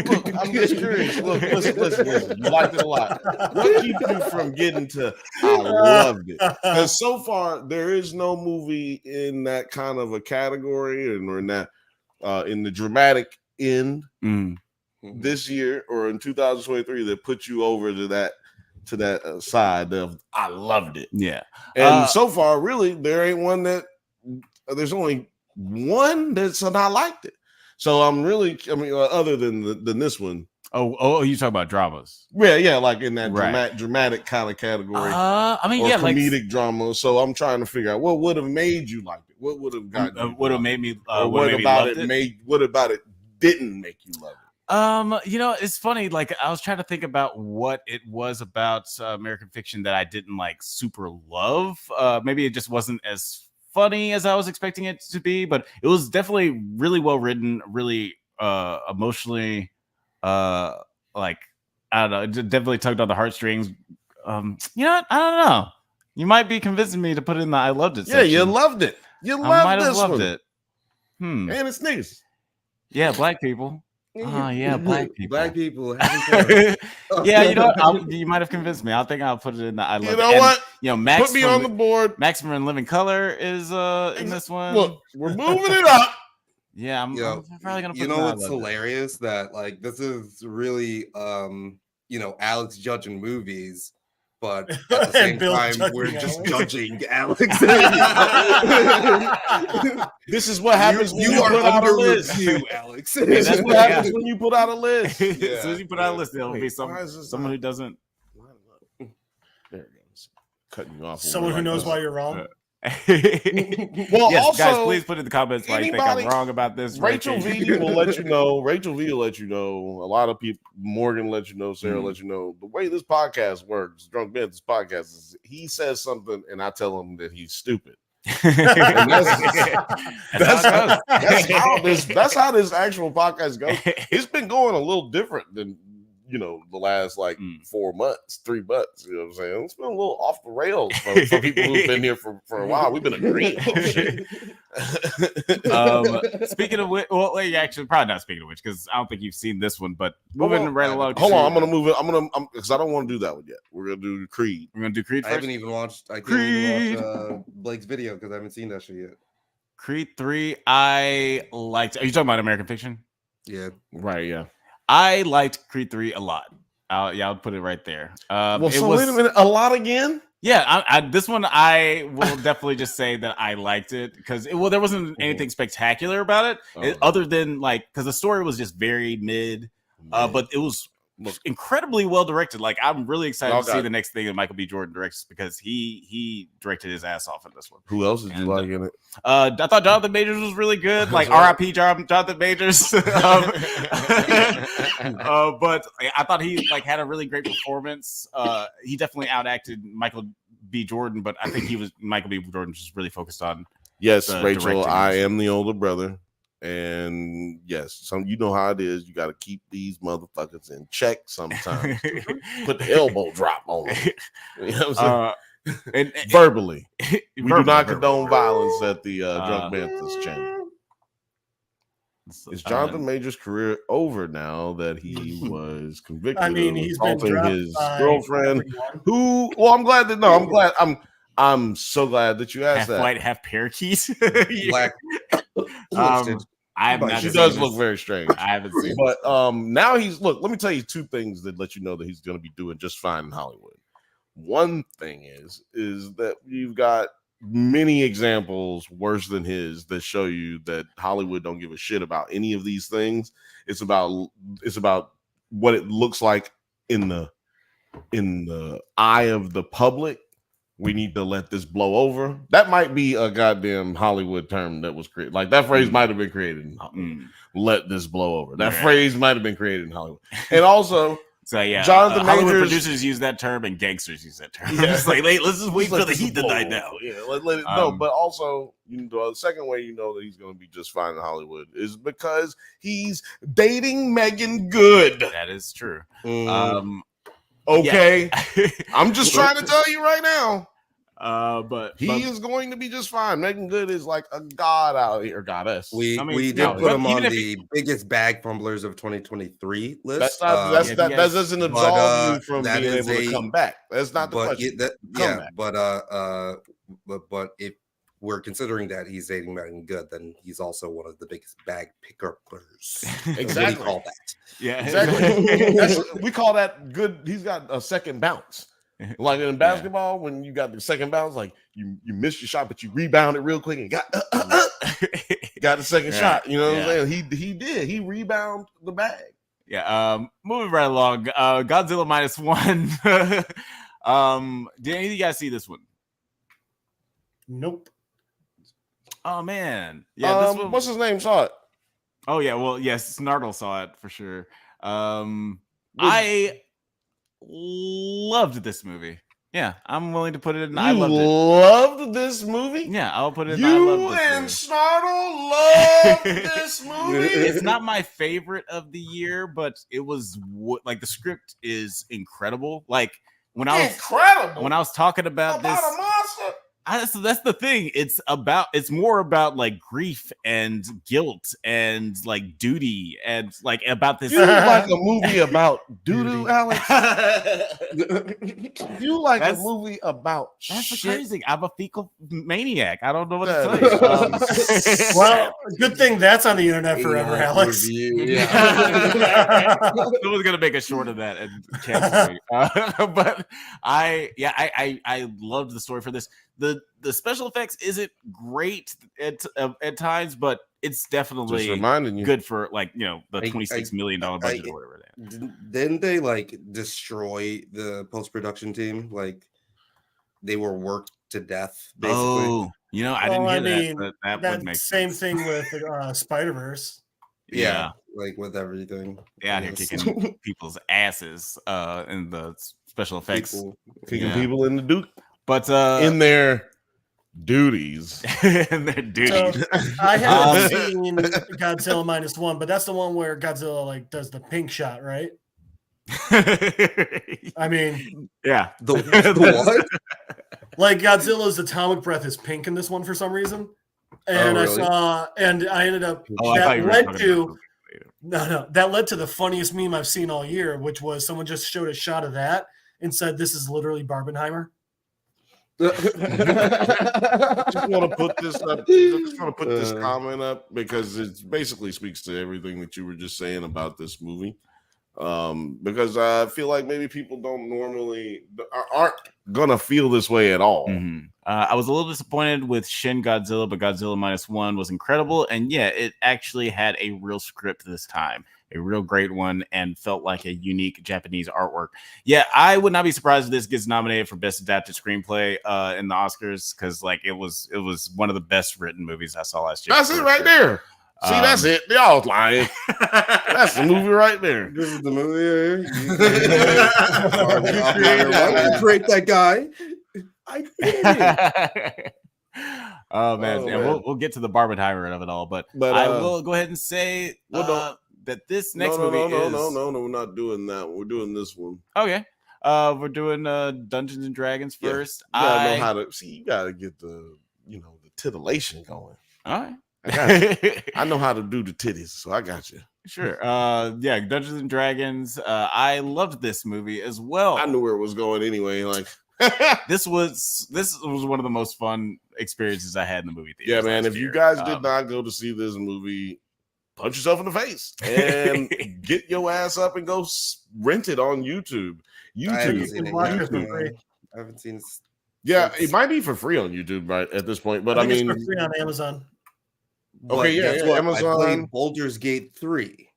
Look, I'm just curious. Look, listen. You liked it a lot. What keeps you from getting to I loved it? Because so far there is no movie in that kind of a category or in that in the dramatic end this year or in 2023 that put you over to that side of I loved it. Yeah. And so far, really, there ain't one that there's only one that's I liked it. So other than this one. Oh, you talk about dramas? Yeah, like in that dramatic kind of category. Comedic drama. So I'm trying to figure out what would have made you like it. What would have gotten you? Would have made me? What about it didn't make you love it? It's funny. Like I was trying to think about what it was about American Fiction that I didn't like super love. Maybe it just wasn't as funny as I was expecting it to be, but it was definitely really well written, really emotionally like I don't know, it definitely tugged on the heartstrings. I don't know. You might be convincing me to put it in the I loved it section. Yeah, you loved it. You loved this one. It. And it's niggas. Yeah, black people. Oh yeah, black people. Black people. Yeah, you know what? You might have convinced me. I think I'll put it in the I love it. You know what? Max put me on the board. Maximum in Living Color is in this one. Look, we're moving it up. Yeah, I'm probably gonna put you know what's hilarious? That like this is really Alex judging movies, but at the same time we're just judging Alex. This is what happens when you are put out a under list, review, Alex. That's what happens when you put out a list. As soon as you put out a list, there'll be someone who doesn't. There it goes. Cutting you off. Someone who knows why you're wrong. Well, yes, also, guys, please put in the comments why you think I'm wrong about this. Rachel V will let you know. Rachel V will let you know. A lot of people, Morgan let you know. Sarah let you know. The way this podcast works, Drunk Ben's podcast, is he says something and I tell him that he's stupid. That's how this actual podcast goes. It's been going a little different than the last like 4 months, 3 months. You know what I'm saying? It's been a little off the rails for people who've been here for a while. We've been agreeing on shit. Speaking of which, well, actually, probably not speaking of which, because I don't think you've seen this one, but moving right along. Hold on, I'm gonna move it. Because I don't want to do that one yet. We're gonna do Creed. We're gonna do Creed first. I can't even watch Blake's video because I haven't seen that shit yet. Creed 3, I liked. Are you talking about American Fiction? Yeah. Right, yeah. I liked Creed 3 a lot. I'll put it right there. Wait a minute, a lot again? Yeah, this one I will definitely just say that I liked it because there wasn't anything spectacular about it, other than because the story was just very mid, but it was incredibly well directed. Like I'm really excited to see the next thing that Michael B. Jordan directs because he directed his ass off in this one. Who else did you like in it? I thought Jonathan Majors was really good. Like R.I.P. Jonathan Majors. But I thought he had a really great performance. He definitely outacted Michael B. Jordan, but I think Michael B. Jordan just really focused on. Yes, Rachel, I am the older brother. And yes, you know how it is. You got to keep these motherfuckers in check sometimes. Put the elbow drop on them. You know what I'm saying? And verbally. We do not condone violence at the Drunk Banthas channel. Is Jonathan Major's career over now that he was convicted of assaulting his girlfriend? I'm so glad that you asked half that. White, half parakeet. Black. She does look very strange. I haven't seen it. But now let me tell you two things that let you know that he's going to be doing just fine in Hollywood. One thing is that you've got many examples worse than his that show you that Hollywood don't give a shit about any of these things. It's about what it looks like in the eye of the public. We need to let this blow over. That might be a goddamn Hollywood term that was created. Like that phrase might have been created in Hollywood. Let this blow over. That phrase might have been created in Hollywood. And also, so yeah, Jonathan Hollywood Majors, producers use that term and gangsters use that term. Yeah. It's let's just wait for the heat to die down. Yeah, let it no. But also, the second way you know that he's going to be just fine in Hollywood is because he's dating Megan Good. That is true. Okay, yeah. I'm just trying to tell you right now. But he is going to be just fine. Megan Good is like a god out here, goddess. We did put him on the biggest bag fumblers of 2023 list. That doesn't absolve you from being able to come back. That's not the question. But if we're considering that he's dating Megan Good, then he's also one of the biggest bag pickers. Exactly. We call that. Yeah, exactly. We call that good. He's got a second bounce. Like in basketball, when you got the second bounce, like you missed your shot, but you rebounded real quick and got the second shot. You know what I'm saying? He did. He rebounded the bag. Yeah. Moving right along. Godzilla -1. Did any of you guys see this one? Nope. Oh man. Yeah. This one, what's his name? Saw it. Oh yeah. Well, yes, Snartle saw it for sure. I loved this movie. Yeah, I'm willing to put it in. I loved this movie. Yeah, I'll put it in. You and Snartle loved this movie. It's not my favorite of the year, but it was the script is incredible. Like when I was talking about this. A monster. That's the thing. It's more about like grief and guilt and like duty and like about this. You like a movie about doo-doo, Alex? You like a movie about that's shit? Crazy. I'm a fecal maniac. I don't know what to tell you. Well, good thing that's on the internet forever, Alex. Yeah. Someone's gonna make a short of that and cancel me. But I loved the story for this. The special effects isn't great at times, but it's definitely good for the $26 million budget or whatever it is. Didn't they destroy the post-production team? Like they were worked to death, basically. Oh, I didn't hear that. That would make same sense. thing with Spider-Verse. Yeah, like with everything. Yeah, here kicking people's asses in the special effects. Kicking people in the Duke. But in their duties. So, I haven't seen Godzilla -1, but that's the one where Godzilla does the pink shot, right? I mean, yeah. The what? like Godzilla's atomic breath is pink in this one for some reason. And really? I ended up I thought you were led talking to about that led to the funniest meme I've seen all year, which was someone just showed a shot of that and said, "This is literally Barbenheimer." Just want to put this up. Just want to put this comment up because it basically speaks to everything that you were just saying about this movie. Because I feel like maybe people aren't gonna feel this way at all. Mm-hmm. I was a little disappointed with Shin Godzilla, but Godzilla -1 was incredible, and yeah, it actually had a real script this time, a real great one, and felt like a unique Japanese artwork. Yeah, I would not be surprised if this gets nominated for Best Adapted Screenplay in the Oscars because like it was one of the best written movies I saw last year. That's it right there. See, that's it. Y'all lying. That's the movie right there. This is the movie. I create that guy. I did it. Oh man, we'll get to the Barbenheimer of it all, but I will go ahead and say that this next movie is no, we're not doing that. We're doing this one. Okay. We're doing Dungeons and Dragons first. You gotta know how to see. You gotta get the the titillation going. All right. I know how to do the titties, so I got you. Sure. Yeah, Dungeons and Dragons. I loved this movie as well. I knew where it was going anyway. Like this was one of the most fun experiences I had in the movie theater. Yeah, man. If you guys did not go to see this movie, punch yourself in the face and get your ass up and go rent it on YouTube. I haven't seen it. Yeah, it might be for free on YouTube right at this point, but I mean, it's for free on Amazon. Okay, yeah, Amazon. I played Baldur's Gate 3.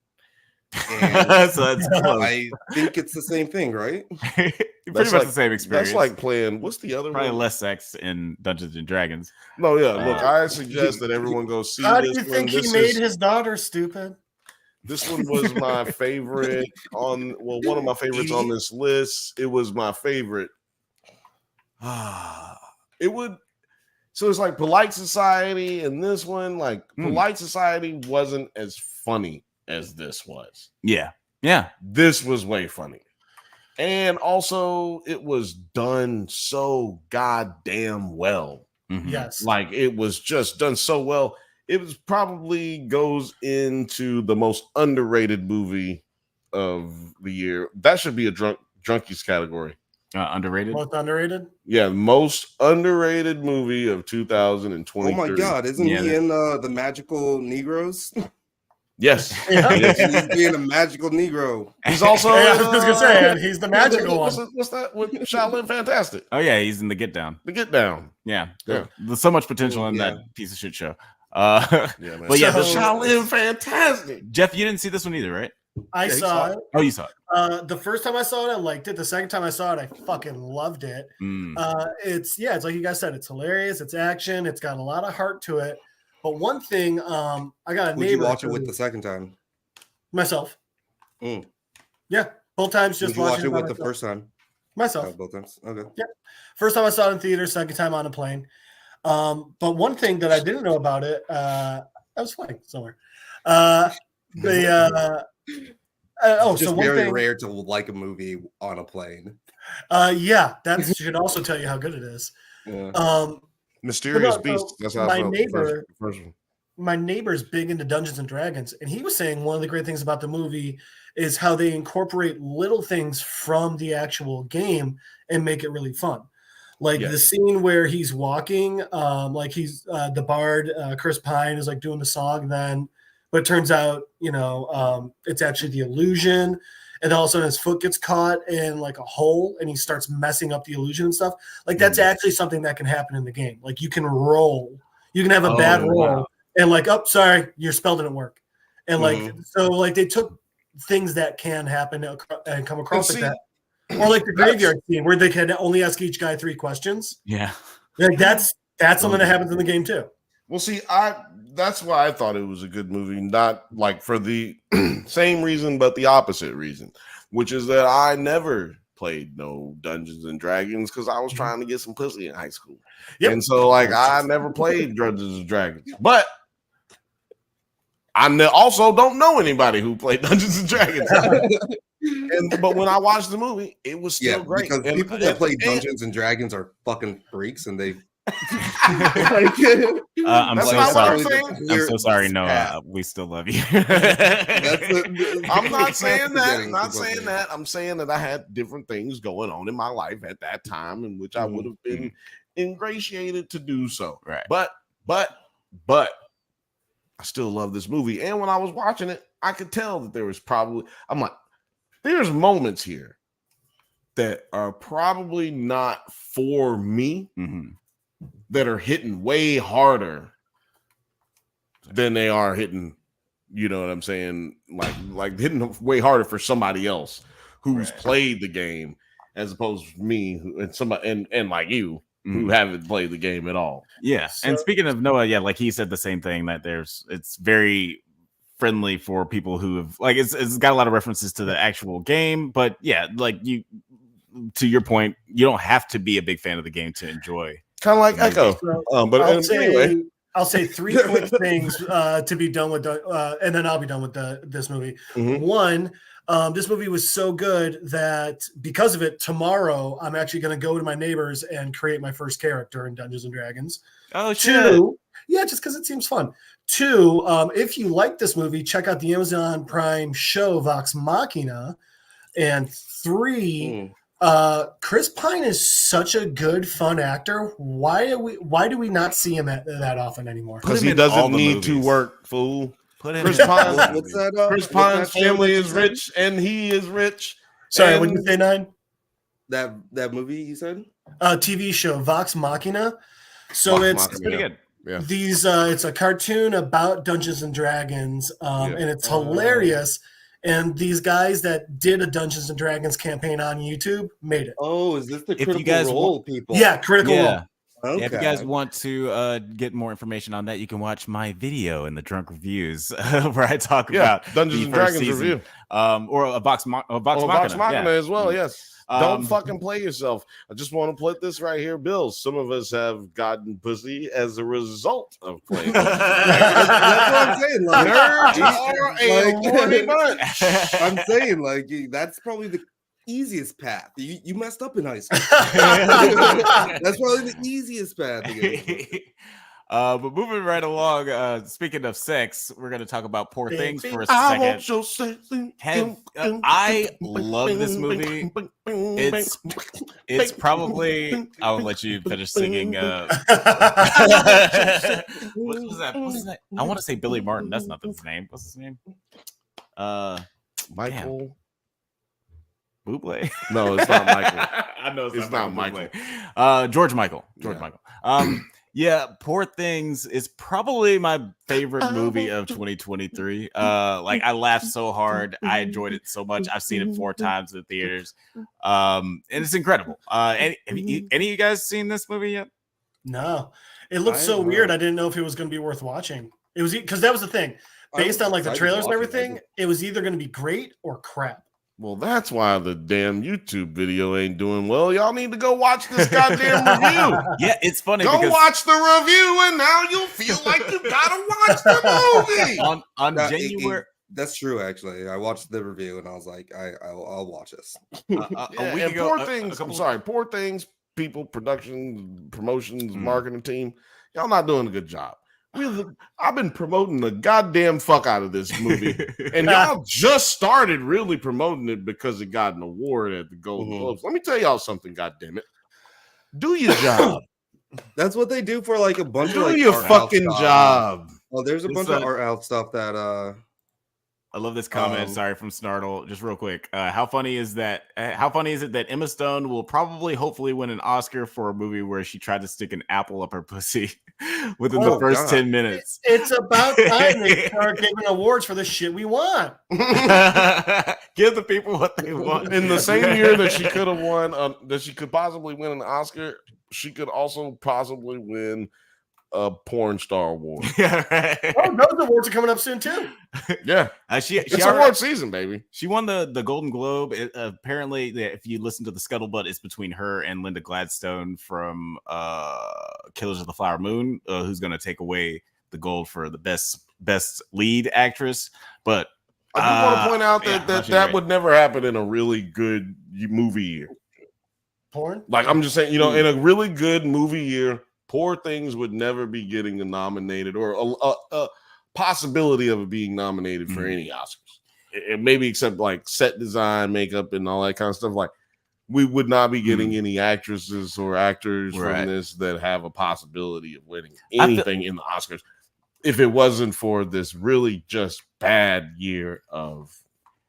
And so that's close. I think it's the same thing, right? Pretty much the same experience. That's like playing. What's the other Probably one? less sex in Dungeons and Dragons. No, yeah. Look, I suggest that everyone go see. How this do you one. think he made his daughter stupid? This one was my favorite one of my favorites on this list. It was my favorite. So it's like Polite Society, and this one, like Polite Society, wasn't as funny as this was. Yeah. This was way funny. And also, it was done so goddamn well. Mm-hmm. Yes. Like, it was just done so well. It was probably goes into the most underrated movie of the year. That should be a drunkies category. Underrated? Most underrated? Yeah, most underrated movie of 2023. Oh my God, isn't he in the Magical Negroes? Yes. He's being a magical Negro. He's also I was just gonna say he's the magical one. What's that with Shaolin Fantastic? Oh yeah, he's in the Get Down. The Get Down. Yeah. There's so much potential in that piece of shit show. Man. But yeah, the Shaolin Fantastic. Jeff, you didn't see this one either, right? I saw it. Oh, you saw it. The first time I saw it, I liked it. The second time I saw it, I fucking loved it. It's like you guys said, it's hilarious, it's action, it's got a lot of heart to it. But one thing, I got a neighbor. Would you watch it with the second time? Myself. Yeah, both times. Just Did you watch watching it with myself. the first time? Myself. Both times. Okay. Yeah. First time I saw it in theater, second time on a plane. But one thing that I didn't know about it, I was flying somewhere. It's just so one very thing, rare to like a movie on a plane. Yeah, that should also tell you how good it is. Yeah. Mysterious Beast. That's how my I felt neighbor. first one. My neighbor's big into Dungeons and Dragons, and he was saying one of the great things about the movie is how they incorporate little things from the actual game and make it really fun. Like the scene where he's walking, like he's the bard, Chris Pine is like doing the song but it turns out, it's actually the illusion. And all of a sudden his foot gets caught in like a hole and he starts messing up the illusion and stuff. Like that's actually something that can happen in the game. Like you can roll, you can have a bad roll and like, oh, sorry, your spell didn't work. And like, so like they took things that can happen and come across like that. Or like the graveyard scene where they can only ask each guy 3 questions. Yeah. Like that's something that happens in the game too. Well, see, that's why I thought it was a good movie, not like for the same reason, but the opposite reason, which is that I never played no Dungeons and Dragons because I was trying to get some pussy in high school. And so like I never played Dungeons and Dragons. But also don't know anybody who played Dungeons and Dragons. But when I watched the movie, it was still great. Because people that play Dungeons and Dragons are fucking freaks, and they. I'm so sorry. I'm so sorry. Noah. No, we still love you. I'm not saying that. I'm not saying that. I'm saying that I had different things going on in my life at that time, in which I would have been ingratiated to do so. Right. But I still love this movie. And when I was watching it, I could tell that there was I'm like, there's moments here that are probably not for me. That are hitting way harder than they are hitting, you know what I'm saying? Like hitting way harder for somebody else who's played the game as opposed to me and like you who haven't played the game at all. Yeah. So, and speaking of Noah, like he said the same thing, that it's very friendly for people who have it's got a lot of references to the actual game, but like to your point, you don't have to be a big fan of the game to enjoy. Kind of like Echo. But anyway, I'll say 3 quick things to be done with, and then I'll be done with this movie. One, this movie was so good that because of it, tomorrow I'm actually going to go to my neighbors and create my first character in Dungeons and Dragons. Oh, shit. 2, just because it seems fun. 2, if you like this movie, check out the Amazon Prime show Vox Machina. And 3. Chris Pine is such a good, fun actor. Why do we not see him that often anymore? Because he doesn't need to work, fool. Chris Pine. What's that? Chris Pine's family is rich, and he is rich. Sorry, what did you say, 9? That movie you said? TV show Vox Machina. So it's pretty good. Yeah. It's a cartoon about Dungeons and Dragons, and it's hilarious. And these guys that did a Dungeons and Dragons campaign on YouTube made it. Oh, is this the Critical Role people? Yeah, Critical Role. Okay. Yeah, if you guys want to get more information on that, you can watch my video in the Drunk Reviews where I talk about Dungeons and Dragons review, or a Vox Machina as well. Yes. Don't fucking play yourself. I just want to put this right here, Bill. Some of us have gotten pussy as a result of playing. That's what I'm saying. Like, nerds are a horny bunch. I'm saying, like, that's probably the easiest path. You messed up in high school. That's probably the easiest path to get. But moving right along, speaking of sex, we're going to talk about Poor Things for a second. I love this movie. It's probably. I'll let you finish singing. What was that? What's his name? I want to say Billy Martin. That's not his name. What's his name? Michael Bublé? No, it's not Michael. I know it's not Michael. George Michael. Yeah, Poor Things is probably my favorite movie of 2023. Like I laughed so hard. I enjoyed it so much. I've seen it 4 times in the theaters. And it's incredible. Any of you guys seen this movie yet? No. It looked so weird. I didn't know if it was going to be worth watching. It was because that was the thing. Based on like the trailers and everything, it was either going to be great or crap. Well, that's why the damn YouTube video ain't doing well. Y'all need to go watch this goddamn review. Yeah, it's funny. Go watch the review, and now you'll feel like you gotta watch the movie. on January. That's true, actually. I watched the review and I was like, I'll watch this. Poor Things, people, production, promotions, marketing team. Y'all not doing a good job. I've been promoting the goddamn fuck out of this movie, and y'all just started really promoting it because it got an award at the Golden Globes. Let me tell y'all something, goddamn it. Do your job. That's what they do for like a bunch of do your fucking job. Oh, there's a bunch of art out stuff that I love this comment. Sorry, from Snartle. Just real quick. How funny is that? How funny is it that Emma Stone will hopefully win an Oscar for a movie where she tried to stick an apple up her pussy within the first 10 minutes? It's about time they start giving awards for the shit we want. Give the people what they want. In the same year that she could have won, that she could possibly win an Oscar, she could also possibly win a porn star award. Yeah, right. Oh, those awards are coming up soon too. Yeah, it's award season, baby. She won the Golden Globe. Apparently, if you listen to the scuttlebutt, it's between her and Linda Gladstone from Killers of the Flower Moon, who's going to take away the gold for the best best lead actress. But I do want to point out that would never happen in a really good movie year. Porn? Like, I'm just saying, in a really good movie year, Poor Things would never be getting nominated or a possibility of it being nominated for any Oscars. It maybe except like set design, makeup, and all that kind of stuff. Like, we would not be getting any actresses or actors from this that have a possibility of winning anything in the Oscars if it wasn't for this really just bad year of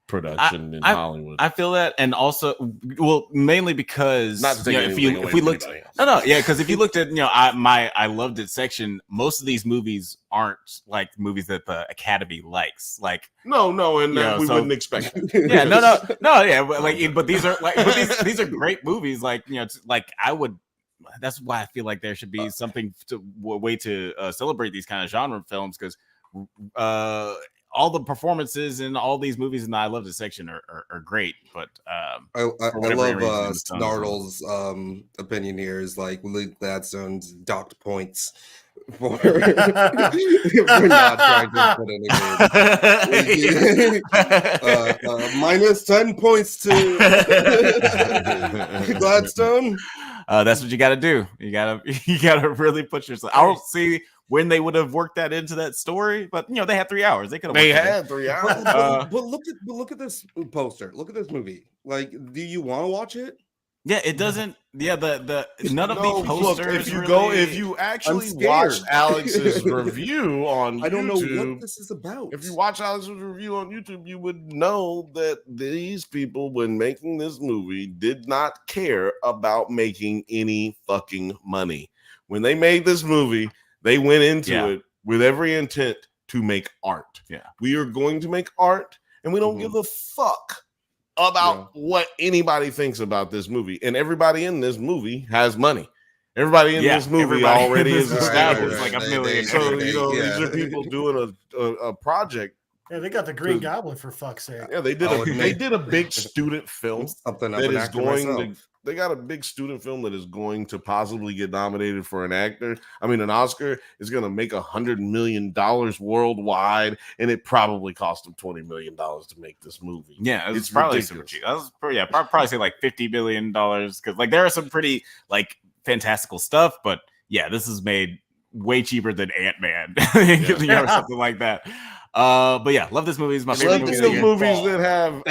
production in Hollywood. I feel that, and also, well, mainly because not to take if we looked, because if you looked at I loved it section, most of these movies aren't like movies that the Academy likes. Like no, and we wouldn't expect. Yeah, but these are these are great movies. Like like I would. That's why I feel like there should be something way to celebrate these kind of genre films, because all the performances in all these movies in the I Loved It section are great. But I love Snartle's opinion here is like Luke Gladstone's docked points for not trying to put anything. Minus 10 points to Gladstone. That's what you got to do. You got to really put yourself. I don't see when they would have worked that into that story, but they had 3 hours. They could have. They had 3 hours. But look at this poster. Look at this movie. Like, do you want to watch it? Yeah, it doesn't. Yeah, the none of these posters. If you actually watch Alex's review on YouTube, I don't know what this is about. If you watch Alex's review on YouTube, you would know that these people, when making this movie, did not care about making any fucking money. When they made this movie, they went into it with every intent to make art. Yeah, we are going to make art, and we don't give a fuck about what anybody thinks about this movie. And everybody in this movie has money. Everybody in this movie already is established. Like a million. So these are people doing a project. Yeah, they got the Green Goblin, for fuck's sake. Yeah, they did a big student film that is going to. They got a big student film that is going to possibly get nominated for an Oscar. Is going to make $100 million worldwide, and it probably cost them $20 million to make this movie. Yeah, it's probably super cheap. Probably say like $50 million, because like there are some pretty like fantastical stuff, but yeah, this is made way cheaper than Ant-Man, or something like that. But yeah, love this movie. It's my favorite movie. The movies that have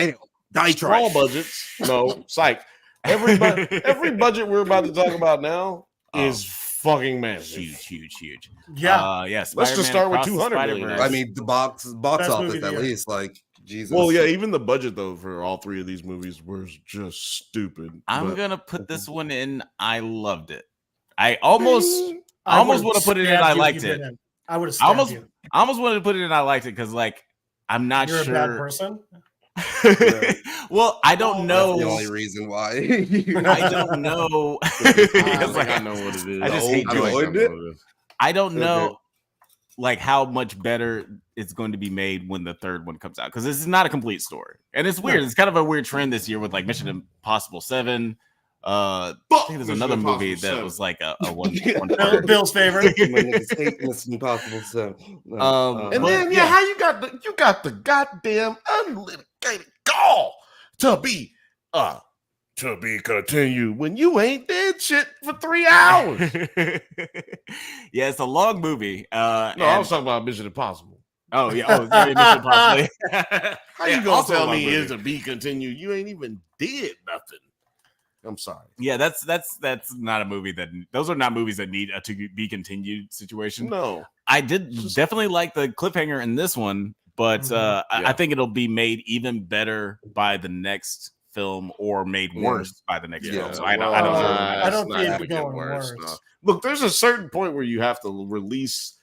small budgets. No, psych. Every budget we're about to talk about now is fucking massive. Huge. Yeah. Yes. Let's just start with 200 million. I mean, the box office at least, like, Jesus. Well, yeah, even the budget though for all 3 of these movies was just stupid. I'm gonna put this one in. I loved it. I almost want to put it in. I liked it. I would have. I almost wanted to put it in. I liked it because, like, I'm not sure. You're a bad person. Well, I don't know. That's the only reason why. I don't know. I know what it is. I just hate doing it. I don't know, like, how much better it's going to be made when the third one comes out, because this is not a complete story, and it's weird. It's kind of a weird trend this year with like Mission Impossible 7. I think there's another movie that was like a one. Bill's favorite. Mission Impossible 7. And then how you got the goddamn unlitigated gall to be continued when you ain't did shit for 3 hours. Yeah, it's a long movie. I was talking about Mission Impossible. Oh yeah, Mission Impossible. How you gonna tell me is to be continued? You ain't even did nothing. I'm sorry. Yeah, that's not a movie those are not movies that need a to be continued situation. No, I did definitely like the cliffhanger in this one, but I think it'll be made even better by the next film, or made worse by the next film. So I don't think it's going worse. No. Look, there's a certain point where you have to release,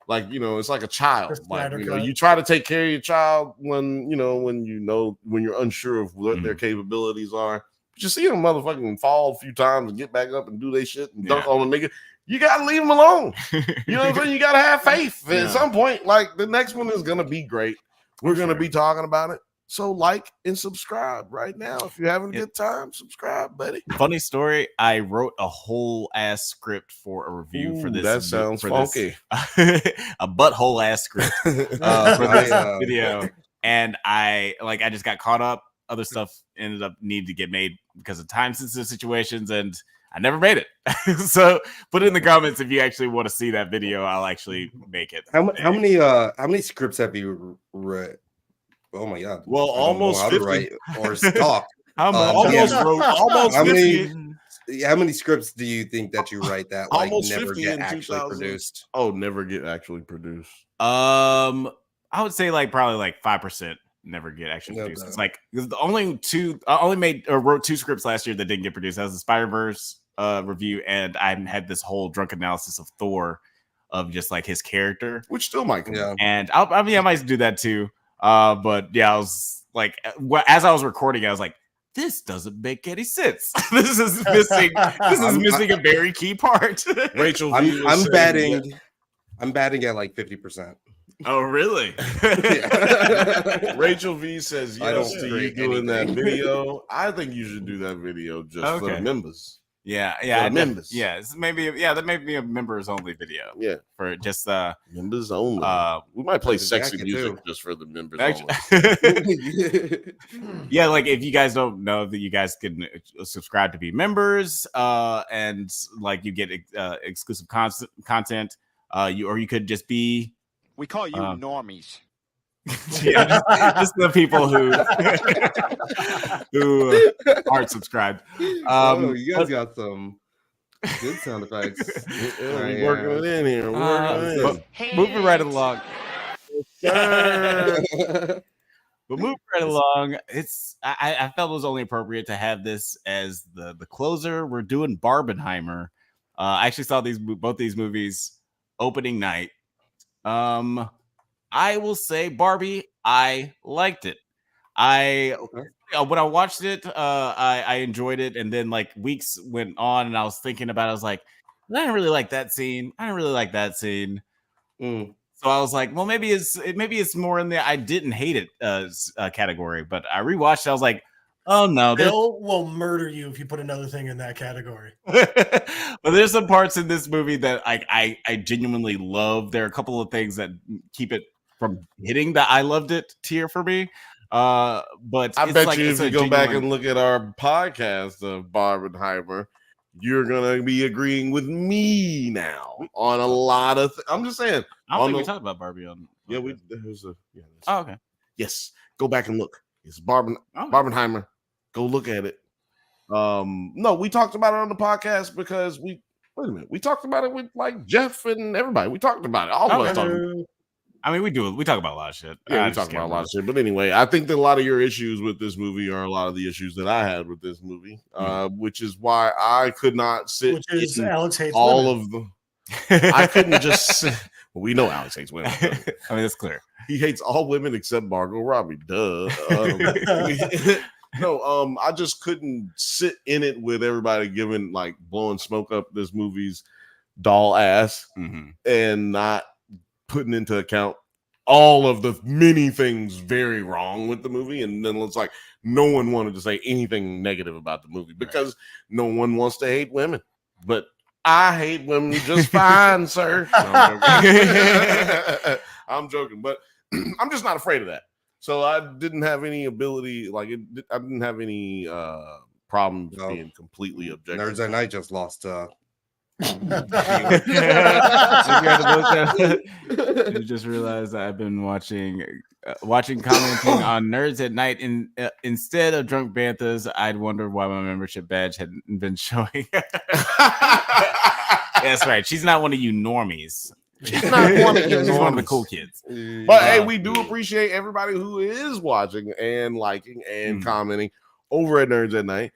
like, it's like a child. Like, you try to take care of your child when you're unsure of what their capabilities are. But you see them motherfucking fall a few times and get back up and do their shit and dunk on the nigga. You gotta leave them alone. You know what I'm saying? You gotta have faith. At some point, like, the next one is gonna be great. We're gonna be talking about it. So like and subscribe right now. If you're having a good time, subscribe, buddy. Funny story, I wrote a whole ass script for a review for this. That sounds funky. A butthole ass script for this video. And I just got caught up. Other stuff ended up needing to get made because of time sensitive situations, and I never made it. So put it in the comments if you actually want to see that video. I'll actually make it. How many scripts have you read? Oh my god! Well, almost 50. Write or talk. Almost 50. How many scripts do you think that you write that like almost never 50 get in actually 2000. produced? Oh, never get actually produced. I would say probably 5% never get actually produced. It's the only two. I only wrote 2 scripts last year that didn't get produced. That was the Spider-Verse review, and I had this whole drunk analysis of Thor, of just his character, which still might come. Yeah. And I might do that too. But yeah, I was as I was recording, I was like, this doesn't make any sense. This is missing a very key part. Rachel, I'm batting at 50%. Oh, really? Rachel V says yes to you doing that video. I think you should do that video just for the members. Yeah, members. That may be a members only video. Yeah, for just members only. We might play sexy music just for the members only. Yeah, if you guys don't know that you guys can subscribe to be members, and you get exclusive content. You could just be. We call you normies. Yeah, just the people who aren't subscribed. You guys got some good sound effects. We're working it in here. Moving right along. But moving right along, I felt it was only appropriate to have this as the closer. We're doing Barbenheimer. I actually saw both these movies opening night. I will say Barbie, I liked it. When I watched it, I enjoyed it, and then weeks went on, and I was thinking about it. I was like, I didn't really like that scene. I didn't really like that scene. So I was like, well, maybe it's more in the I didn't hate it category. But I rewatched it. I was like, oh no, Bill will murder you if you put another thing in that category. But there's some parts in this movie that I genuinely love. There are a couple of things that keep it from hitting the I loved it tier for me. But I bet you if you go back and look at our podcast of Barbenheimer, you're gonna be agreeing with me now on a lot of. I'm just saying. I don't think we talked about Barbie on. Yeah, we. Oh, okay. Yes, go back and look. It's Barbenheimer. Go look at it. No, we talked about it on the podcast because wait a minute. We talked about it with Jeff and everybody. We talked about it. All of us talking. I mean, we do. We talk about a lot of shit. Yeah, we talk about a lot of shit. But anyway, I think that a lot of your issues with this movie are a lot of the issues that I had with this movie, which is why I could not sit. Which is Alex hates all women. of them. I couldn't just sit. Well, we know Alex hates women. I mean, that's clear. He hates all women except Margot Robbie. Duh. No, I just couldn't sit in it with everybody giving blowing smoke up this movie's doll ass and not putting into account all of the many things very wrong with the movie. And then it's no one wanted to say anything negative about the movie because no one wants to hate women. But I hate women just fine, sir. No, I'm joking, but I'm just not afraid of that. So I didn't have any ability, I didn't have any problems being completely objective. Nerds at Night just lost. You just realized that I've been watching commenting on Nerds at Night. Instead of Drunk Banthas, I'd wonder why my membership badge hadn't been showing. That's right. She's not one of you normies. She's not one of you. She's one of the cool kids. But hey, we do appreciate everybody who is watching and liking and commenting over at Nerds at Night.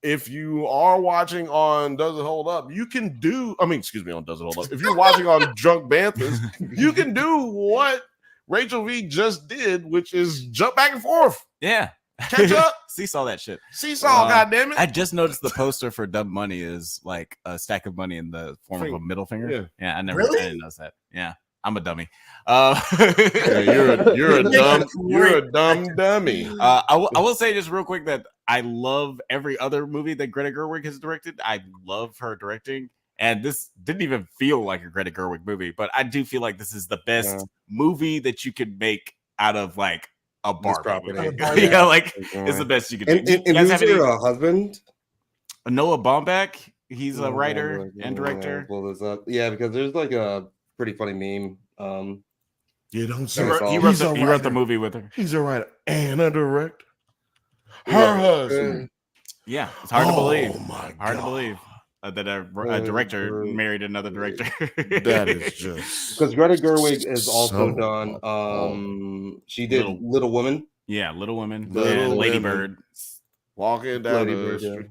If you are watching on Does It Hold Up, you can do. On Does It Hold Up. If you're watching on Drunk Banthas, you can do what Rachel V just did, which is jump back and forth. Yeah. Catch up. Seesaw that shit. Seesaw, goddammit. I just noticed the poster for Dumb Money is a stack of money in the form of a middle finger. Yeah, I didn't notice that. Yeah. I'm a dummy. Yeah, you're a dumb dummy. I will say just real quick that I love every other movie that Greta Gerwig has directed. I love her directing, and this didn't even feel like a Greta Gerwig movie, but I do feel like this is the best movie that you could make out of like a Barbie movie. Yeah, like it's the best you could do. And who's your husband? Noah Baumbach. He's a writer and director. Pull this up. Yeah, because there's like a pretty funny meme. You don't say he wrote the movie with her. He's a writer and a director. Her husband. Yeah, it's hard to believe. Oh my hard to believe that a director married another director. That is just because Greta Gerwig is also done. She did Little Women. Yeah, Little Women and Lady Bird. Walking down the street.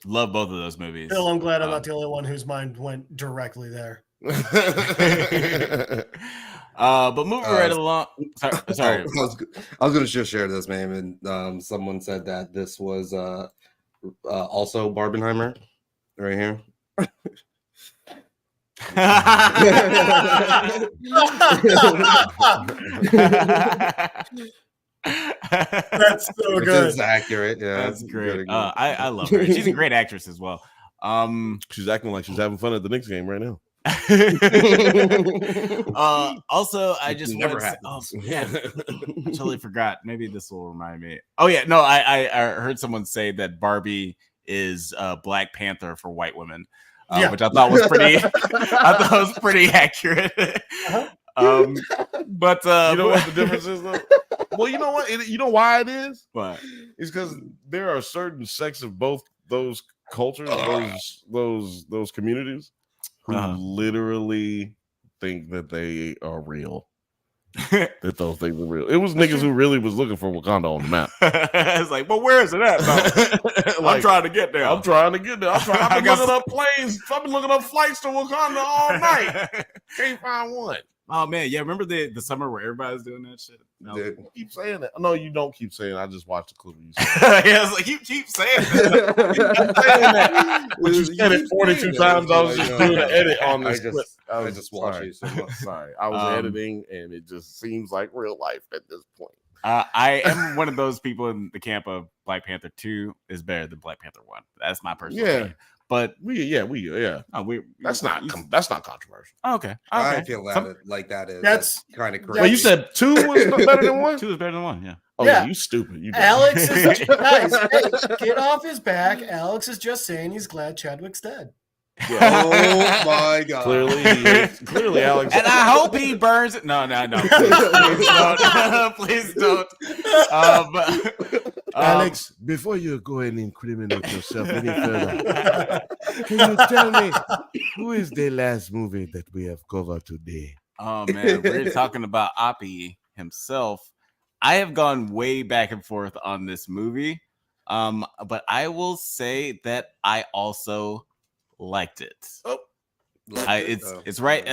Love both of those movies. Phil, I'm glad I'm not the only one whose mind went directly there. But moving right along. Sorry. I was going to just share this, man. And someone said that this was also Barbenheimer right here. That's so good. It's accurate. Yeah, that's great. I love her. She's a great actress as well. She's acting like she's having fun at the Knicks game right now. Also, I just never happens. I totally forgot. Maybe this will remind me. Oh yeah, no, I heard someone say that Barbie is Black Panther for white women, which I thought was pretty. I thought was pretty accurate. But you know what the difference is, though. Well, you know what? You know why it is? Why? It's because there are certain sects of both those cultures, those communities, who literally think that they are real. That those things are real. It was niggas who really was looking for Wakanda on the map. It's like, but where is it at? Like, I'm trying to get there. I've been looking up planes. I've been looking up flights to Wakanda all night. Can't find one. Oh man, yeah. Remember the summer where everybody's doing that shit? No. Dude, keep saying it. No, you don't keep saying it. I just watched the clip of you saying it. Yeah, it's like you keep saying that. But you said it 42 times. I was just doing an edit on this clip. I just watched you so much. Sorry. I was editing, and it just seems like real life at this point. I am one of those people in the camp of Black Panther 2 is better than Black Panther 1. That's my personal opinion. But that's not controversial. Okay. I feel that's kind of crazy. Well, you said 2 was better than 1? 2 is better than 1, yeah. Oh yeah, you stupid. You Alex is guys, hey, get off his back. Alex is just saying he's glad Chadwick's dead. Yeah. Oh my god! Clearly, Alex. And I hope he burns it. No. Please don't. Alex, before you go and incriminate yourself any further, can you tell me who is the last movie that we have covered today? Oh man, we're talking about Oppie himself. I have gone way back and forth on this movie, but I will say that I also liked it. It's right.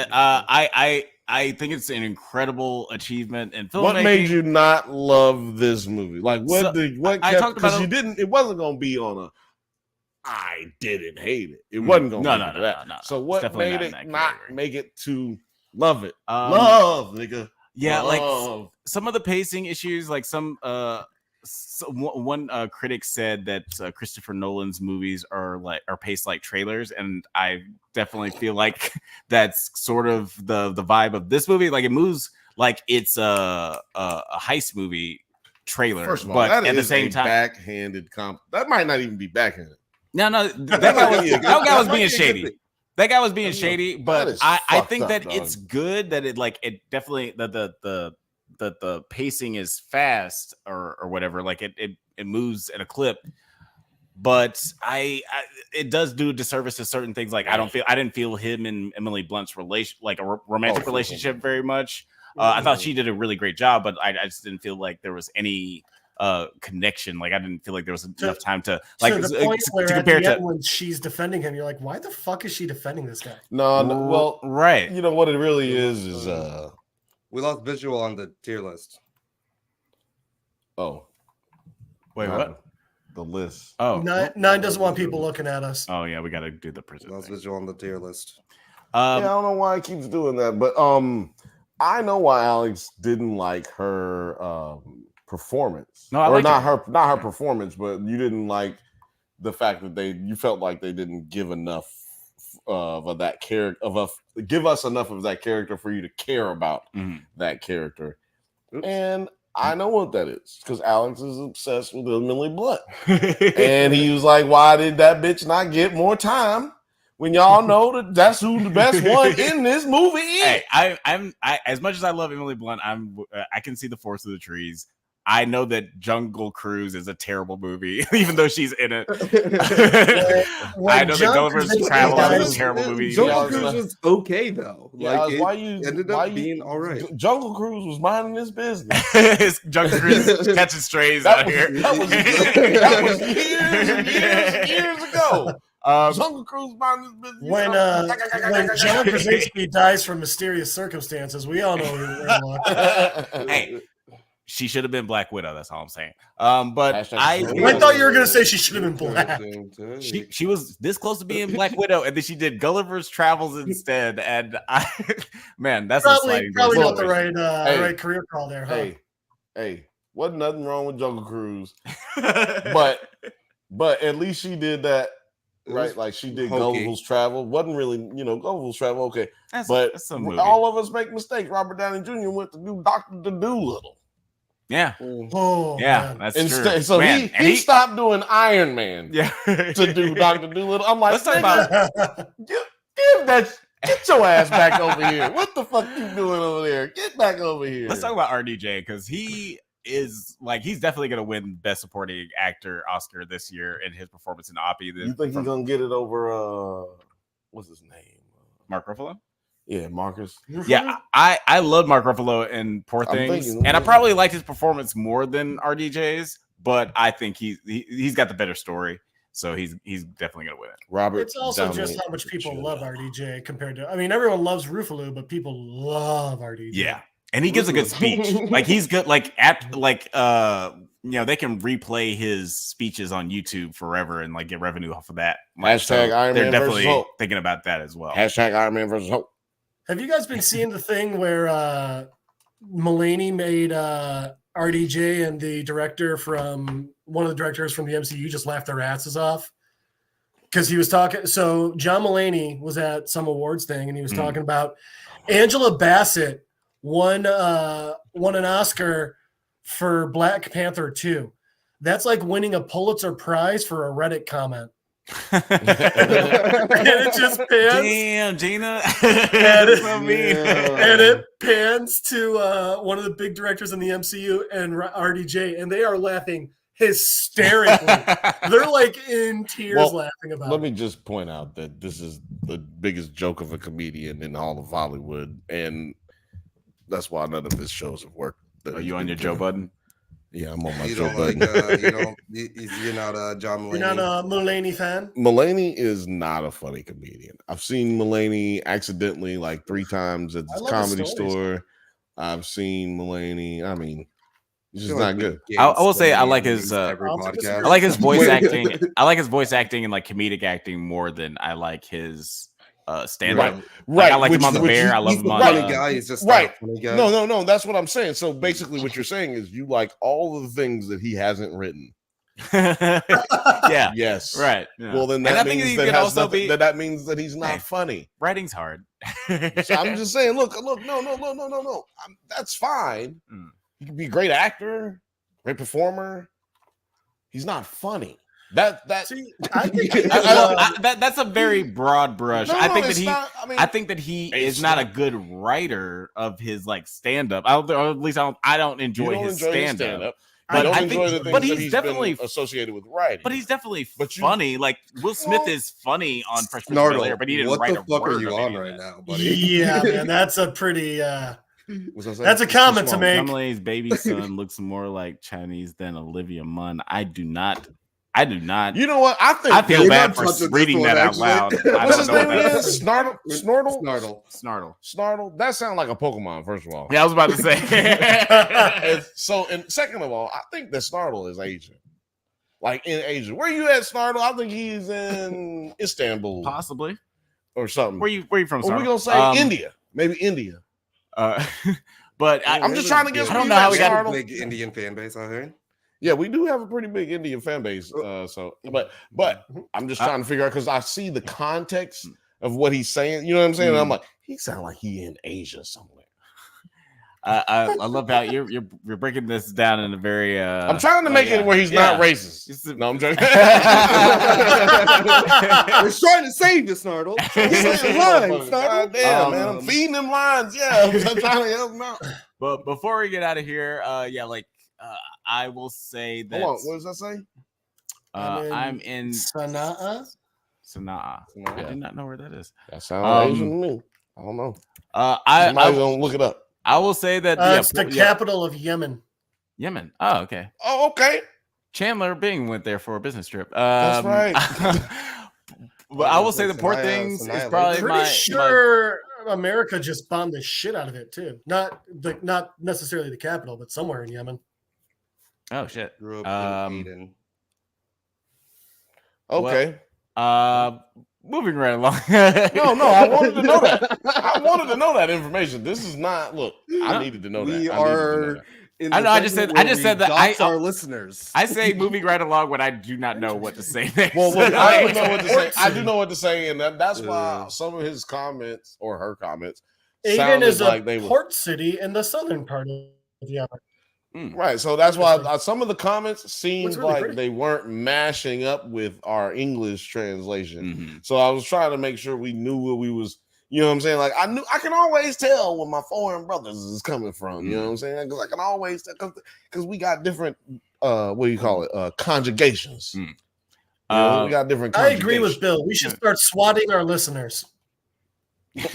I think it's an incredible achievement in filmmaking. What made you not love this movie? Like what? Because you didn't. It wasn't going to be on a. I didn't hate it. It wasn't going to be that. No. So what made it not make it to love it? Love, nigga. Yeah, love. Like some of the pacing issues, like one critic said that Christopher Nolan's movies are paced like trailers, and I definitely feel like that's sort of the vibe of this movie. Like it moves like it's a heist movie trailer. First of all, but that at is the same time, backhanded that might not even be backhanded. No, that guy was being shady. That guy was being shady, but I think that it's good that it definitely the pacing is fast or whatever. Like it moves at a clip, but it does do a disservice to certain things. Like I didn't feel him and Emily Blunt's romantic relationship very much. I thought she did a really great job, but I just didn't feel like there was any connection. Like I didn't feel like there was enough time to the point where to compare to when she's defending him, you're like, why the fuck is she defending this guy? No, well, right. You know what it really is we lost visual on the tier list. Oh, wait, what? The list. Oh, nine doesn't want people looking at us. Oh yeah, we got to do the prison. Lost visual on the tier list. I don't know why it keeps doing that, but I know why Alex didn't like her performance. No, I or like not her. not her performance, but you didn't like the fact that you felt like they didn't give enough of that character give us enough of that character for you to care about that character. Oops. And I know what that is because Alex is obsessed with Emily Blunt. And he was like, why did that bitch not get more time when y'all know that's who the best one in this movie is? Hey, I'm as much as I love Emily Blunt, I can see the forest of the trees. I know that Jungle Cruise is a terrible movie, even though she's in it. I know that Gulliver's Travel is a terrible movie. Jungle Cruise was okay though. Yeah, Like why it ended up being all right. Jungle Cruise was minding his business. Jungle Cruise catching strays out here. That was years and years ago. Jungle Cruise minding his business. When John Krasinski dies from mysterious circumstances, we all know who Hey, she should have been Black Widow. That's all I'm saying. But I thought you were going to say she should have been black. She was this close to being Black Widow, and then she did Gulliver's Travels instead. And that's probably not the right career call there. Huh? Hey, wasn't nothing wrong with Jungle Cruise, but at least she did that. Right, like she did Gulliver's Travel. Wasn't really, Gulliver's Travel. Okay, that's all of us make mistakes. Robert Downey Jr. went to do Dr. Doolittle. Yeah. Oh, yeah, man. that's true. So man, he stopped doing Iron Man. Yeah. To do Dr. Doolittle. I'm like, let's talk about get your ass back over here. What the fuck you doing over there? Get back over here. Let's talk about RDJ because he is he's definitely going to win Best Supporting Actor Oscar this year in his performance in Oppie. You think he's going to get it over what's his name? Mark Ruffalo? Yeah, Marcus. Yeah, I love Mark Ruffalo in Poor Things, and I probably liked his performance more than RDJ's, but I think he's got the better story, so he's definitely going to win it. Robert. It's also just how much people love RDJ compared to. I mean, everyone loves Ruffalo, but people love RDJ. Yeah. And he gives a good speech. He's good. They can replay his speeches on YouTube forever and get revenue off of that. Hashtag Iron Man. They're definitely thinking about that as well. Hashtag Iron Man versus Hope. Have you guys been seeing the thing where Mulaney made RDJ and one of the directors from the MCU just laughed their asses off? Because he was talking. So John Mulaney was at some awards thing and he was talking about Angela Bassett won an Oscar for Black Panther 2. That's like winning a Pulitzer Prize for a Reddit comment. And it just pans. Damn, Gina. And it pans to one of the big directors in the MCU and RDJ, and they are laughing hysterically. They're in tears laughing about it. Let me just point out that this is the biggest joke of a comedian in all of Hollywood, and that's why none of his shows have worked. Are you on your Joe Budden? Yeah, I'm on my you Joe don't Budden. You're not a John Mulaney. You're not a Mulaney fan? Mulaney is not a funny comedian. I've seen Mulaney accidentally 3 times at the Comedy Store. I've seen Mulaney. I mean, he's just not good. I will say I like his I like his voice acting. I like his voice acting and comedic acting more than I like his stand up. Right. I like him on The Bear. I love him on funny guy. He's just funny guy. No. That's what I'm saying. So basically, what you're saying is you like all of the things that he hasn't written. Yeah. Yes. Right. Yeah. Well, then that means that means that he's not funny. Writing's hard. So I'm just saying. Look. No. That's fine. He can be a great actor, great performer. He's not funny. That's a very broad brush. I think that he is not a good writer of his stand up. I don't enjoy his stand up. But he's definitely associated with writing. But he's definitely funny. Will Smith is funny on Fresh Prince of Bel-Air, but he didn't write a word. What the fuck are you on right now, buddy? Yeah, man, that's a pretty. That's a comment to make. Mulaney's baby son looks more like Chinese than Olivia Munn. I do not. You know what? I feel bad for reading that out loud. What's his name again? Snortle. That sounds like a Pokemon. First of all, yeah, I was about to say. And second of all, I think that Snortle is Asian. In Asia, where you at, Snortle? I think he's in Istanbul, possibly, or something. Where you from? Or we gonna say India? Maybe India. But I'm just trying to get. I don't know how we got a big Indian fan base out here. Yeah, we do have a pretty big Indian fan base. But I'm just trying to figure out because I see the context of what he's saying. You know what I'm saying? And I'm like, he sounds like he in Asia somewhere. I love how you're breaking this down in a very. I'm trying to make it where he's not racist. No, I'm joking. We're trying to save you, Snartle. God damn, man, I'm feeding them lines. Yeah, I'm trying to help them out. But before we get out of here, I will say that. Hold on, what does that say? I'm in Sana'a. Sana'a. I do not know where that is. That sounds Asian to me. I don't know. I'm gonna look it up. I will say that it's the capital of Yemen. Yemen. Oh, okay. Oh, okay. Chandler Bing went there for a business trip. That's right. But I will say the Port Things is probably pretty sure America just bombed the shit out of it too. Not necessarily the capital, but somewhere in Yemen. Oh shit. Grew up in Eden. Okay. Moving right along. No, I wanted to know that. I wanted to know that information. This is not. Look, I needed to know that. We are. I know. I just said that. Our listeners. I say moving right along when I do not know what to say next. Well, look, I do know what to say. I do know what to say, and that's why some of his comments or her comments. Aden is a port city in the southern part of Yemen. Right, so that's why some of the comments seemed like they weren't mashing up with our English translation. So I was trying to make sure we knew what we was. You know what I'm saying? Like I can always tell where my foreign brothers is coming from. You know what I'm saying? Because I can always tell because we got different what do you call it? Conjugations. We got different. I agree with Bill. We should start swatting our listeners. Yeah,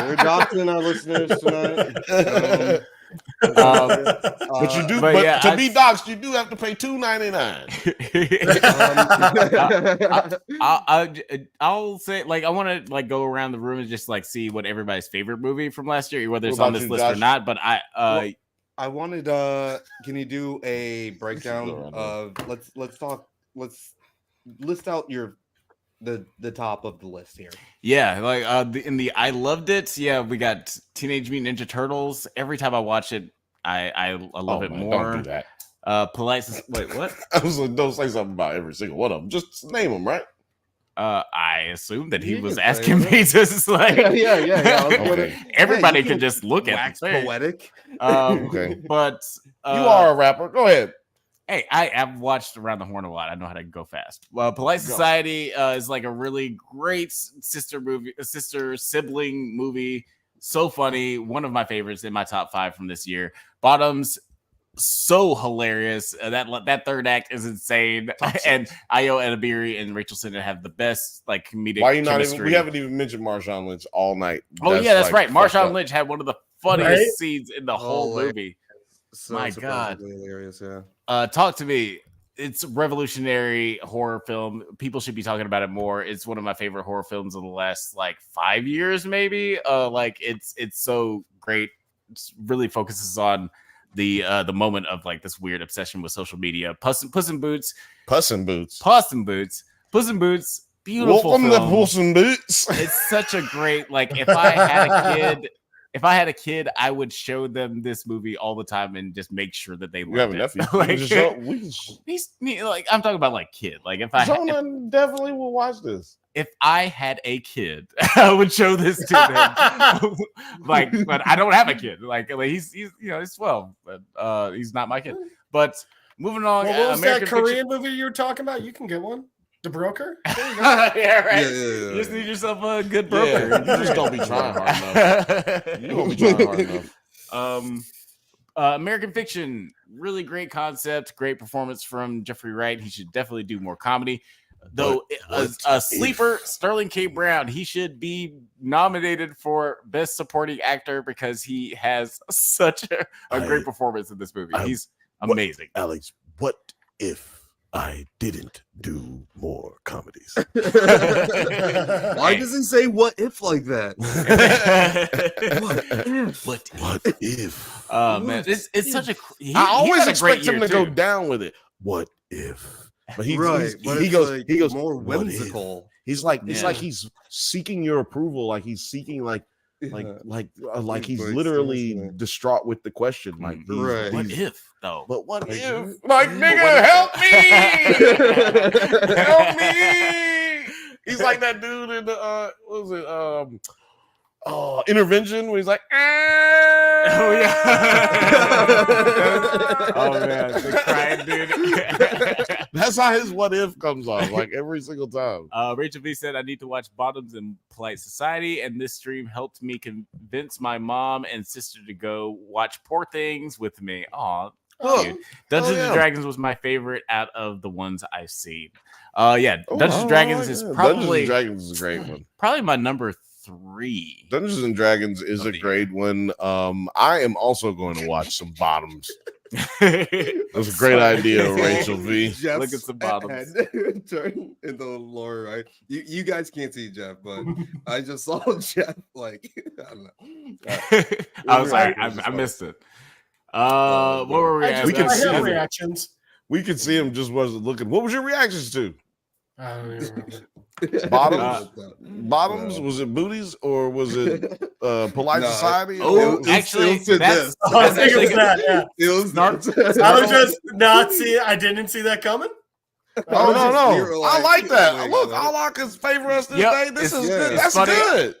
we're adopting our listeners tonight. But you do. But to be doxxed, you do have to pay $2.99. I'll say I want to go around the room and just see what everybody's favorite movie from last year, whether it's on this list or not. But I wanted. Can you do a breakdown of let's list out the top of the list here. Yeah, in the I loved it. Yeah, we got Teenage Mutant Ninja Turtles. Every time I watch it, I love it more. Don't do that. Wait, what? I was like, don't say something about every single one of them. Just name them, right? I assumed that he was asking me to Okay. Everybody can just look at wax poetic. Okay, but you are a rapper. Go ahead. Hey, I've watched Around the Horn a lot. I know how to go fast. Polite Society is a really great sister sibling movie. So funny. One of my favorites in my top 5 from this year. Bottoms, so hilarious. That third act is insane. And Ayo Edebiri and Rachel Sennett have the best comedic. Why are you not chemistry. even? We haven't even mentioned Marshawn Lynch all night. That's right. Marshawn Lynch had one of the funniest scenes in the whole movie. My God, hilarious! Yeah. Talk to me. It's a revolutionary horror film. People should be talking about it more. It's one of my favorite horror films of the last 5 years, maybe. It's so great. It really focuses on the moment of this weird obsession with social media. Puss in Boots. Beautiful. Welcome to Puss in Boots. It's such a great If I had a kid, I would show them this movie all the time and just make sure that they loved it. I'm talking about kid. Someone definitely will watch this. If I had a kid, I would show this to them. But I don't have a kid. He's 12, but he's not my kid. But moving on. What was that Korean movie you were talking about? You can get one. The Broker? There you go. Yeah, right. Yeah. You just need yourself a good broker. Yeah, you just don't be trying hard enough. You don't be trying hard enough. American Fiction, really great concept, great performance from Jeffrey Wright. He should definitely do more comedy. Though a sleeper, Sterling K. Brown, he should be nominated for Best Supporting Actor because he has such a great performance in this movie. He's amazing. Alex, what if I didn't do more comedies? Why does he say what if like that? What if? Man, it's such a. I always expect him to go down with it. What if? But he goes more whimsical. He's like he's seeking your approval, he's seeking Like he's Like, literally seriously. distraught with the question. Like, Right. What if though? but what Like, if? what- Like, but nigga, what help if- me! Help me! He's like that dude in the what was it? Intervention where he's like, Oh yeah. Oh man, the crying dude. That's how his what if comes off, like every single time. Rachel V said, I need to watch Bottoms in Polite Society, and this stream helped me convince my mom and sister to go watch Poor Things with me. Aw, Look, cute. Dungeons yeah. and Dragons was my favorite out of the ones I've seen. Dungeons and Dragons is Dungeons probably and Dragons is a great one. probably my number 3. Dungeons and Dragons is Of a the great one. I am also going to watch some Bottoms. That's a great idea, Rachel V. Jeff's Look at some Bottoms. head turn in the lower right. You guys can't see Jeff, but I just saw Jeff like I don't know. I was sorry, I missed it. What were we I, at? We can I see have it. reactions. We could see him just wasn't looking. What was your reactions to? I don't even remember. Bottoms? Uh, Bottoms? Was it booties or was it polite No, society? Oh, Or- actually, it was that's, Oh, I that's think it was actually that. Yeah. It was Snark- I was just not see. I didn't see that coming. Oh no, You're no! like- I like that. like, Look, like- Allah can favor us this Yep, day. This it's- is yeah. good. It's That's funny. good.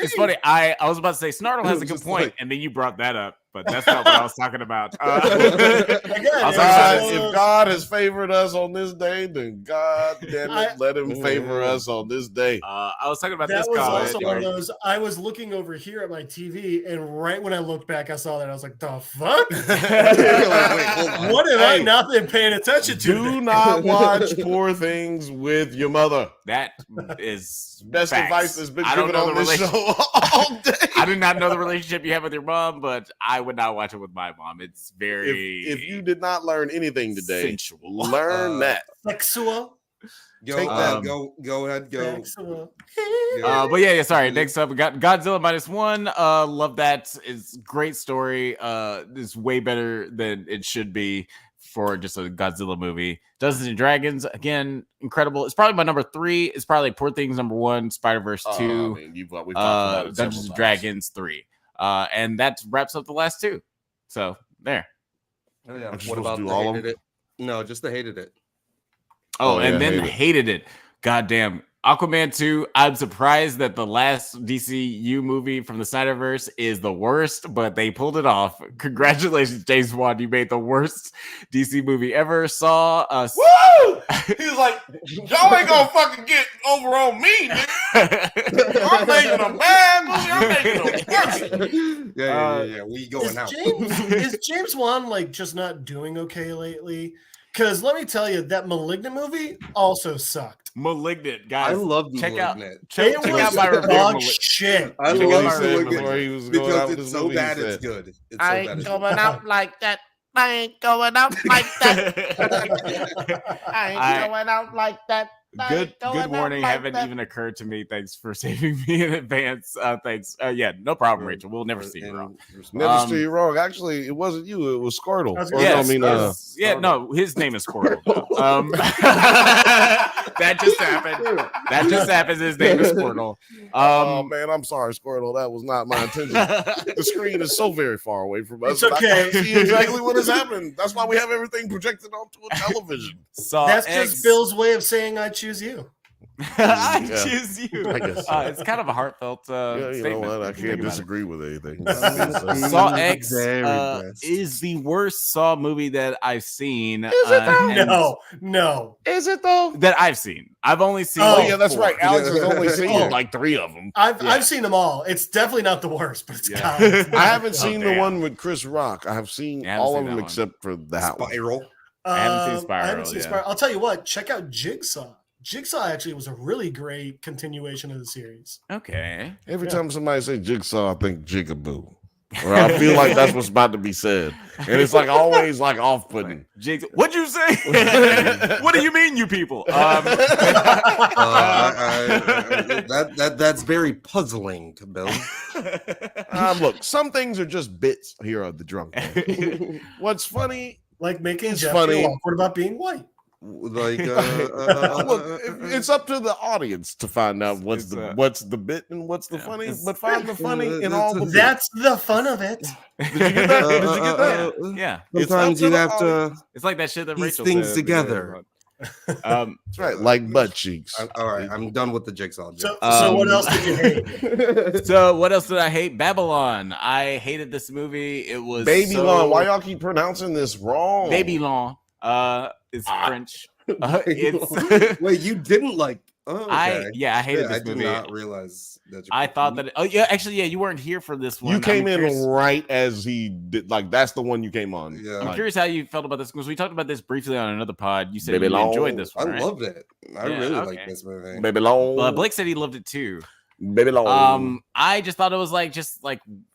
It's funny. I was about to say Snartle has a good Just point, like- and then you brought that up, but that's not what I was talking about. Again, I was God, like, if God has favored us on this day, then God damn it, let him favor us on this day. I was talking about that this was college. also one of those. I was looking over here at my TV, and right when I looked back, I saw that. I was like, "The fuck? You're like, wait, hold on. What have I Hey, not been paying attention to?" Do not watch Poor Things with your mother. That is Best facts. advice that's been I don't given know on the this show relation- all day. I do not know the relationship you have with your mom, but I would not watch it with my mom. It's very If you did not learn anything today, sensual. learn that. Sexual. Go, Take that. go ahead, go. Sexual. go. But yeah, sorry. Next up, we got Godzilla -1. Love that. It's a great story. It's way better than it should be for just a Godzilla movie. Dungeons and Dragons, again, incredible. It's probably my number 3. It's probably Poor Things number 1, Spider-Verse 2, I mean, we've talked about it Dungeons and several times. Dragons 3. And that wraps up the last 2. So there. Oh, yeah. Aren't you What supposed about to do the all of hated it? No, just the hated it. Oh, Oh, and yeah, then hated it. God damn. Aquaman 2, I'm surprised that the last DCU movie from the Snyderverse is the worst, but they pulled it off. Congratulations, James Wan. You made the worst DC movie ever. Saw us. Woo! He's like, y'all ain't gonna fucking get over on me, nigga. I'm making a bad movie. I'm making a worse. Yeah. We going out. Is James Wan like just not doing okay lately? Because let me tell you, that Malignant movie also sucked. Malignant, I guys. love check out Malignant. check It out was my review. of dog Malignant. shit. I Check out love my said review. before Malignant he was going because out with it's this so movie, bad he it's said, good. It's so I bad ain't it's going good. out like that. I ain't going out like that. I ain't going out like that. Good warning haven't even occurred to me. Thanks for saving me in advance. Thanks. Yeah, no problem, Rachel. We'll never see you wrong. Never steer you wrong. Actually, it wasn't you. It was Squirtle. I was Or, gonna no, Yes, I mean, yes. Yeah, no, his name is Squirtle. That just happened. That just happened. His name is Squirtle. oh man, I'm sorry, Squirtle. That was not my intention. The screen is so very far away from us. It's okay. I can't see exactly what is happening. That's why we have everything projected onto a television. Saw That's X. just Bill's way of saying I choose you. I Yeah. choose you. I guess so. It's kind of a heartfelt Yeah, you know statement. what? I if you can't think about it. disagree with anything. Saw X Very blessed. is the worst Saw movie that I've seen. Is it though? and No. Is it though? that I've seen. I've only seen. Oh, Oh yeah, that's 4. right. Alex has only seen Oh. like 3 of them. I've seen them all. It's definitely not the worst, but it's Yeah. God. I haven't Oh, seen the damn. one with Chris Rock. I have seen Yeah, I haven't all seen of them that one. except for that one. Spiral. I haven't seen I haven't Spiral, seen yeah. Spiral. I'll tell you what. Check out Jigsaw. Jigsaw actually was a really great continuation of the series. Okay. Every Yeah. time somebody say Jigsaw, I think Jigaboo. Or I feel like that's what's about to be said. And it's like always like off-putting. Jigs. What'd you say? What do you mean, you people? That's very puzzling, Bill. Look, some things are just bits here on the drunk. Tank. What's funny? Like making It's Jeff funny. feel awkward about being white. Like, Look, it's up to the audience to find out what's the bit and what's the funny, but find the funny in all the bits. That's the fun of it. Did you get that? Did you get that? Yeah. Sometimes you have to It's like that shit that piece Rachel things said together. That's right, like butt cheeks. All right, I'm done with the jigsaw. So what else did you hate? So what else did I hate? Babylon. I hated this movie. It was Babylon. Why y'all keep pronouncing this wrong? Babylon. It's French. It's Wait, you didn't like? Oh, okay. I hated this movie. I did not realize that. I thought that. You weren't here for this one. You came in right as he did. Like that's the one you came on. Yeah. I'm curious how you felt about this because we talked about this briefly on another pod. You said you enjoyed this one. I loved it. I really like this movie. Babylon. Blake said he loved it too. Babylon. I just thought it was just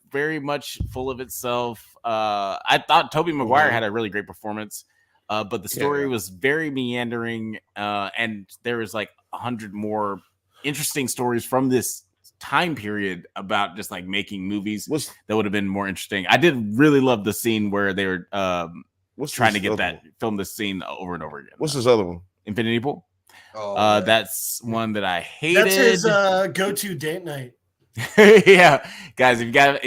very much full of itself. I thought Tobey Maguire had a really great performance. But the story was very meandering, and there was 100 more interesting stories from this time period about just making movies that would have been more interesting. I did really love the scene where they were trying to film this scene over and over again. What's this other one? Infinity Pool. Oh, that's one that I hated. That's his go-to date night. Yeah, guys, if you got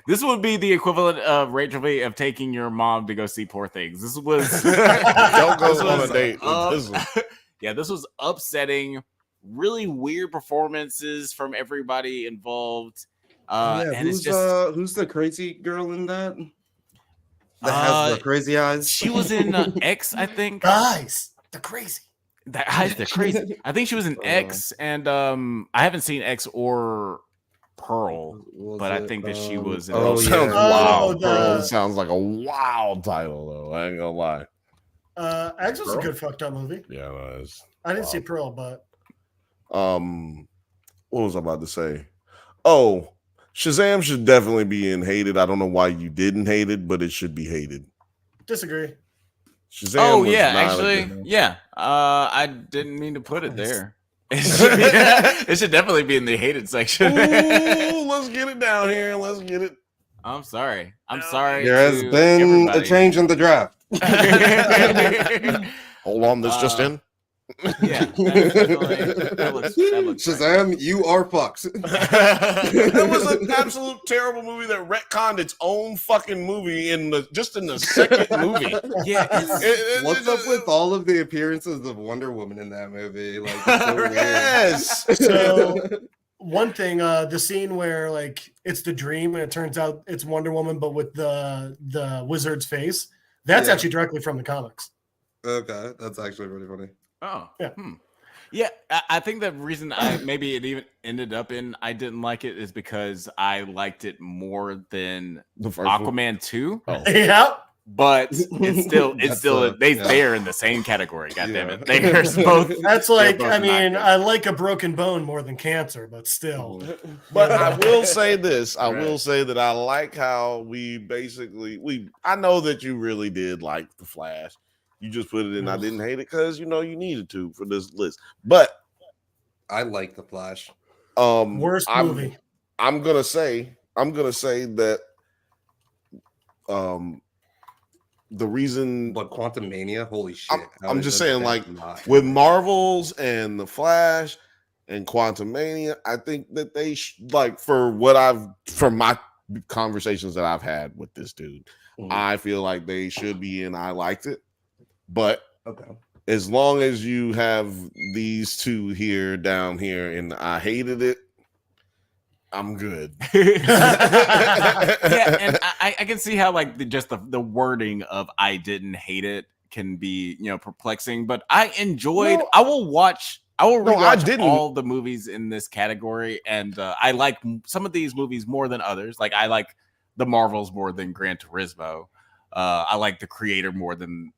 this would be the equivalent of Rachel V of taking your mom to go see Poor Things. This was don't go on a date. This was upsetting. Really weird performances from everybody involved. And who's the crazy girl in that? That has the crazy eyes. She was in X, I think. Guys, the crazy. That eyes, they're crazy. I think she was in X, and I haven't seen X or Pearl, but I think that she was in sounds wild. Pearl sounds like a wild title, though. I ain't gonna lie. X was a good fucked up movie. Yeah, no, it's I didn't see Pearl, but what was I about to say? Oh, Shazam should definitely be in hated. I don't know why you didn't hate it, but it should be hated. Disagree. Shazam I didn't mean to put it there. It should definitely be in the hated section. Ooh, let's get it down here. Let's get it. I'm sorry. There has been a change in the draft. Hold on, this just in. Yeah, that looks Shazam, right. You are fucked. That was an absolute terrible movie that retconned its own fucking movie in the second movie. Yeah, what's up with all of the appearances of Wonder Woman in that movie? So yes. So one thing, the scene where it's the dream and it turns out it's Wonder Woman, but with the wizard's face. That's actually directly from the comics. Okay, that's actually really funny. Oh, yeah. Yeah, I think the reason maybe it even ended up in I didn't like it is because I liked it more than the first Aquaman 2. Oh. Yeah. But they are in the same category. God damn it, they're both. That's I like a broken bone more than cancer, but still. But I will say this: I will say that I like how I know that you really did like the Flash. You just put it in. I didn't hate it because you needed to for this list. But I like the Flash. Worst movie. I'm gonna say that. The reason, but Quantum Mania, holy shit! I'm just saying, with Marvels and the Flash and Quantum Mania, I think that they from my conversations that I've had with this dude, I feel like they should be in. I liked it. But as long as you have these two down here, and I hated it, I'm good. Yeah, and I can see how the wording of I didn't hate it can be perplexing, but I enjoyed. I will rewatch all the movies in this category, and I like some of these movies more than others. I like the Marvels more than Gran Turismo. I like The Creator more than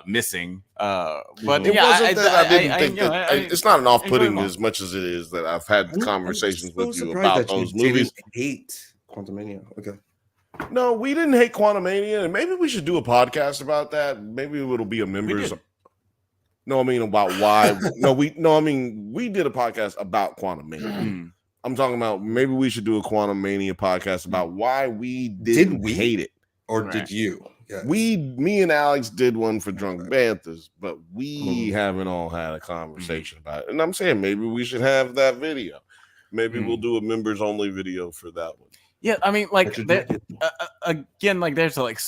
Missing. But it wasn't that I didn't think that it's not an off-putting as much as it is that I've had conversations with you about those movies. Hate Quantumania. Okay. No, we didn't hate Quantumania, and maybe we should do a podcast about that. Maybe it'll be a members. No, I mean about why. We did a podcast about Quantumania. I'm talking about maybe we should do a Quantumania podcast about why we didn't hate it. Or Right. did you? Yes. Me and Alex did one for Drunk Banthas, but we haven't all had a conversation about it. And I'm saying maybe we should have that video. Maybe we'll do a members only video for that one. Yeah, I mean, like, again, like, there's like,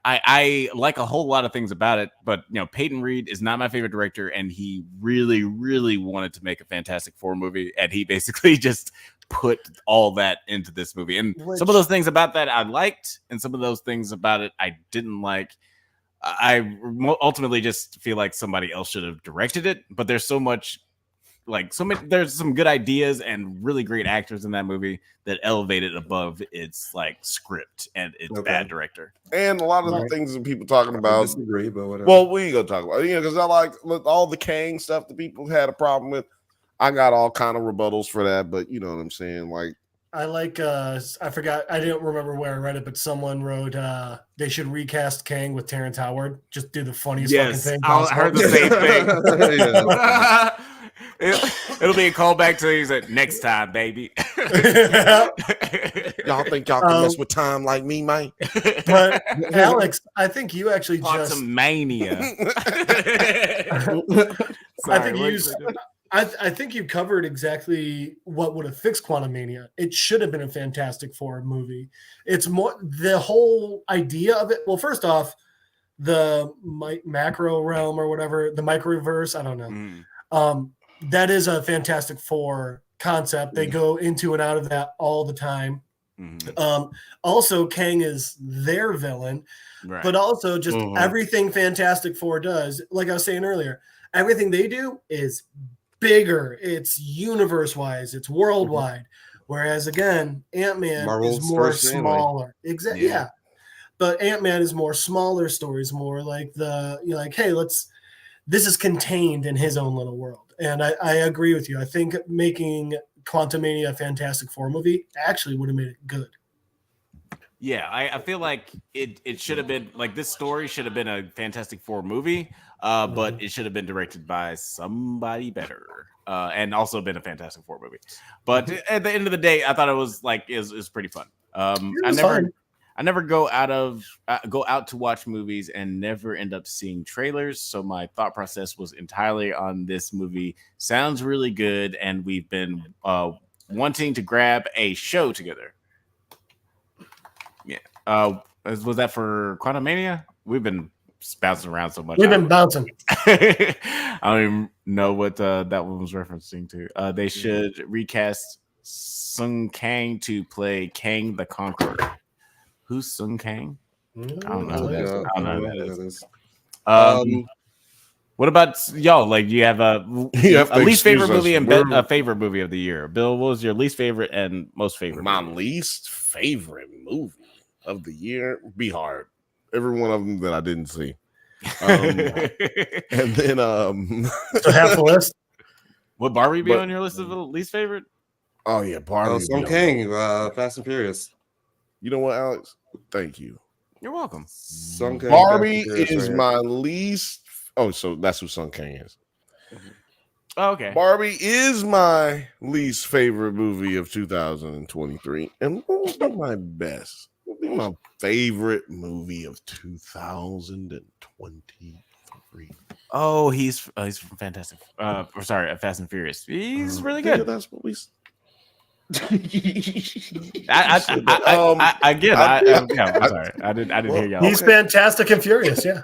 I like a whole lot of things about it, but you know, Peyton Reed is not my favorite director, and he really, really wanted to make a Fantastic Four movie, and he basically just put all that into this movie. And some of those things about that I liked, and some of those things about it I didn't like. I ultimately just feel like somebody else should have directed it, but there's so much. There's some good ideas and really great actors in that movie that elevate it above its like script and its bad director. And a lot of the things that people talking about. I disagree, but whatever. Well, we ain't gonna talk about it, because I like all the Kang stuff that people had a problem with. I got all kind of rebuttals for that, but you know what I'm saying. Like, I like. I forgot. I didn't remember where I read it, but someone wrote they should recast Kang with Terrence Howard. Just do the funniest fucking thing possible. I heard the same thing. It'll be a callback to he said, "Next time, baby." Y'all think y'all can mess with time like me, man? But Alex, I think you actually just mania. I think you covered exactly what would have fixed Quantumania. It should have been a Fantastic Four movie. It's more the whole idea of it. Well, first off, the macro realm or whatever, the microverse. I don't know. That is a Fantastic Four concept. They go into and out of that all the time. Also, Kang is their villain, but also just everything Fantastic Four does, like I was saying earlier, everything they do is bigger. It's universe-wise. It's worldwide. Whereas, again, Ant-Man is more smaller. Exactly. Yeah. But Ant-Man is more smaller stories, more like hey, this is contained in his own little world. And I agree with you. I think making Quantumania a Fantastic Four movie actually would have made it good. Yeah, I feel like it should have been like this story should have been a Fantastic Four movie, but it should have been directed by somebody better, and also been a Fantastic Four movie. But at the end of the day, I thought it was is pretty fun. I never go out to watch movies and never end up seeing trailers. So my thought process was entirely on this movie. Sounds really good, and we've been wanting to grab a show together. Yeah. Was that for Quantumania? We've been bouncing around so much. We've been bouncing. I don't even know what that one was referencing to. They should recast Sung Kang to play Kang the Conqueror. Who's Sung Kang? I don't know who that is. What about y'all? Like, do you have a least favorite movie and a favorite movie of the year? Bill, what was your least favorite and most favorite? My least favorite movie of the year be hard. Every one of them that I didn't see. And then so half the list. Would Barbie be on your list of the least favorite? Oh yeah, Barbie. Sung Kang, Fast and Furious. You know what, Alex? Thank you. You're welcome. Barbie is my least. Oh, so that's who Sung Kang is. Oh, okay. Barbie is my least favorite movie of 2023. And what would be my best? What would be my favorite movie of 2023? Oh, he's from Fantastic. Fast and Furious. He's really good. Yeah, that's what we. I'm sorry. I didn't hear y'all. He's Fantastic and Furious. Yeah.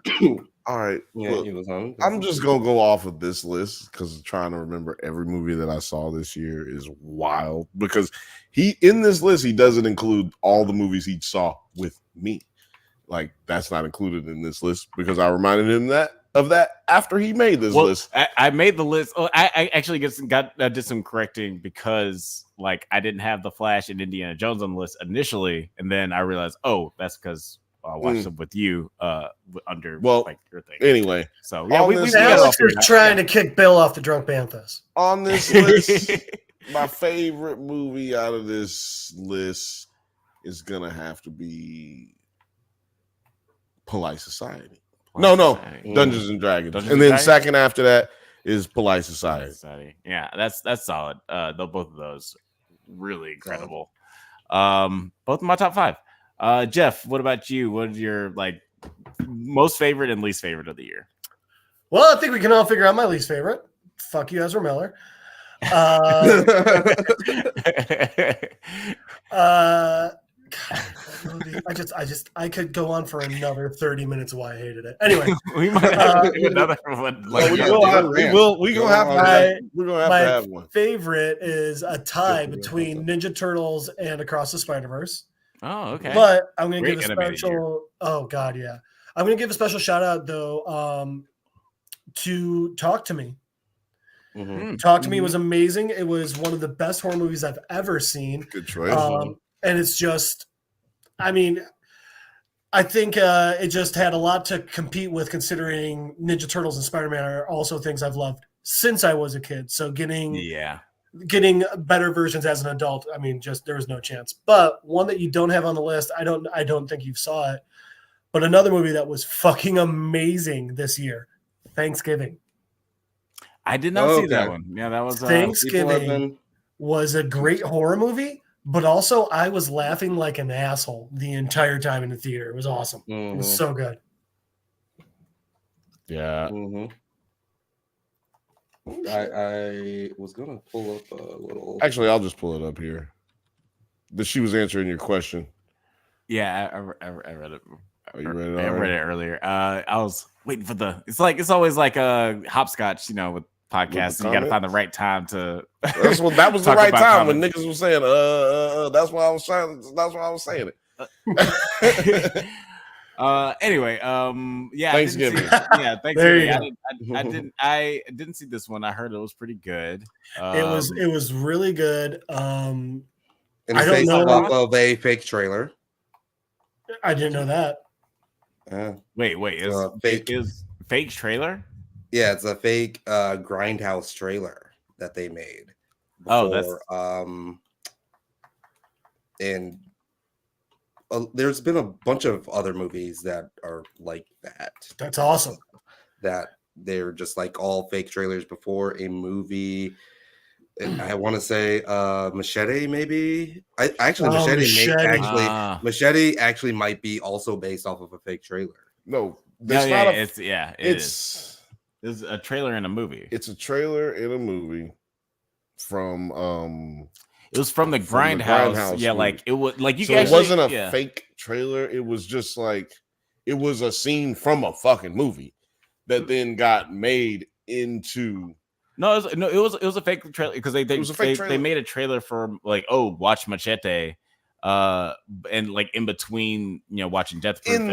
All right. Yeah, look, he was on. I'm just gonna go off of this list because trying to remember every movie that I saw this year is wild. Because in this list he doesn't include all the movies he saw with me. Like that's not included in this list because I reminded him of that after he made this list. I made the list. Oh, I actually did some correcting because like I didn't have The Flash and Indiana Jones on the list initially, and then I realized, oh, that's because I watched them with you under like your thing. Anyway, so yeah, Alex is trying to kick Bill off the Drunk Banthas. On this list, my favorite movie out of this list is gonna have to be Polite Society. Dungeons and Dragons. And then second after that is Polite Society. Yeah, that's solid. Both of those really incredible. Both of my top 5. Jeff, what about you? What are your like most favorite and least favorite of the year? Well, I think we can all figure out my least favorite. Fuck you, Ezra Miller. I could go on for another 30 minutes of why I hated it. Anyway, we might have to do another one. We're gonna have to have one. Favorite is a tie between Ninja Turtles and Across the Spider-Verse. Oh, okay. But I'm gonna Great give a animated year. special. Oh God, yeah. I'm gonna give a special shout out though to Talk to Me. Talk to Me was amazing. It was one of the best horror movies I've ever seen. Good choice. And it's just, I mean, I think it just had a lot to compete with, considering Ninja Turtles and Spider-Man are also things I've loved since I was a kid. So getting better versions as an adult, I mean, just there was no chance. But one that you don't have on the list, I don't think you saw it, but another movie that was fucking amazing this year, Thanksgiving. I did not see that one. Yeah, that was Thanksgiving was a great horror movie, but also I was laughing like an asshole the entire time in the theater. It was awesome. It was so good. Yeah. I was gonna pull up a little. Actually, I'll just pull it up here. She was answering your question. Yeah, I read it. Oh, you read it? I read it earlier. I was waiting for it's always like a hopscotch, with podcasts. And you got to find the right time to. That was the right time when niggas was saying, that's why I was saying it. Anyway, yeah, Thanksgiving. Thanksgiving. I didn't see this one. I heard it was pretty good. It was really good. And it's based off of a fake trailer. I didn't know that. Wait, is fake trailer? Yeah, it's a fake Grindhouse trailer that they made before. And there's been a bunch of other movies that are like that. That's awesome. That they're just like all fake trailers before a movie. I want to say Machete, maybe. Machete actually might be also based off of a fake trailer. No, it's a trailer in a movie. It's a trailer in a movie from it was from the Grindhouse. Yeah, movie. like it was like you. So it wasn't a fake trailer. It was just like it was a scene from a fucking movie that then got made into. No, it was a fake trailer because they made a trailer for like, watch Machete, and like in between, watching Death Proof in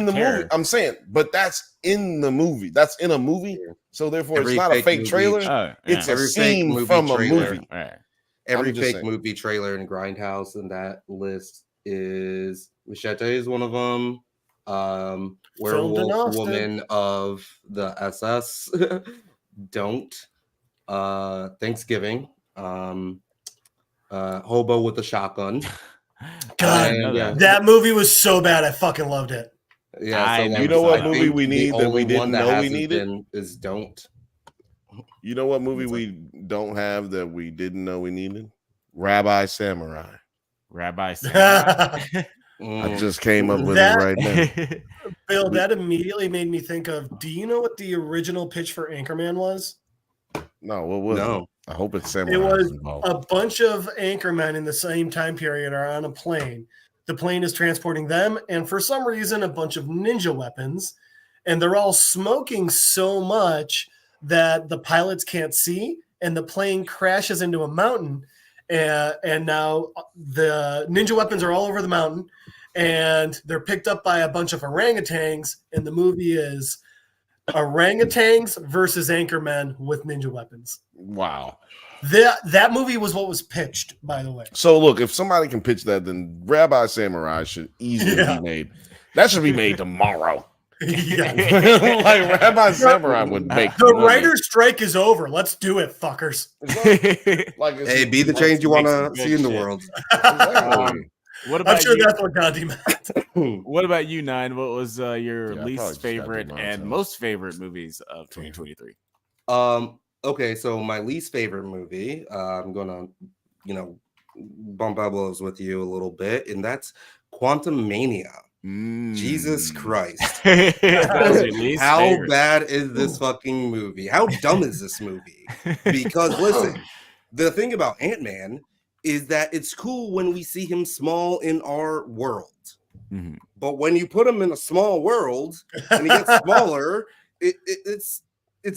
the movie. I'm saying, but that's in the movie. That's in a movie, so therefore it's not a fake trailer. It's a scene from a movie. Right. Every fake movie trailer in Grindhouse, and that list is Machete is one of them. Werewolf Woman of the SS. Don't. Thanksgiving, Hobo with the Shotgun. God, that movie was so bad. I fucking loved it. Yeah, you know what movie we need that we didn't know we needed is Don't. You know what movie we don't have that we didn't know we needed? Rabbi Samurai. I just came up with it right now. Bill, that immediately made me think of. Do you know what the original pitch for Anchorman was? No, what was it? I hope it's Samurai. It was a bunch of anchormen in the same time period are on a plane. The plane is transporting them, and for some reason, a bunch of ninja weapons, and they're all smoking so much that the pilots can't see, and the plane crashes into a mountain, and now the ninja weapons are all over the mountain, and they're picked up by a bunch of orangutans, and the movie is orangutans versus anchormen with ninja weapons. Wow. That movie was what was pitched, by the way. So look, if somebody can pitch that, then Rabbi Samurai should easily be made. That should be made tomorrow. Yeah. Like Rabbi Samurai would make the writer's strike is over. Let's do it, fuckers. Hey, be the change you want to see in the world. What about I'm sure you? that's what Gandhi meant. What about you, Nine? What was your least favorite and most favorite movies of 2023? Okay, so my least favorite movie, I'm gonna, bump elbows with you a little bit, and that's Quantumania. Jesus Christ. That was your least How favorite. bad is this fucking movie? How dumb is this movie? Because listen, the thing about Ant-Man is that it's cool when we see him small in our world. Mm-hmm. But when you put him in a small world and he gets smaller, it's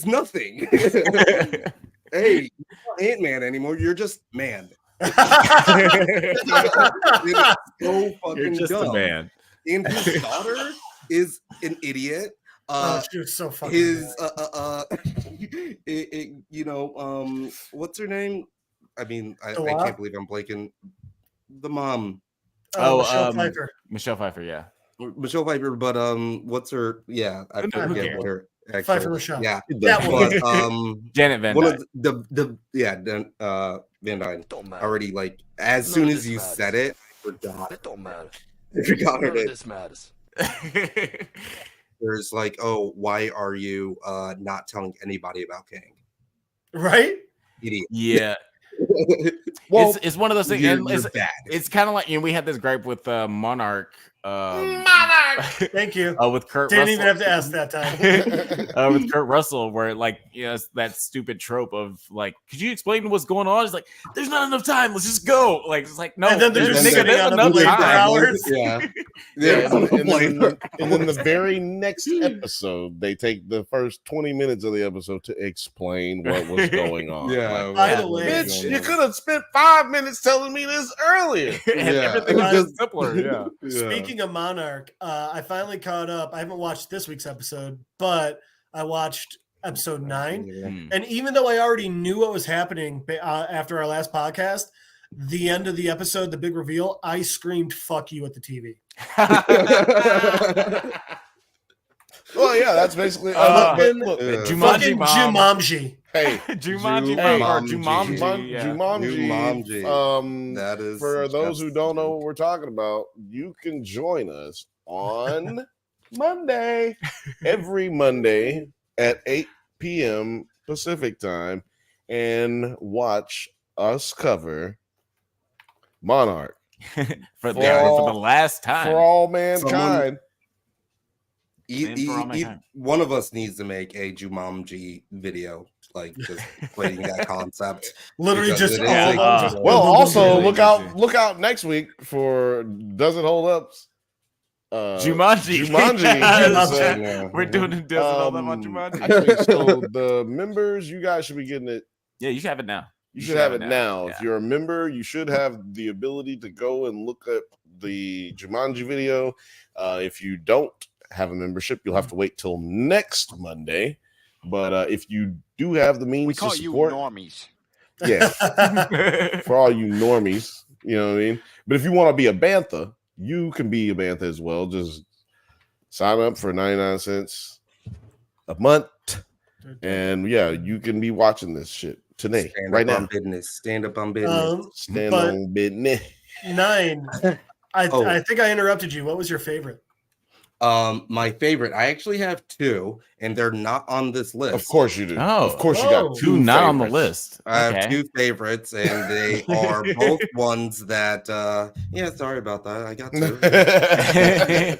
nothing. Hey, you're not Ant-Man anymore. You're just man. It's so fucking You're just dumb. a man. And his daughter is an idiot. She was so fucking His bad. what's her name? I mean, I What? can't believe I'm blanking. The mom. Michelle Pfeiffer. Michelle Pfeiffer, yeah. Michelle Pfeiffer, but what's her? Yeah, I Who forget cares? what her actual. Pfeiffer Michelle. Yeah, That but Janet Van one Dyne. of the Van Dyne already like as soon as you said it, I forgot. It don't matter. I forgot her None of name. this matters. There's like, oh, why are you not telling anybody about Kang? Right? Idiot. Yeah. Well, It's one of those things. You're, And you're bad. it's kind of like, we had this gripe with Monarch. Thank you. With Kurt Didn't Russell. even have to ask that time. With Kurt Russell, where it's that stupid trope of like, could you explain what's going on? It's like, there's not enough time. Let's just go. Like, it's like, no. And then they're there's just sitting on a enough plane for time. hours. Yeah. And then the very next episode, they take the first 20 minutes of the episode to explain what was going on. Yeah. By the way, Bitch, you could have spent 5 minutes telling me this earlier. And Yeah. everything was just simpler. Yeah. Speaking of Monarch, I finally caught up. I haven't watched this week's episode, but I watched episode 9. And even though I already knew what was happening after our last podcast, the end of the episode, the big reveal, I screamed "fuck you" at the TV. Well, yeah, that's basically. Fucking Jumanji mom. Jumanji. Hey, Jumanji Hey, mom or Jumanji. Yeah. Jumanji. That is For those who don't know what we're talking about, you can join us on Monday, every Monday at 8 p.m. Pacific time, and watch us cover Monarch for the last time. for all mankind. One of us needs to make a Jumanji video, like just playing that concept. Literally Because just it is all like- of them. Well, also Really look out next week for Does It Hold Up? Jumanji. Jumanji. We're doing it. Does it all that on Jumanji? Actually, so the members, you guys should be getting it. Yeah, you should have it now. You should have it now. Yeah. If you're a member, you should have the ability to go and look up the Jumanji video. If you don't have a membership, you'll have to wait till next Monday. But if you do have the means We to call you support, normies. yeah, for all you normies, you know what I mean? But if you want to be a Bantha, you can be a Bantha as well. Just sign up for 99 cents a month. And yeah, you can be watching this shit today, Stand right up now. on business. Stand up on business. Stand but- on business. 9. Oh. I think I interrupted you. What was your favorite? My favorite. I actually have 2, and they're not on this list. Of course you do. Oh. Of course you Oh. got Two not on the favorites. list. I have Okay. 2 favorites, and they are both ones that. Yeah, sorry about that. I got 2.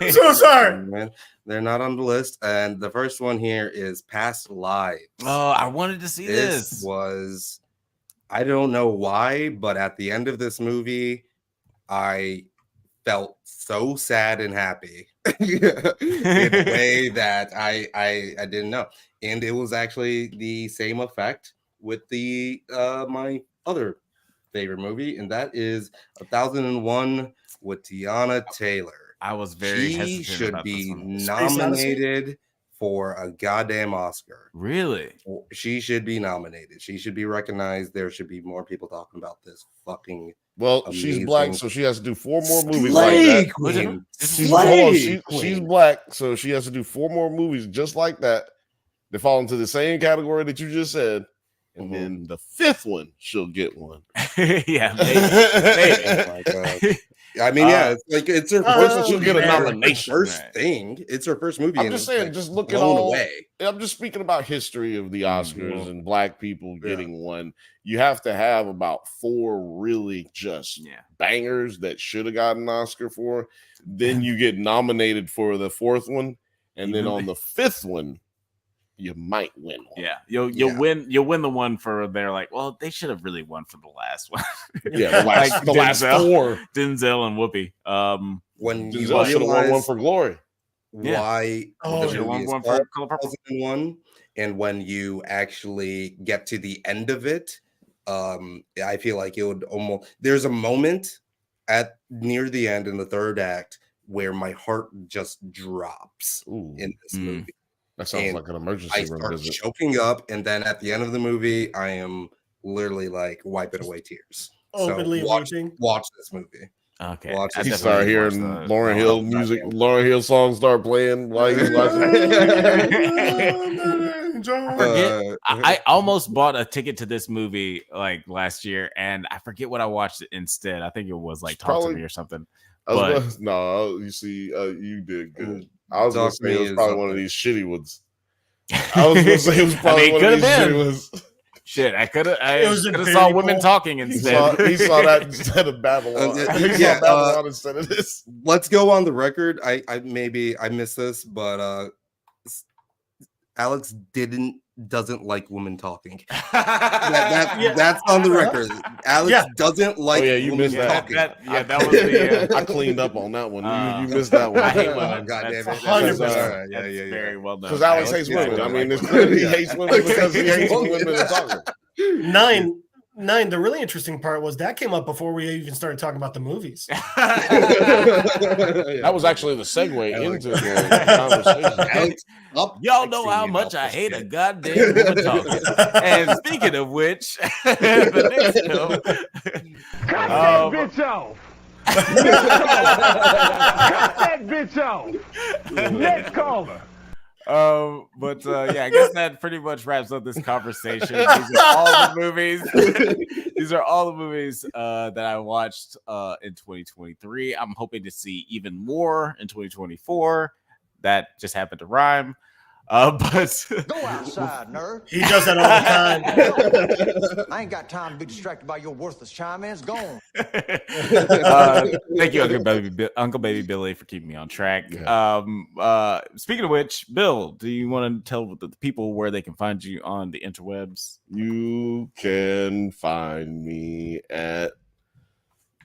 I'm so sorry. Man, they're not on the list, and the first one here is Past Lives. Oh, I wanted to see This was, I don't know why, but at the end of this movie, I felt so sad and happy in a way that I didn't know. And it was actually the same effect with the my other favorite movie, and that is 1001 with Tiana Taylor. I was very She hesitant should about be this one. nominated for a goddamn Oscar. Really? She should be nominated. She should be recognized. There should be more people talking about this fucking. Well, Amazing. she's black, so she has to do 4 more movies Slay like that. Queen. She's, Slay hold on, Queen. she's black, so she has to do 4 more movies just like that. They fall into the same category that you just said, and then the fifth one she'll get one. Yeah, maybe. Oh my God. I mean, yeah, it's like it's her first. She'll get a her nomination. First thing, it's her first movie. I'm just saying, like, just look at blown all. away. I'm just speaking about history of the Oscars and black people getting one. You have to have about 4 really just bangers that should have gotten an Oscar for. Then you get nominated for the 4th one, and then on the 5th one, you might win one. Yeah, you'll win the one for they're like, well, they should have really won for the last one. Yeah, the last 4. Denzel and Whoopi. When Denzel should have won one for Glory. Why? Oh, you won one for Color Purple. And when you actually get to the end of it, I feel like it would almost. There's a moment at near the end in the 3rd act where my heart just drops in this movie. That sounds like an emergency room start visit. Choking up, and then at the end of the movie, I am literally like wiping away tears. Openly weeping. Watch this movie. Okay. You start hearing Lauryn Hill music, Lauryn Hill songs start playing while you watching. I almost bought a ticket to this movie like last year, and I forget what I watched instead. I think it was like Talk to Me or something. No, you see, you did good. I was gonna say it was probably one of these shitty ones. I was gonna say it was probably one of these shitty ones. Shit, I could have saw women talking instead. He saw that instead of Babylon. He saw Babylon instead of this. Let's go on the record. I maybe I missed this, but Alex doesn't like women talking. That's on the record. Alex doesn't like women talking. That was the. I cleaned up on that one. You missed that one. I hate women. God damn it. 100%. Very well done. Because Alex hates women. I mean, it's clear he hates women because he hates women and talking. Nine. The really interesting part was that came up before we even started talking about the movies. That was actually the segue into the conversation. Y'all know how much I hate a goddamn woman talking. And speaking of which, the next film. Cut that bitch off. Cut that bitch off. Next caller. But I guess that pretty much wraps up this conversation. These are all the movies. These are all the movies that I watched in 2023. I'm hoping to see even more in 2024. That just happened to rhyme. But go outside, nerd. He does that all the time. I ain't got time to be distracted by your worthless chime-ins. Go on. Thank you, Uncle Baby Billy, for keeping me on track. Speaking of which, Bill, do you want to tell the people where they can find you on the interwebs? You can find me at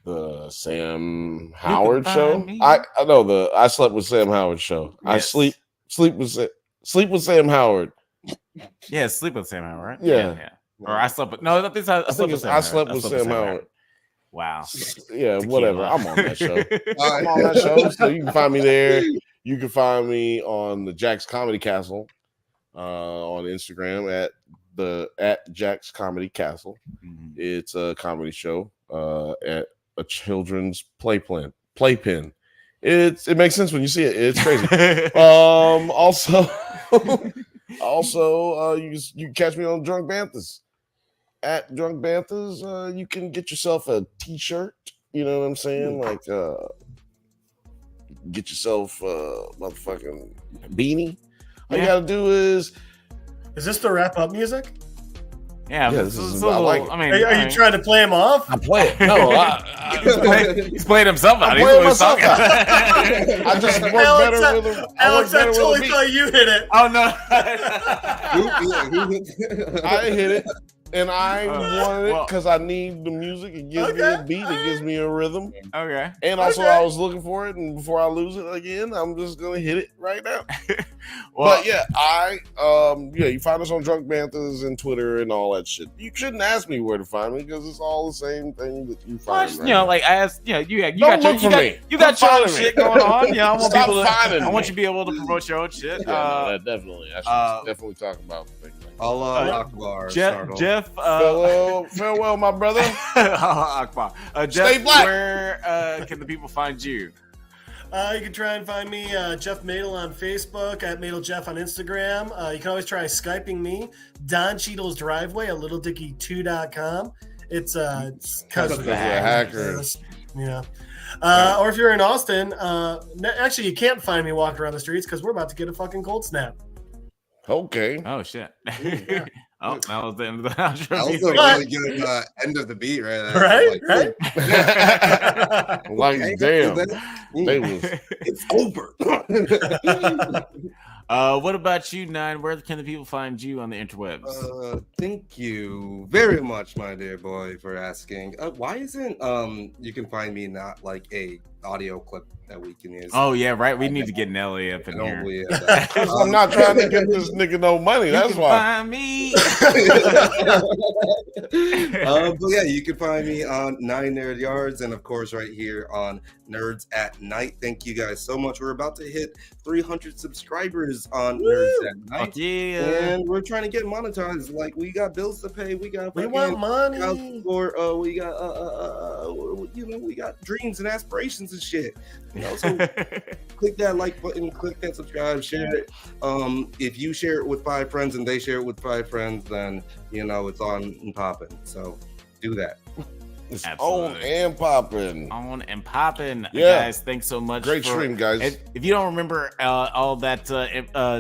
the Sam Howard show. I know I slept with Sam Howard show. Yes. I sleep with Sam Howard. Yeah, sleep with Sam Howard, right? Yeah. Or I slept with I slept with Sam Howard. Wow. Yeah, whatever. I'm on that show. I'm on that show. So you can find me there. You can find me on the Jack's Comedy Castle on Instagram at Jack's Comedy Castle. Mm-hmm. It's a comedy show at a children's playpen. It makes sense when you see it. It's crazy. Also, you can catch me on Drunk Banthas. At Drunk Banthas, you can get yourself a t-shirt. You know what I'm saying? Like, get yourself a motherfucking beanie. All you gotta do is this the wrap up music? Yeah, this is. I like. I mean, are you trying to play him off? I'm playing. No, he's playing himself out. He's playing myself out. I just work better with him. Alex, I totally thought you hit it. Oh no! I hit it. And I wanted it because I need the music. It gives me a beat. It gives me a rhythm. Okay. And also, I was looking for it, and before I lose it again, I'm just gonna hit it right now. But yeah, you find us on Drunk Banthas and Twitter and all that shit. You shouldn't ask me where to find me because it's all the same thing that you find. Like I asked, you got your own shit going on. I want you to be able to promote your own shit. Definitely. I should definitely talk about things. Allah Akbar. Jeff, farewell, my brother. Allah Akbar. Jeff, stay black. Where can the people find you? You can try and find me, Jeff Madel on Facebook, at MadelJeff on Instagram. You can always try Skyping me, Don Cheadle's Driveway at littledickie2.com. It's because of the hacker. Yeah. Or if you're in Austin, actually, you can't find me walking around the streets because we're about to get a fucking cold snap. Okay. Oh, shit. Oh, that was the end of the outro. That was a really good end of the beat right there. Right? Like, damn. They was, It's over. What about you, Nine? Where can the people find you on the interwebs? Thank you very much, my dear boy, for asking. Why isn't you can find me not like a audio clip that we can use? Oh yeah, right. We need to get Nelly up in here. I'm not trying to get this nigga no money. That's why. Find me. But yeah, you can find me on 9 Nerd Yards, and of course right here on Nerds at Night. Thank you guys so much. We're about to hit 300 subscribers on Nerds at Night. Yeah, and we're trying to get monetized. Like, we got bills to pay. We got want money. We got we got dreams and aspirations and shit. So click that like button, click that subscribe, share it. If you share it with 5 friends and they share it with 5 friends, then it's on and popping. So do that. It's on and popping. On and popping. Yeah. Guys, thanks so much. Great stream, guys. If you don't remember, all that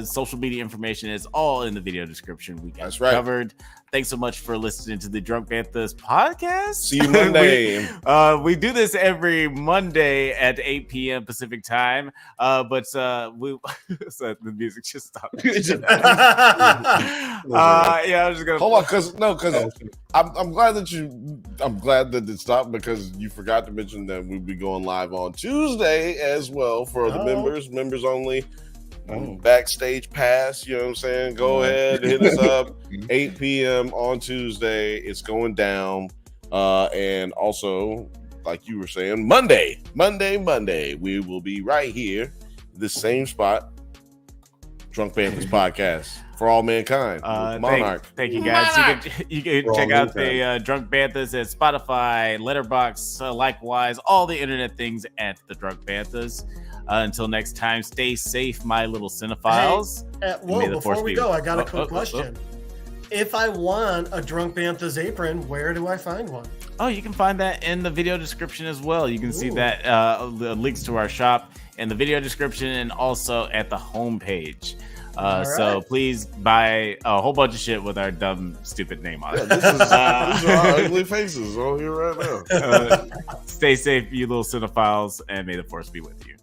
social media information is all in the video description. We got covered. Thanks so much for listening to the Drunk Panthers podcast. See you Monday. We do this every Monday at 8 p.m. Pacific time. But we so the music just stopped. Yeah, I was just gonna hold on, because I'm glad that it stopped, because you forgot to mention that we'll be going live on Tuesday as well for the members only. Backstage pass, you know what I'm saying? Go ahead, hit us up. 8 p.m. on Tuesday. It's going down. And also, like you were saying, Monday, we will be right here, this same spot. Drunk Panthers podcast for all mankind. Monarch. Thank you guys. You can check out the Drunk Panthers at Spotify, Letterboxd, likewise, all the internet things at the Drunk Panthers. Until next time, stay safe, my little cinephiles. Hey, before we go, I got a quick question. If I want a Drunk Panthers apron, where do I find one? Oh, you can find that in the video description as well. You can see that the links to our shop in the video description and also at the homepage. So please buy a whole bunch of shit with our dumb, stupid name on it. These are our ugly faces all here right now. Stay safe, you little cinephiles, and may the force be with you.